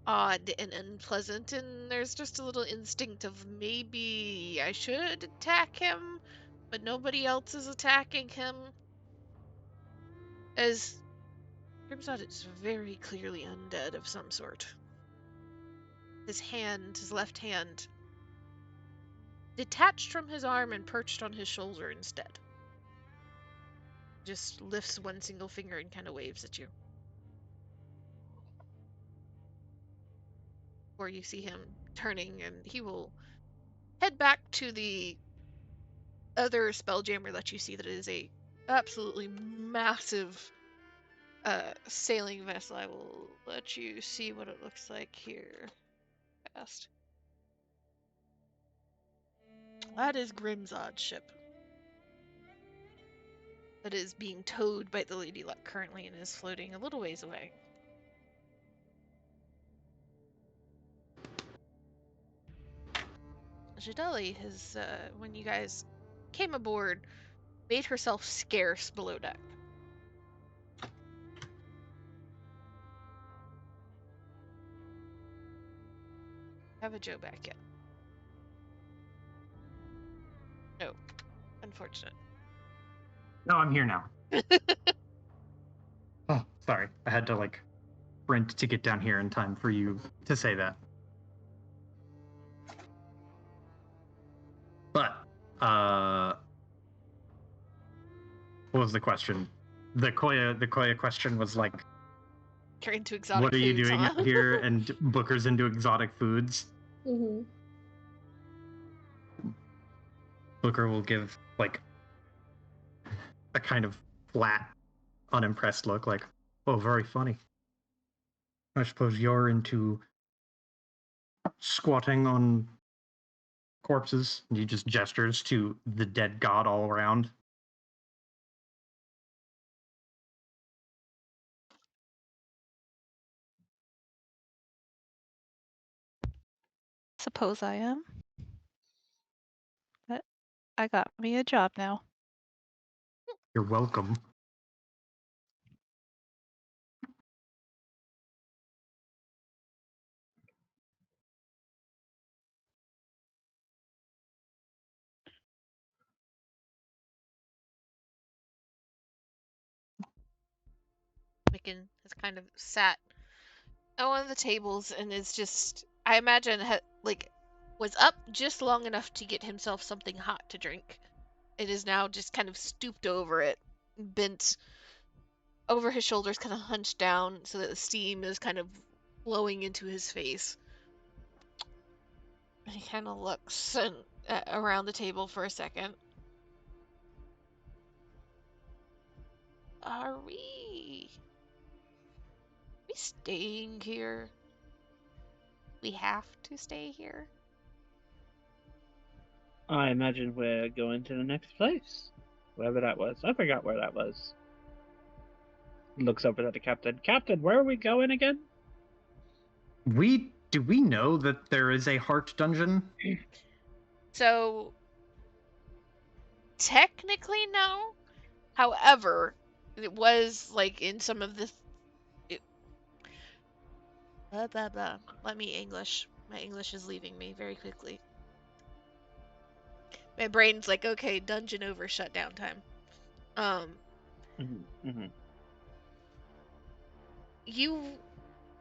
odd and unpleasant, and there's just a little instinct of maybe I should attack him, but nobody else is attacking him. As Grimzod is very clearly undead of some sort. His left hand, detached from his arm and perched on his shoulder instead. Just lifts one single finger and kind of waves at you. Or you see him turning, and he will head back to the other Spelljammer that you see that is a absolutely massive sailing vessel. I will let you see what it looks like here fast. That is Grimzod's ship. That is being towed by the Lady Luck currently and is floating a little ways away. Jadali has, when you guys came aboard, made herself scarce below deck. Have a Joe back yet? No. Unfortunate. No, I'm here now. Oh, sorry. I had to sprint to get down here in time for you to say that. But what was the question? The Koya question was like, You're into exotic what are you foods, doing huh? out here? And Booker's into exotic foods. Mm-hmm. Booker will give a kind of flat, unimpressed look, like, oh, very funny. I suppose you're into squatting on corpses. And he just gestures to the dead god all around. Suppose I am. But I got me a job now. You're welcome. Micken has kind of sat at one of the tables and is just, I imagine, was up just long enough to get himself something hot to drink. It is now just kind of stooped over it, bent over his shoulders, kind of hunched down so that the steam is kind of blowing into his face. He kind of looks around the table for a second. Are we staying here? We have to stay here? I imagine we're going to the next place. Wherever that was. I forgot where that was. Looks over at the captain. Captain, where are we going again? Do we know that there is a heart dungeon? So, technically, no. However, it was like in some of the. Blah, blah, blah. Let me English. My English is leaving me very quickly. My brain's like, okay, dungeon over, shutdown time. You,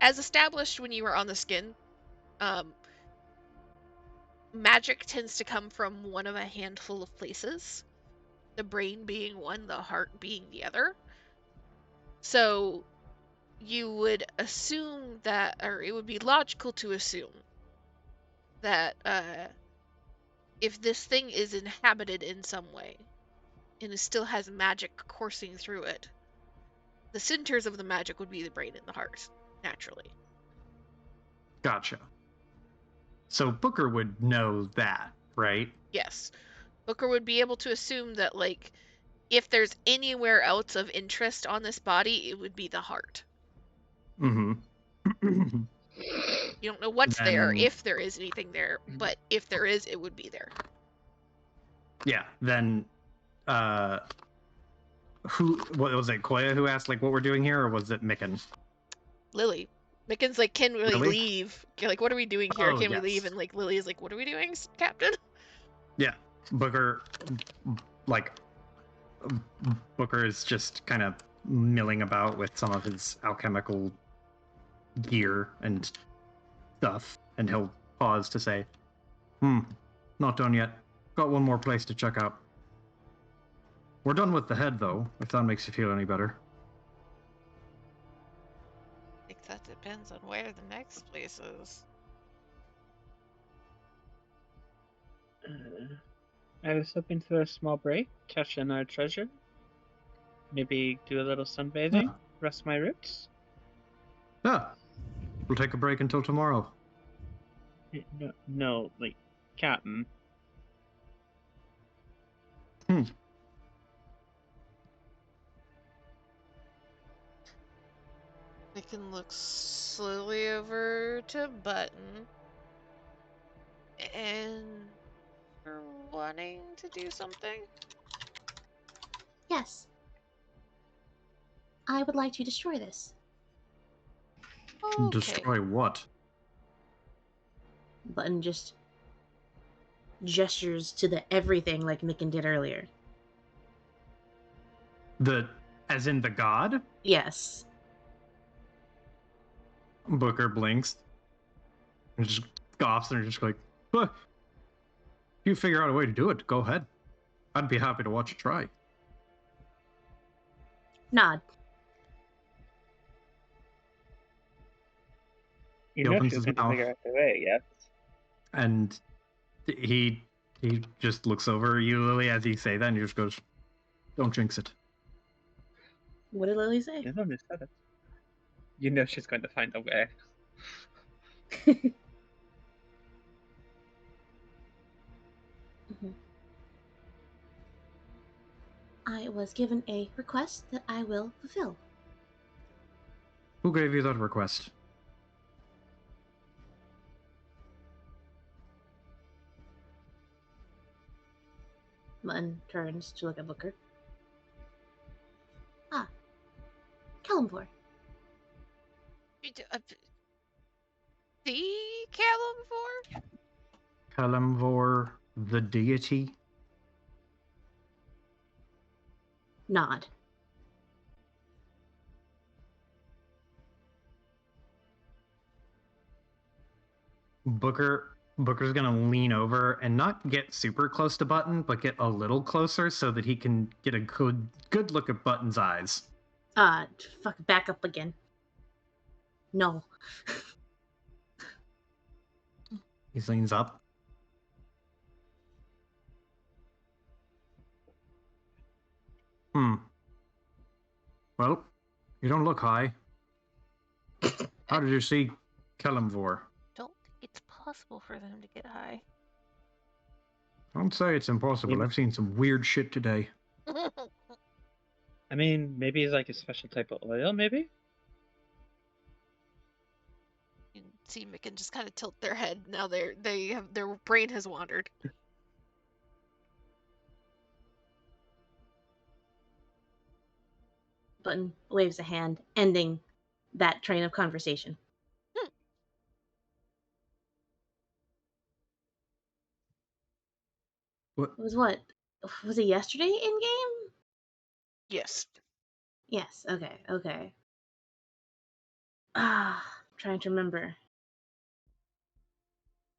as established when you were on the skin, magic tends to come from one of a handful of places. The brain being one, the heart being the other. So you would assume that, or it would be logical to assume that if this thing is inhabited in some way and it still has magic coursing through it, the centers of the magic would be the brain and the heart, naturally. Gotcha. So Booker would know that, right? Yes. Booker would be able to assume that, like, if there's anywhere else of interest on this body, it would be the heart. Mm-hmm. You don't know what's there, if there is anything there, but if there is, it would be there. Yeah, then what was it, Koya who asked like what we're doing here, or was it Micken? Lily. Micken's like, can we Lily? leave? Like, what are we doing here? Oh, Can yes. we leave? And like Lily is like, what are we doing, Captain? Yeah. Booker is just kind of milling about with some of his alchemical gear and stuff, and he'll pause to say, not done yet. Got one more place to check out. We're done with the head, though, if that makes you feel any better. I think that depends on where the next place is. I was hoping for a small break, cash in our treasure. Maybe do a little sunbathing, rest my roots. Yeah. We'll take a break until tomorrow. No, like, Captain. Micken looks slowly over to Button. And you're wanting to do something? Yes. I would like to destroy this. Okay. Destroy what? Button just gestures to the everything like Micken did earlier. As in the god? Yes. Booker blinks. And just scoffs and just like, if you figure out a way to do it, go ahead. I'd be happy to watch you try. Nod. You He know opens she's his going to mouth. figure out the way, yes? And he just looks over at you, Lily, as you say that, and he just goes, don't jinx it. What did Lily say? You know she said it. You know she's going to find a way. I was given a request that I will fulfill. Who gave you that request? Mutton turns to look at Booker. Ah. Kalimvor. The Kalimvor? Kalimvor, the deity? Nod. Booker's gonna lean over and not get super close to Button, but get a little closer so that he can get a good look at Button's eyes. Fuck, back up again. No. He leans up. Well, you don't look high. How did you see Kellamvor? Don't think it's possible for them to get high. Don't say it's impossible. I've seen some weird shit today. I mean, maybe it's like a special type of oil, maybe? You can see Micken just kind of tilt their head. Now their brain has wandered. Button waves a hand, ending that train of conversation. What? It was what? Was it yesterday in game? Yes. Yes. Okay. Trying to remember.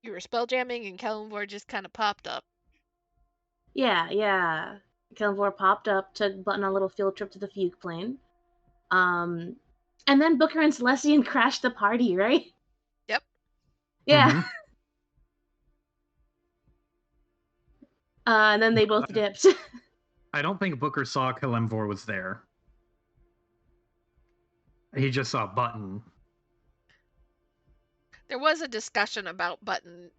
You were spelljamming and Kellenvor just kind of popped up. Yeah. Kelvor popped up, took Button on a little field trip to the Fugue Plane. And then Booker and Celestian crashed the party, right? Yep. Yeah. Mm-hmm. And then they both dipped. I don't think Booker saw Kellamvor was there. He just saw Button. There was a discussion about Button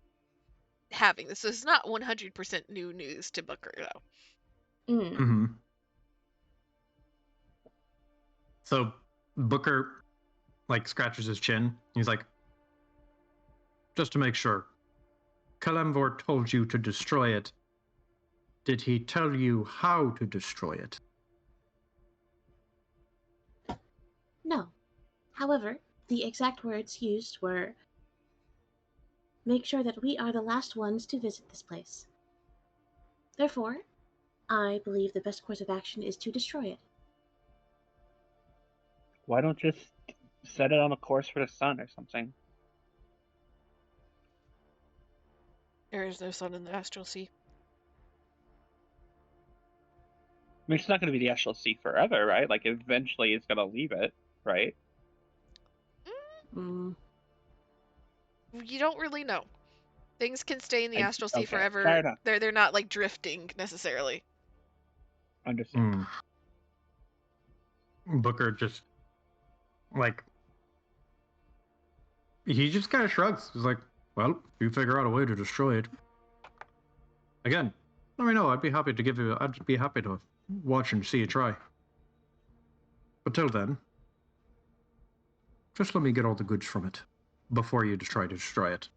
having this. So it's not 100% new news to Booker, though. Mm-hmm. So Booker, scratches his chin. He's like, just to make sure, Kellamvor told you to destroy it. Did he tell you how to destroy it? No. However, the exact words used were, make sure that we are the last ones to visit this place. Therefore, I believe the best course of action is to destroy it. Why don't you just set it on a course for the sun or something? There is no sun in the astral sea. I mean, it's not going to be the astral sea forever, right? Like, eventually it's going to leave it, right? Mm. You don't really know. Things can stay in the astral sea Okay, forever. fair enough. They're not drifting necessarily. Understand. Booker just he just kind of shrugs. He's like, well, if you figure out a way to destroy it. Again, let me know. I'd be happy to watch and see you try. But till then, just let me get all the goods from it before you try to destroy it.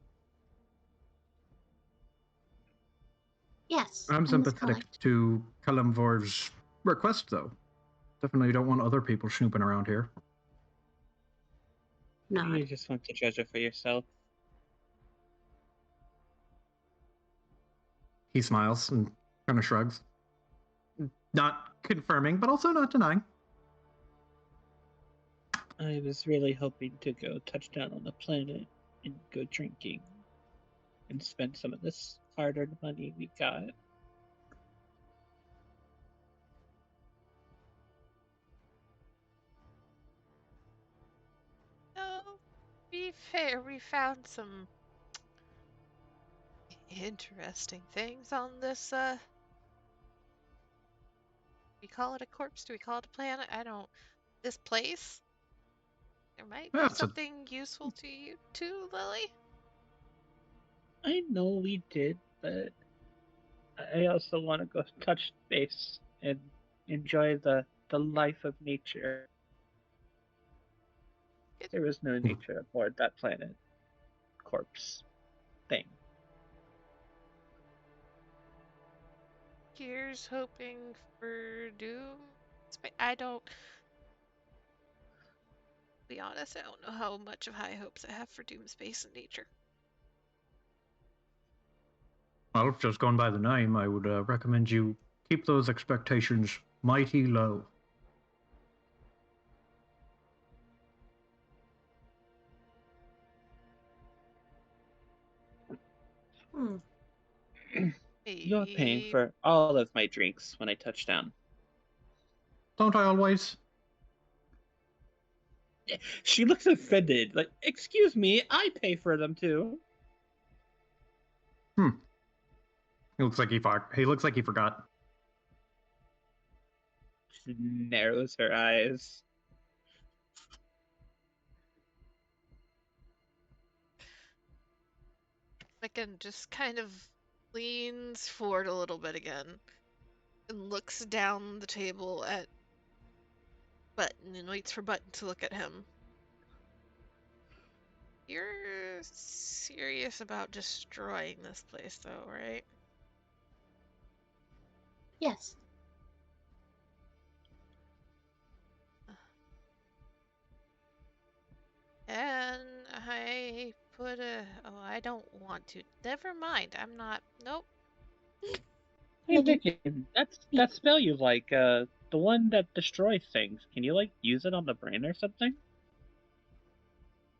Yes. I'm I must sympathetic collect. to Kellamvor's request, though. Definitely don't want other people snooping around here. You Nod. just want to judge it for yourself. He smiles and kind of shrugs. Not confirming, but also not denying. I was really hoping to go touch down on the planet and go drinking and spend some of this hard-earned money we got. No, be fair, we found some interesting things on this, we call it a corpse? Do we call it a planet? I don't... This place? There might Yeah, be it's a something useful to you too, Lily? I know we did, but I also want to go touch space and enjoy the life of nature. There was no nature aboard that planet corpse thing. Here's hoping for doom. I don't... To be honest, I don't know how much of high hopes I have for doom space and nature. Well, just going by the name, I would recommend you keep those expectations mighty low. Hmm. You're paying Eh, for all of my drinks when I touch down. Don't I always? She looks offended. Like, excuse me, I pay for them too. He looks like he looks like he forgot. She narrows her eyes. Micken just kind of leans forward a little bit again and looks down the table at Button and waits for Button to look at him. You're serious about destroying this place, though, right? Yes. And I put a... Oh, I don't want to. Never mind. I'm not... Nope. Hey, Megan, Vicky, that spell you like, the one that destroys things. Can you like use it on the brain or something?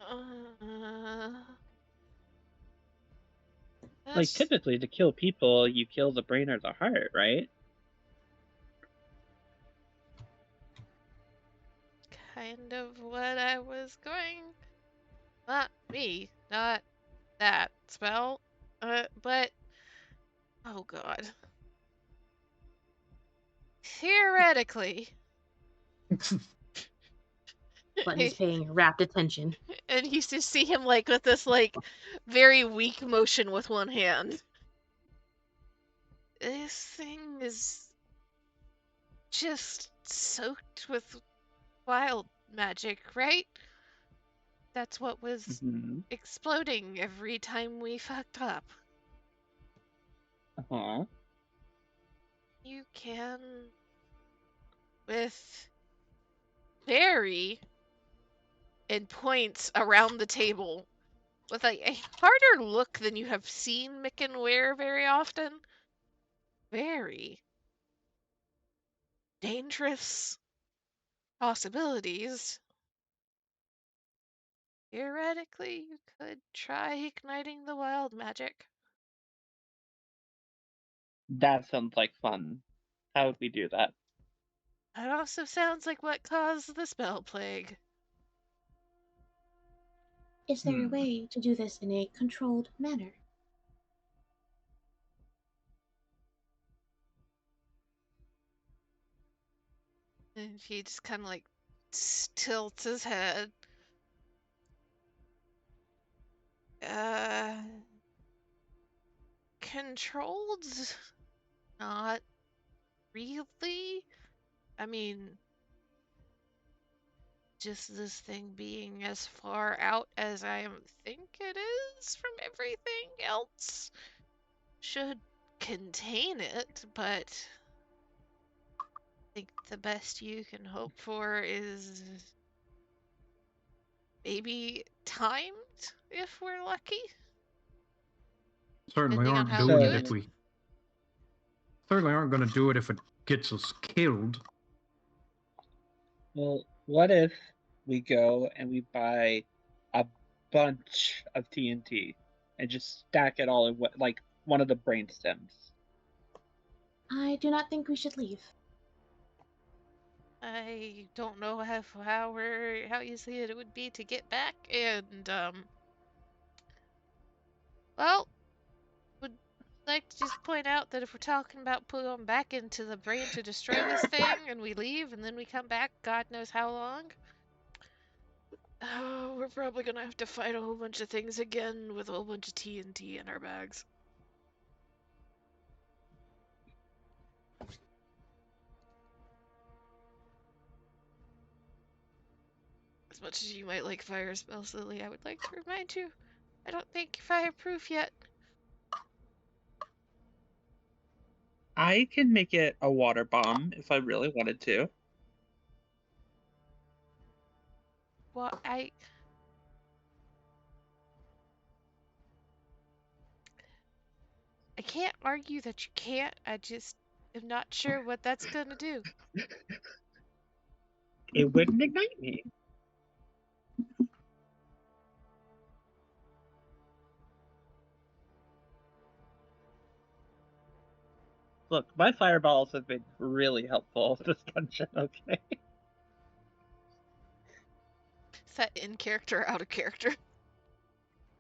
Uh, Like that's typically to kill people, you kill the brain or the heart, right? kind of what I was going... Not me. Not that spell. But... Oh, God. Theoretically... Button is paying rapt attention. And you just see him like with this like very weak motion with one hand. This thing is just soaked with wild magic, right? That's what was Mm-hmm. exploding every time we fucked up. Uh-huh. You can, with very and points around the table, with a harder look than you have seen Micken wear very often. Very dangerous possibilities. Theoretically, you could try igniting the wild magic. That sounds like fun. How would we do that? That also sounds like what caused the spell plague. Is there a way to do this in a controlled manner? And he just kind of like tilts his head. Uh, controlled? Not really. I mean, just this thing being as far out as I think it is from everything else should contain it, but I think the best you can hope for is maybe timed if we're lucky, Certainly depending on aren't how we doing do it So, if it. we certainly aren't going to do it if it gets us killed. well, what if we go and we buy a bunch of TNT and just stack it all in like one of the brain stems? I do not think we should leave. I don't know how easy it would be to get back, and well, would like to just point out that if we're talking about pulling back into the brain to destroy this thing, and we leave, and then we come back, God knows how long. Oh, we're probably gonna have to fight a whole bunch of things again with a whole bunch of TNT in our bags. As much as you might like fire spells, Lily, I would like to remind you, I don't think you're fireproof yet. I can make it a water bomb if I really wanted to. Well, I can't argue that you can't. I just am not sure what that's gonna do. It wouldn't ignite me. Look, my fireballs have been really helpful this dungeon, okay? Is that in character or out of character?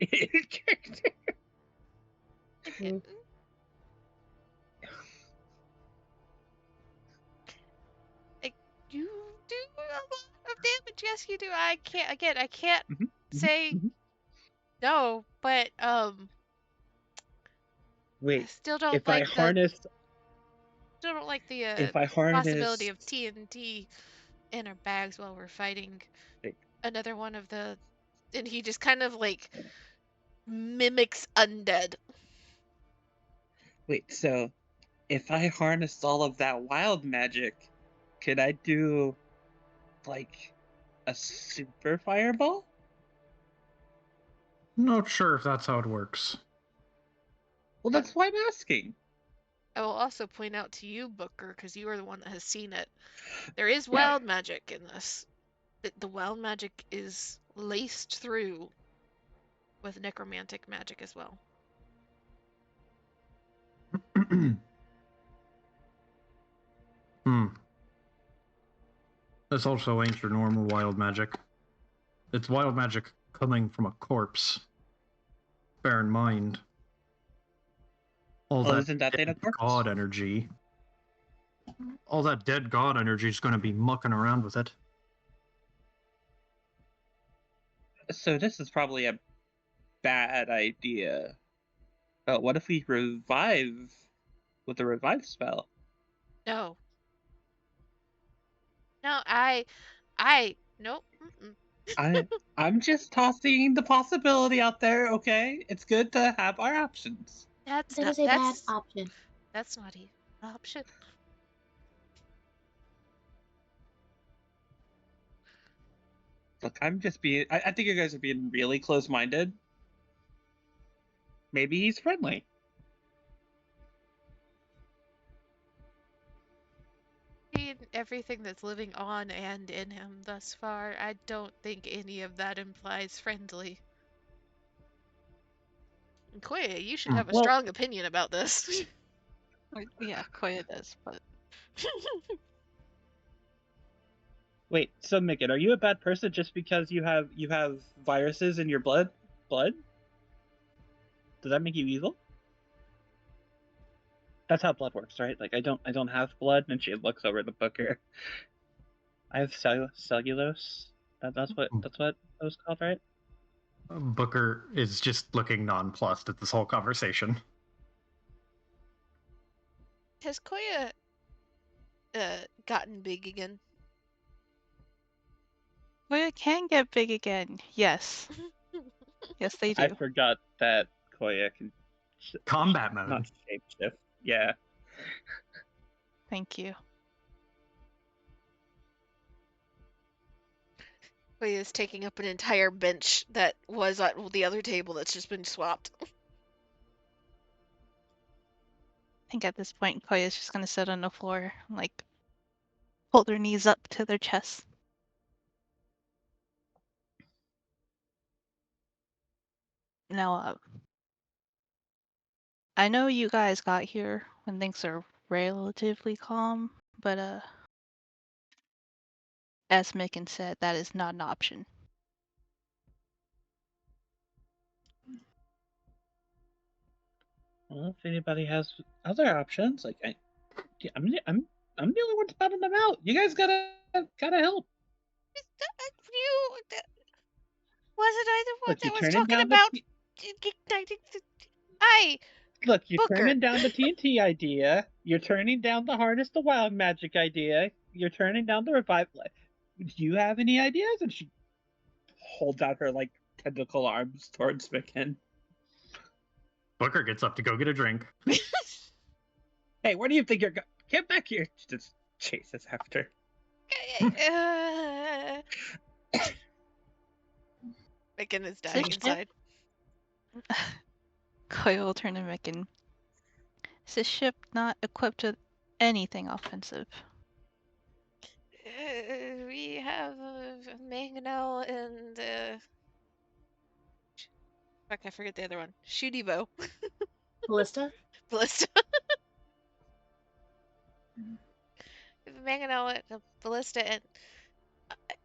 Character. Mm. Like, you do a lot of damage. Yes, you do. I can't Mhm, say mhm. no, but I Wait, still don't if I like the harness, if I possibility harness, of TNT in our bags while we're fighting wait, another one of the. And he just kind of like mimics undead. wait, so if I harnessed all of that wild magic, could I do like a super fireball? Not sure if that's how it works. Well, that's why I'm asking. I will also point out to you, Booker, because you are the one that has seen it. There is wild magic in this. The wild magic is laced through with necromantic magic as well. Hmm. This also ain't your normal wild magic. It's wild magic coming from a corpse. Bear in mind, all Oh, that isn't that thing a dead corpse? god energy. All that dead god energy is going to be mucking around with it. So this is probably a bad idea. But what if we revive with the revive spell? No. No, nope. I'm just tossing the possibility out there, okay? It's good to have our options. That's That not, is a bad option. that's not an option. Look, I'm just being. I think you guys are being really close-minded. Maybe he's friendly. Seen everything that's living on and in him thus far, I don't think any of that implies friendly. Koya, you should have a Well, strong opinion about this. Yeah, Koya does, but wait. So, Mickey, are you a bad person just because you have viruses in your blood? Blood? Does that make you evil? That's how blood works, right? Like I don't have blood, and she looks over the booker. I have cellulose. That's what it was called, right? Booker is just looking nonplussed at this whole conversation. Has Koya gotten big again? Koya can get big again. Yes. Yes, they I do. forgot that Koya can Combat mode. not shapeshift. Yeah. Thank you. Koya is taking up an entire bench that was at the other table that's just been swapped. I think at this point, Koya's just gonna sit on the floor, like, hold their knees up to their chest. Now, I know you guys got here when things are relatively calm, but, as Micken said, that is not an option. Well, if anybody has other options, like I'm the only one spouting them out. You guys gotta help. You wasn't I the one Look, that you're was turning talking down the about igniting the... I, look. You're Booker. turning down the TNT idea. You're turning down the harness the wild magic idea. You're turning down the revive. Do you have any ideas? And she holds out her like tentacle arms towards Micken. Booker gets up to go get a drink. Hey, where do you think you're going? Get back here! She just chases after. Micken is Is this dying ship? inside. Koya will turn to Micken. Is this ship not equipped with anything offensive? We have mangonel and fuck, I forget the other one. Shooty bow. Ballista? Ballista. The mangonel at the ballista, and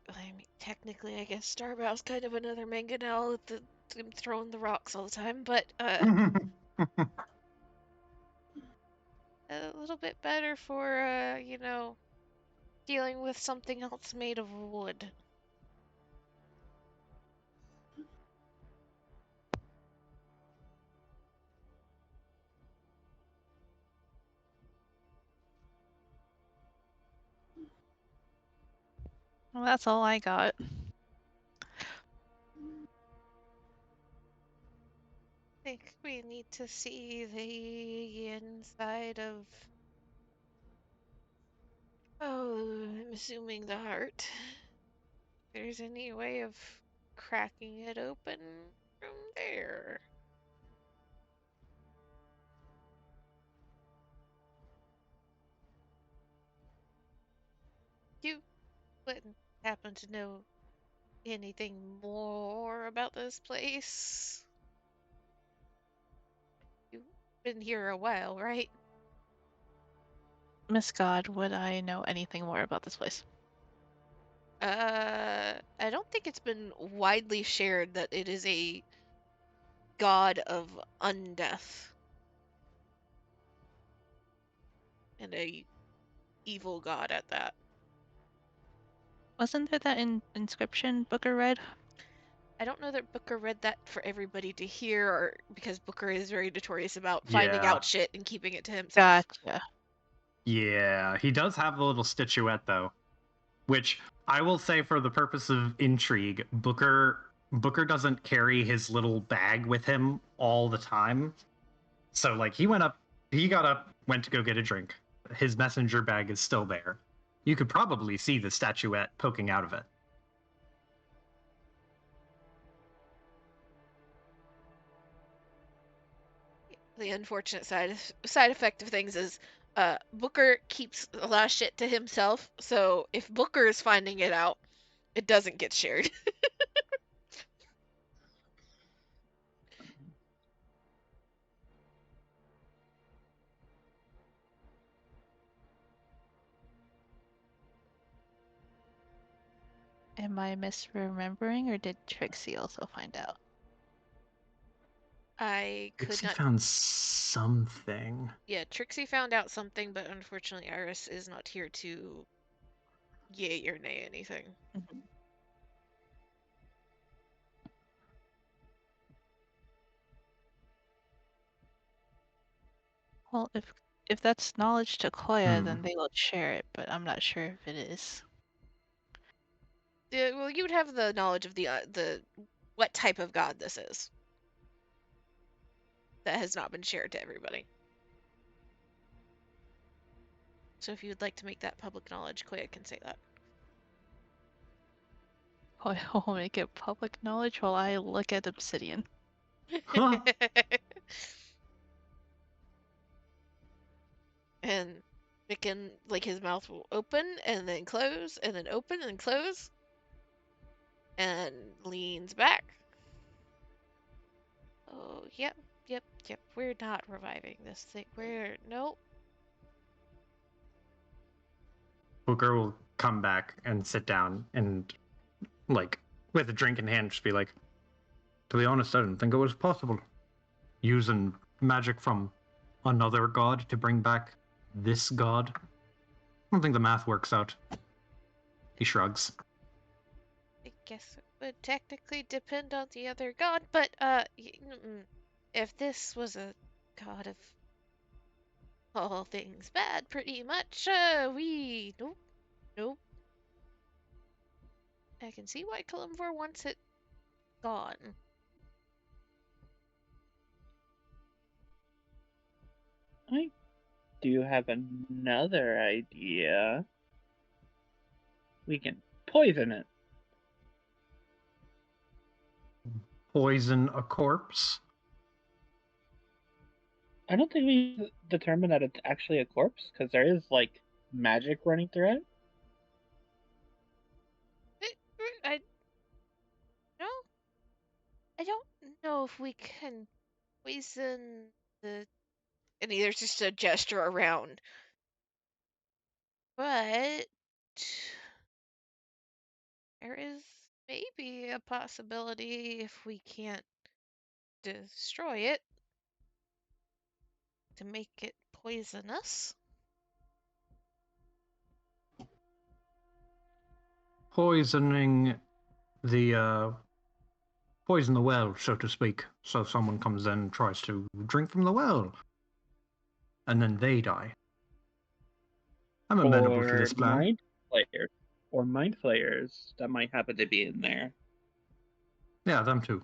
I mean, technically, I guess Starbow's kind of another mangonel with him throwing the rocks all the time, but a little bit better for dealing with something else made of wood. Well, that's all I got. I think we need to see the inside of. Oh, I'm assuming the heart. If there's any way of cracking it open from there. You wouldn't happen to know anything more about this place? You've been here a while, right? Miss God, would I know anything more about this place? I don't think it's been widely shared that it is a god of undeath. And a evil god at that. Wasn't there that inscription Booker read? I don't know that Booker read that for everybody to hear, or because Booker is very notorious about finding Yeah. out shit and keeping it to himself. Gotcha. Yeah, he does have the little statuette though, which I will say for the purpose of intrigue, Booker doesn't carry his little bag with him all the time. So like he got up, went to go get a drink. His messenger bag is still there. You could probably see the statuette poking out of it. The unfortunate side effect of things is Booker keeps a lot of shit to himself, so if Booker is finding it out, it doesn't get shared. Am I misremembering, or did Trixie also find out? I could Trixie not. found something. Yeah, Trixie found out something, but unfortunately Iris is not here to yay or nay anything. Mhm. Well, if that's knowledge to Koya, then they will share it, but I'm not sure if it is. Yeah, well, you would have the knowledge of the what type of god this is. That has not been shared to everybody. So if you would like to make that public knowledge, Koya can say that. Koya will make it public knowledge while I look at obsidian. Huh. And it can, like, his mouth will open and then close and then open and close and leans back. Oh, yep. We're not reviving this thing. Nope. Booker will come back and sit down and, like, with a drink in hand, just be like, to be honest, I didn't think it was possible. Using magic from another god to bring back this god. I don't think the math works out. He shrugs. I guess it would technically depend on the other god, but, if this was a god of all things bad, pretty much, nope. I can see why Kalimvor wants it gone. I do have another idea. We can poison it. Poison a corpse? I don't think we determined that it's actually a corpse, because there is, like, magic running through it. I no, I don't know if we can poison the. And there's just a gesture around. But there is maybe a possibility if we can't destroy it to make it poisonous. Poisoning the poison the well, so to speak. So someone comes in and tries to drink from the well, and then they die. I'm amenable to Or this plan. mind flayers that might happen to be in there. Yeah, them too.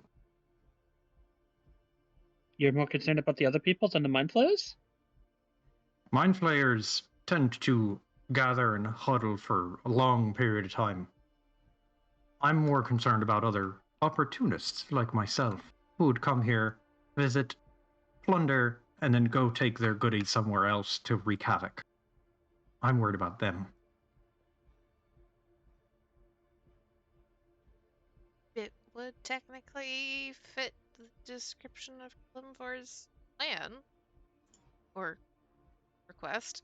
You're more concerned about the other people than the mind flayers? Mind flayers tend to gather and huddle for a long period of time. I'm more concerned about other opportunists like myself who would come here, visit, plunder, and then go take their goodies somewhere else to wreak havoc. I'm worried about them. It would technically fit the description of Glimvor's plan or request.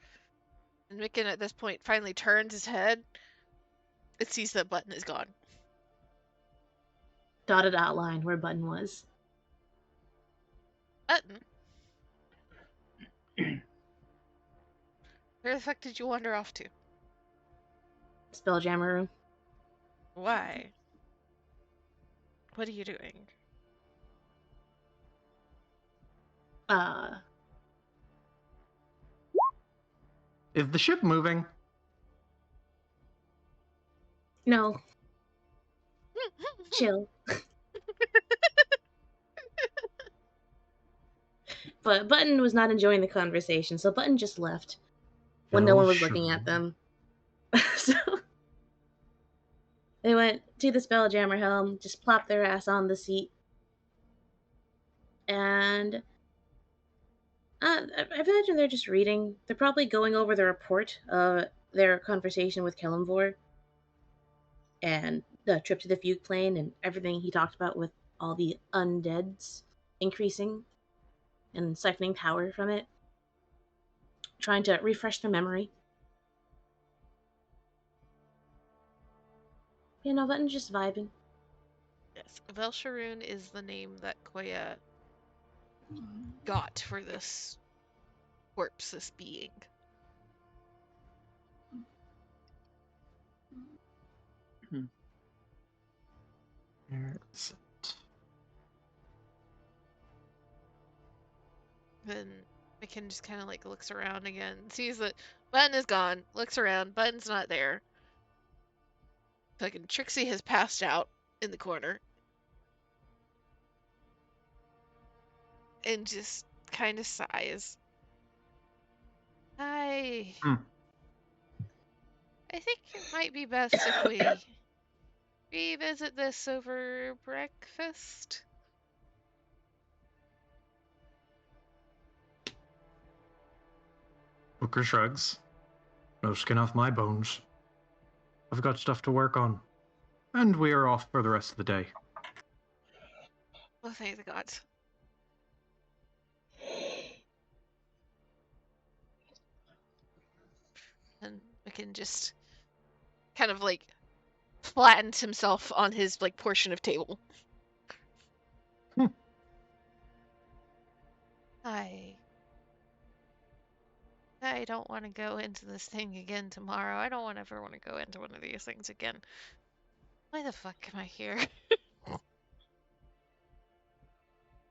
And Micken at this point finally turns his head. It sees that Button is gone. Dotted outline where Button was. Button? Where the fuck did you wander off to? Spelljammer room. Why? What are you doing? Is the ship moving? No. Chill. But Button was not enjoying the conversation, so Button just left when no Oh, one was sure. looking at them. So they went to the Spelljammer helm, just plopped their ass on the seat, and I imagine they're just reading. They're probably going over the report of their conversation with Kelimvor and the trip to the fugue plane and everything he talked about with all the undeads increasing and siphoning power from it. Trying to refresh their memory. You know, Button's just vibing. Yes, Velsharoon is the name that Koya got for this corpse, this being. Where is it? Then Micken just kind of like looks around again, sees that Button is gone, looks around, Button's not there. Fucking Trixie has passed out in the corner. And just kind of sighs. I think it might be best if we revisit this over breakfast. Booker shrugs. No skin off my bones. I've got stuff to work on. And we are off for the rest of the day. Oh, thank the gods. And Micken just kind of like flattens himself on his like portion of table. I don't want to go into this thing again tomorrow. I don't ever want to go into one of these things again. Why the fuck am I here?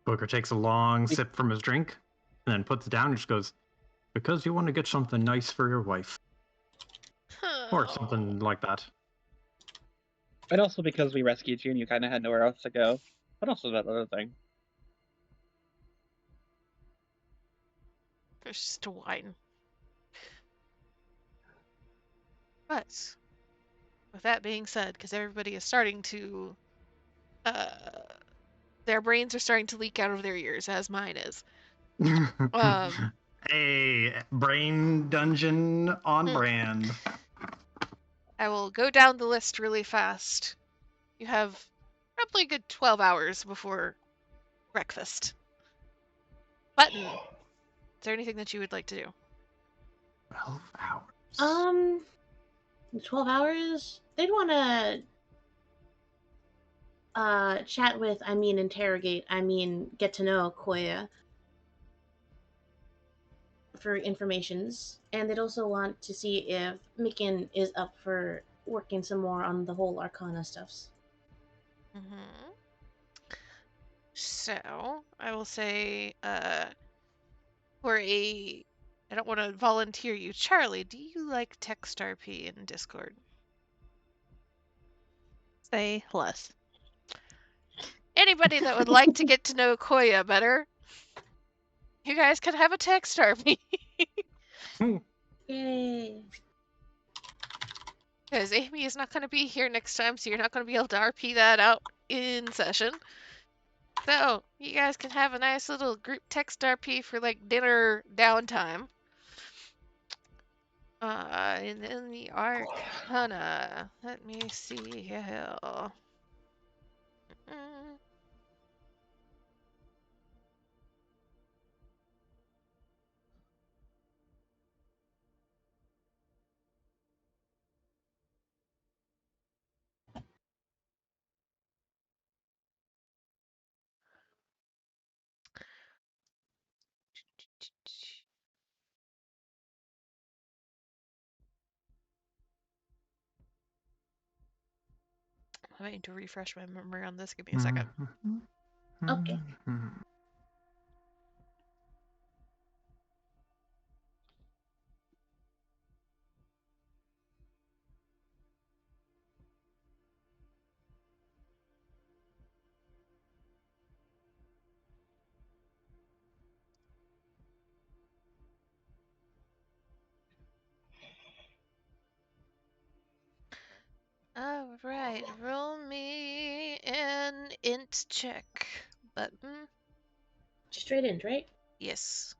Booker takes a long sip from his drink and then puts it down and just goes, because you want to get something nice for your wife. Or something like that. And also because we rescued you and you kind of had nowhere else to go. But also that other thing. There's just a wine. But with that being said, because everybody is starting to, their brains are starting to leak out of their ears, as mine is. A brain dungeon on brand. I will go down the list really fast. You have probably a good 12 hours before breakfast. Button, is there anything that you would like to do? 12 hours. The 12 hours? They'd want to chat with, get to know Koya for informations. And they'd also want to see if Mikan is up for working some more on the whole Arcana stuffs. Mm-hmm. So, I will say, for a... I don't want to volunteer you. Charlie, do you like text RP in Discord? Say less. Anybody that would like to get to know Koya better, you guys can have a text RP. Yay. Because Amy is not going to be here next time, so you're not going to be able to RP that out in session. So, you guys can have a nice little group text RP for like dinner downtime. And then the Arcana. Let me see here. Mm. I need to refresh my memory on this. Give me a second. Okay. Alright, roll me an int check button. Straight in, right? Yes.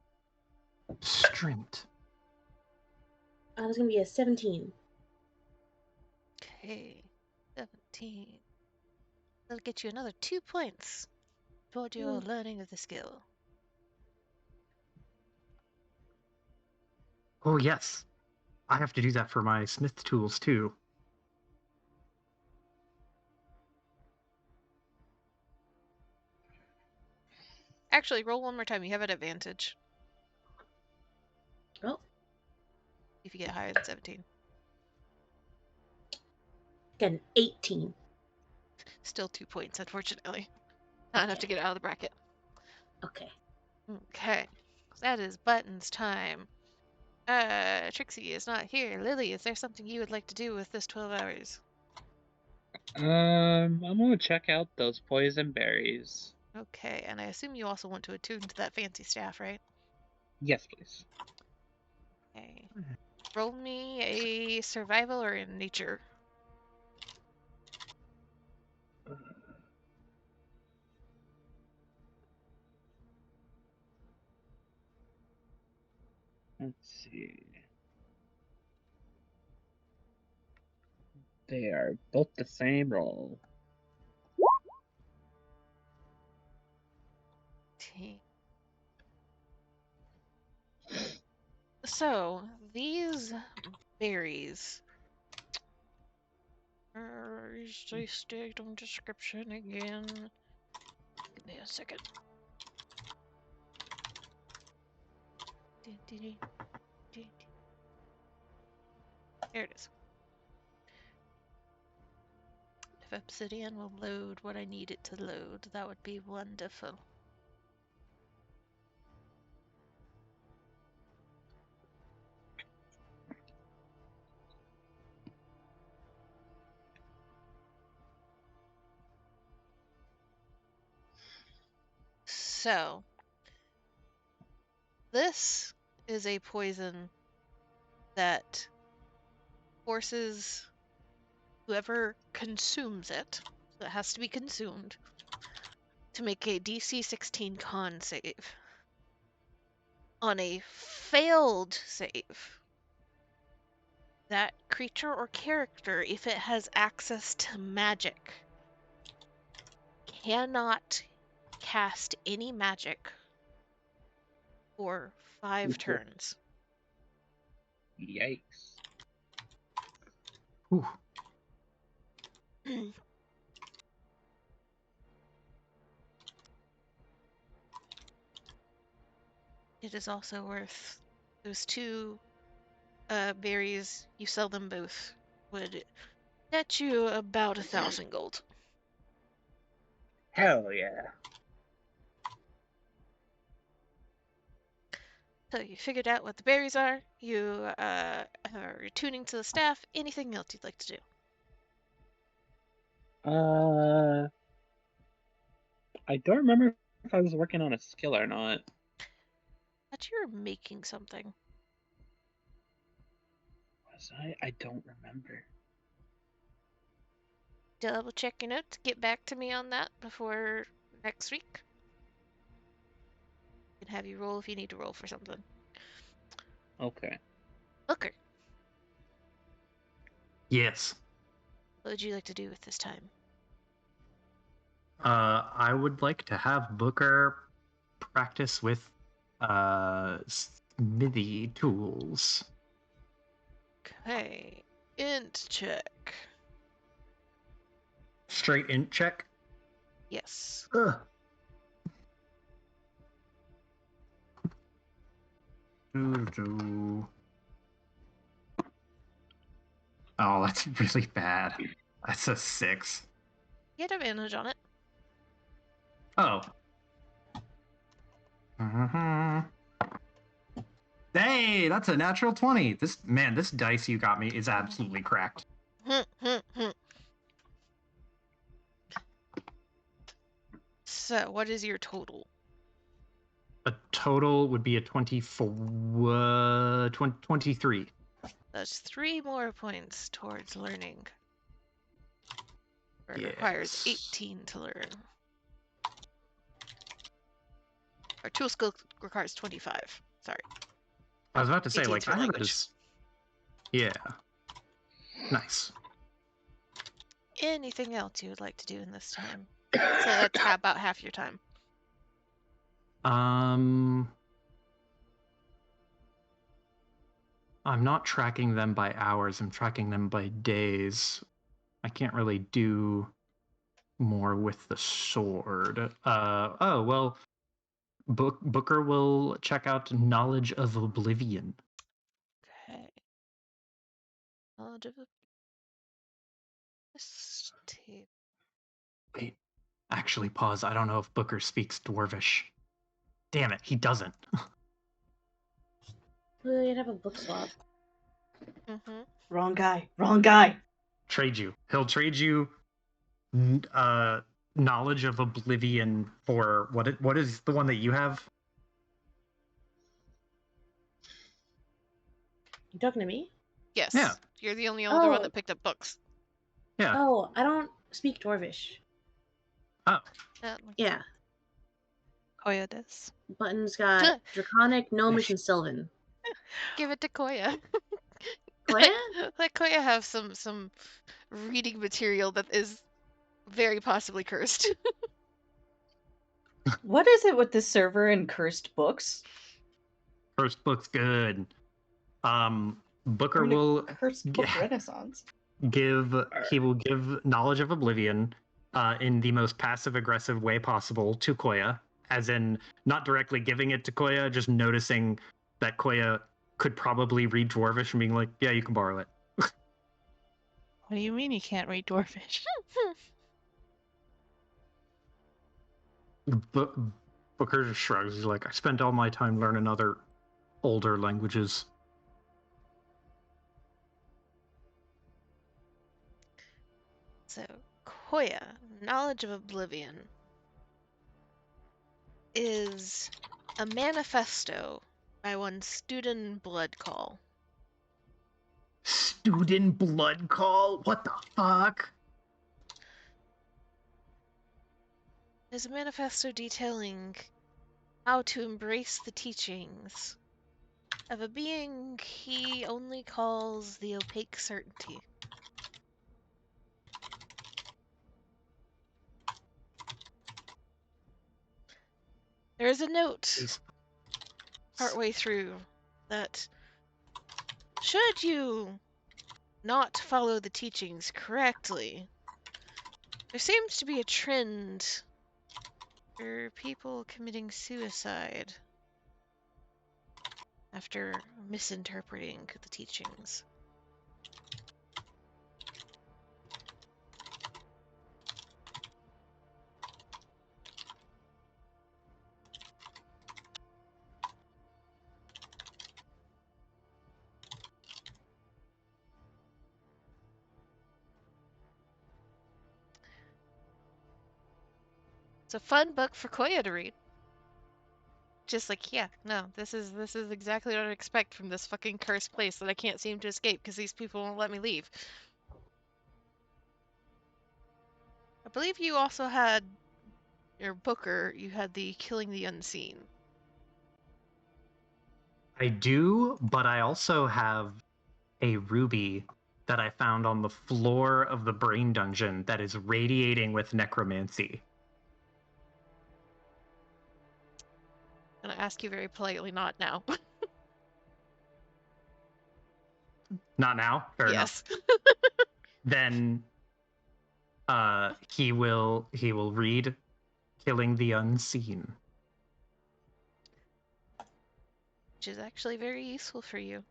Strength. That's going to be a 17. Okay. 17. That'll get you another 2 points toward your learning of the skill. Oh, yes. I have to do that for my smith tools, too. Actually, roll one more time. You have an advantage. Oh. If you get higher than 17. Got an 18. Still 2 points, unfortunately. Not enough to get out of the bracket. Okay. Okay. That is Buttons time. Trixie is not here. Lily, is there something you would like to do with this 12 hours? I'm gonna check out those poison berries. Okay, and I assume you also want to attune to that fancy staff, right? Yes, please. Okay. Roll me a survival or a nature. Let's see. They are both the same roll. So, these berries. They state on description again. Give me a second. Here it is. If Obsidian will load what I need it to load, that would be wonderful. So, this is a poison that forces whoever consumes it, so it has to be consumed, to make a DC 16 con save. On a failed save, that creature or character, if it has access to magic, cannot cast any magic for 5 turns. Yikes. Whew. It is also worth those two berries. You sell them both would net you about 1,000 gold. Hell yeah. So you figured out what the berries are. You are retuning to the staff. Anything else you'd like to do? I don't remember if I was working on a skill or not. Thought you were making something. Was I? I don't remember. Double check your notes. Get back to me on that before next week. I can have you roll if you need to roll for something. Okay. Booker, Yes. what would you like to do with this time? I would like to have Booker practice with smithy tools. Okay. Int check. Straight int check. Yes. Ugh. Doo-doo. Oh, that's really bad. That's a 6. You had advantage on it. Oh. Hey, that's a natural 20. This dice you got me is absolutely cracked. So, what is your total? A total would be a 23. That's 3 more points towards learning. It requires Yes. 18 to learn. Our tool skill requires 25. Sorry. I was about to say, 18 like, for I have language. this. Yeah. Nice. Anything else you would like to do in this time? So that's about half your time. I'm not tracking them by hours. I'm tracking them by days. I can't really do more with the sword. Oh, well, Booker will check out Knowledge of Oblivion. Okay. Knowledge of this table. Wait, actually, pause. I don't know if Booker speaks Dwarvish. Damn it, he doesn't. We'd have a book swap. Mm-hmm. Wrong guy. Wrong guy. Trade you. He'll trade you Knowledge of Oblivion for what is the one that you have? You talking to me? Yes. Yeah. You're the only other one Oh. that picked up books. Yeah. Oh, I don't speak Dwarvish. Oh. Yeah. Koya does. Button's got Draconic, Gnomish, and Sylvan. Give it to Koya. Koya? Let Koya have some reading material that is very possibly cursed. What is it with this server and cursed books? First book's good. Booker We're in a will cursed book renaissance. he will give Knowledge of Oblivion in the most passive aggressive way possible to Koya, as in not directly giving it to Koya, just noticing that Koya could probably read Dwarvish and being like, yeah, you can borrow it. What do you mean you can't read Dwarvish? Booker just shrugs. He's like, I spent all my time learning other older languages. So, Koya, Knowledge of Oblivion, is a manifesto by one Student Bloodcall. Student blood call? What the fuck? There's a manifesto detailing how to embrace the teachings of a being he only calls the opaque certainty. There is a note partway through that should you not follow the teachings correctly, there seems to be a trend for people committing suicide after misinterpreting the teachings. It's a fun book for Koya to read. Just like, yeah, no, this is exactly what I expect from this fucking cursed place that I can't seem to escape because these people won't let me leave. I believe you also had your Booker, you had the Killing the Unseen. I do, but I also have a ruby that I found on the floor of the brain dungeon that is radiating with necromancy. And I ask you very politely, not now. Not now? Fair yes. enough. Then he will read Killing the Unseen. Which is actually very useful for you.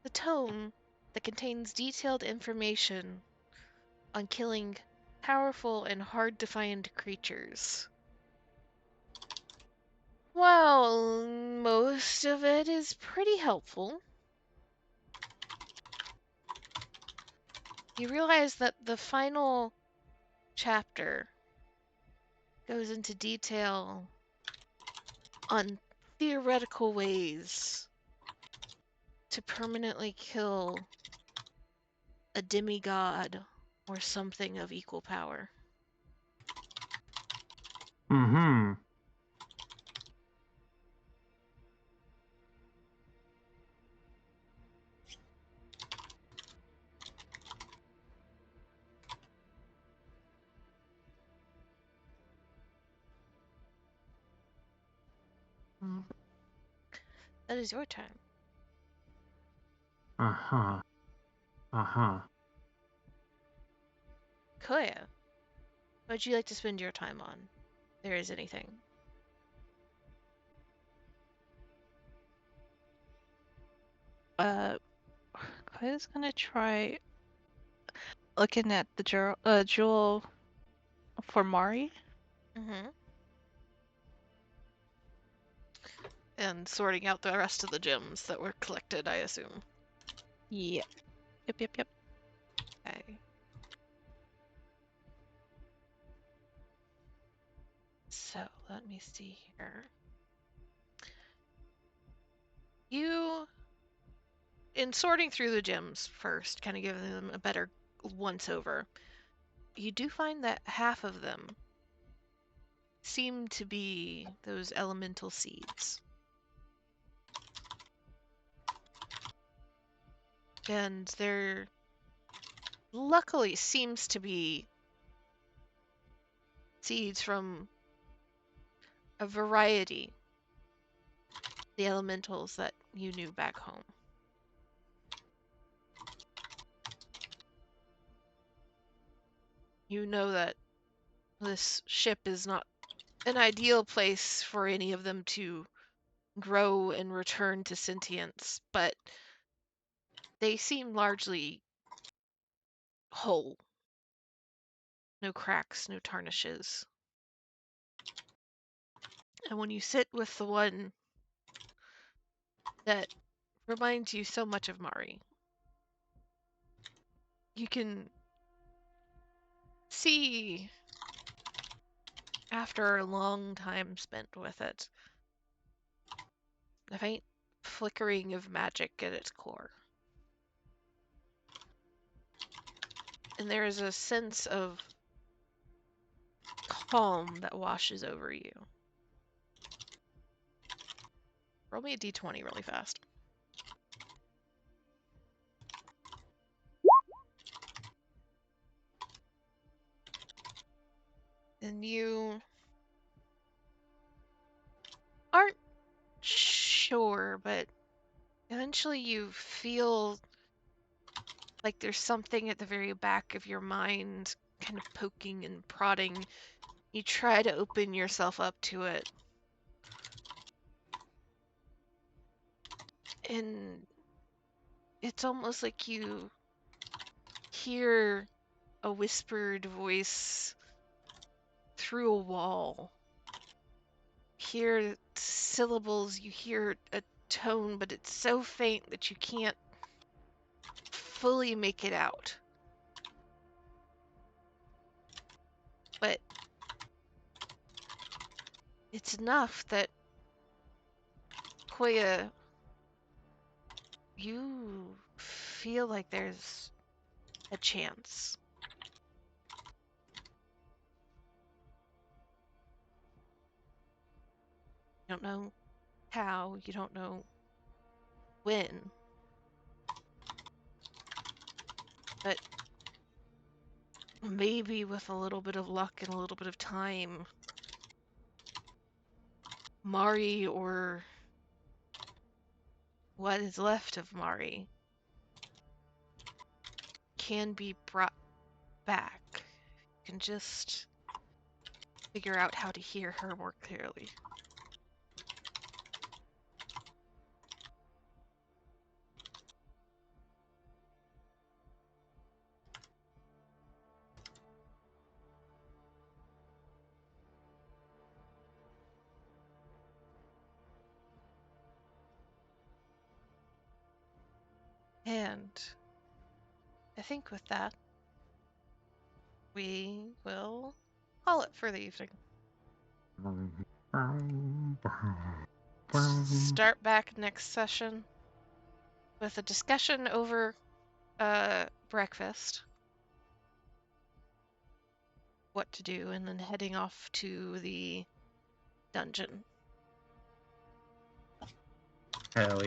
The tome that contains detailed information on killing powerful and hard-to-find creatures. Well, most of it is pretty helpful. You realize that the final chapter goes into detail on theoretical ways to permanently kill a demigod or something of equal power. Mm-hmm. That is your time. Uh-huh. Uh-huh. Koya, what would you like to spend your time on? If there is anything. Koya's gonna try looking at the jewel for Mari. Mm-hmm. And sorting out the rest of the gems that were collected, I assume. Yep. Yep. Okay. So, let me see here. You, in sorting through the gems first, kind of giving them a better once-over, you do find that half of them seem to be those elemental seeds. And there luckily seems to be seeds from a variety of the elementals that you knew back home. You know that this ship is not an ideal place for any of them to grow and return to sentience, but they seem largely whole. No cracks, no tarnishes. And when you sit with the one that reminds you so much of Mari, you can see, after a long time spent with it, a faint flickering of magic at its core. And there is a sense of calm that washes over you. Roll me a d20 really fast. And you aren't sure, but eventually you feel like there's something at the very back of your mind kind of poking and prodding. You try to open yourself up to it. And it's almost like you hear a whispered voice through a wall. Hear syllables, you hear a tone, but it's so faint that you can't fully make it out. But it's enough that Koya, you feel like there's a chance. You don't know how, you don't know when, but maybe with a little bit of luck and a little bit of time, Mari, or what is left of Mari, can be brought back. You can just figure out how to hear her more clearly. And I think with that, we will call it for the evening. Start back next session with a discussion over breakfast, what to do, and then heading off to the dungeon. Hell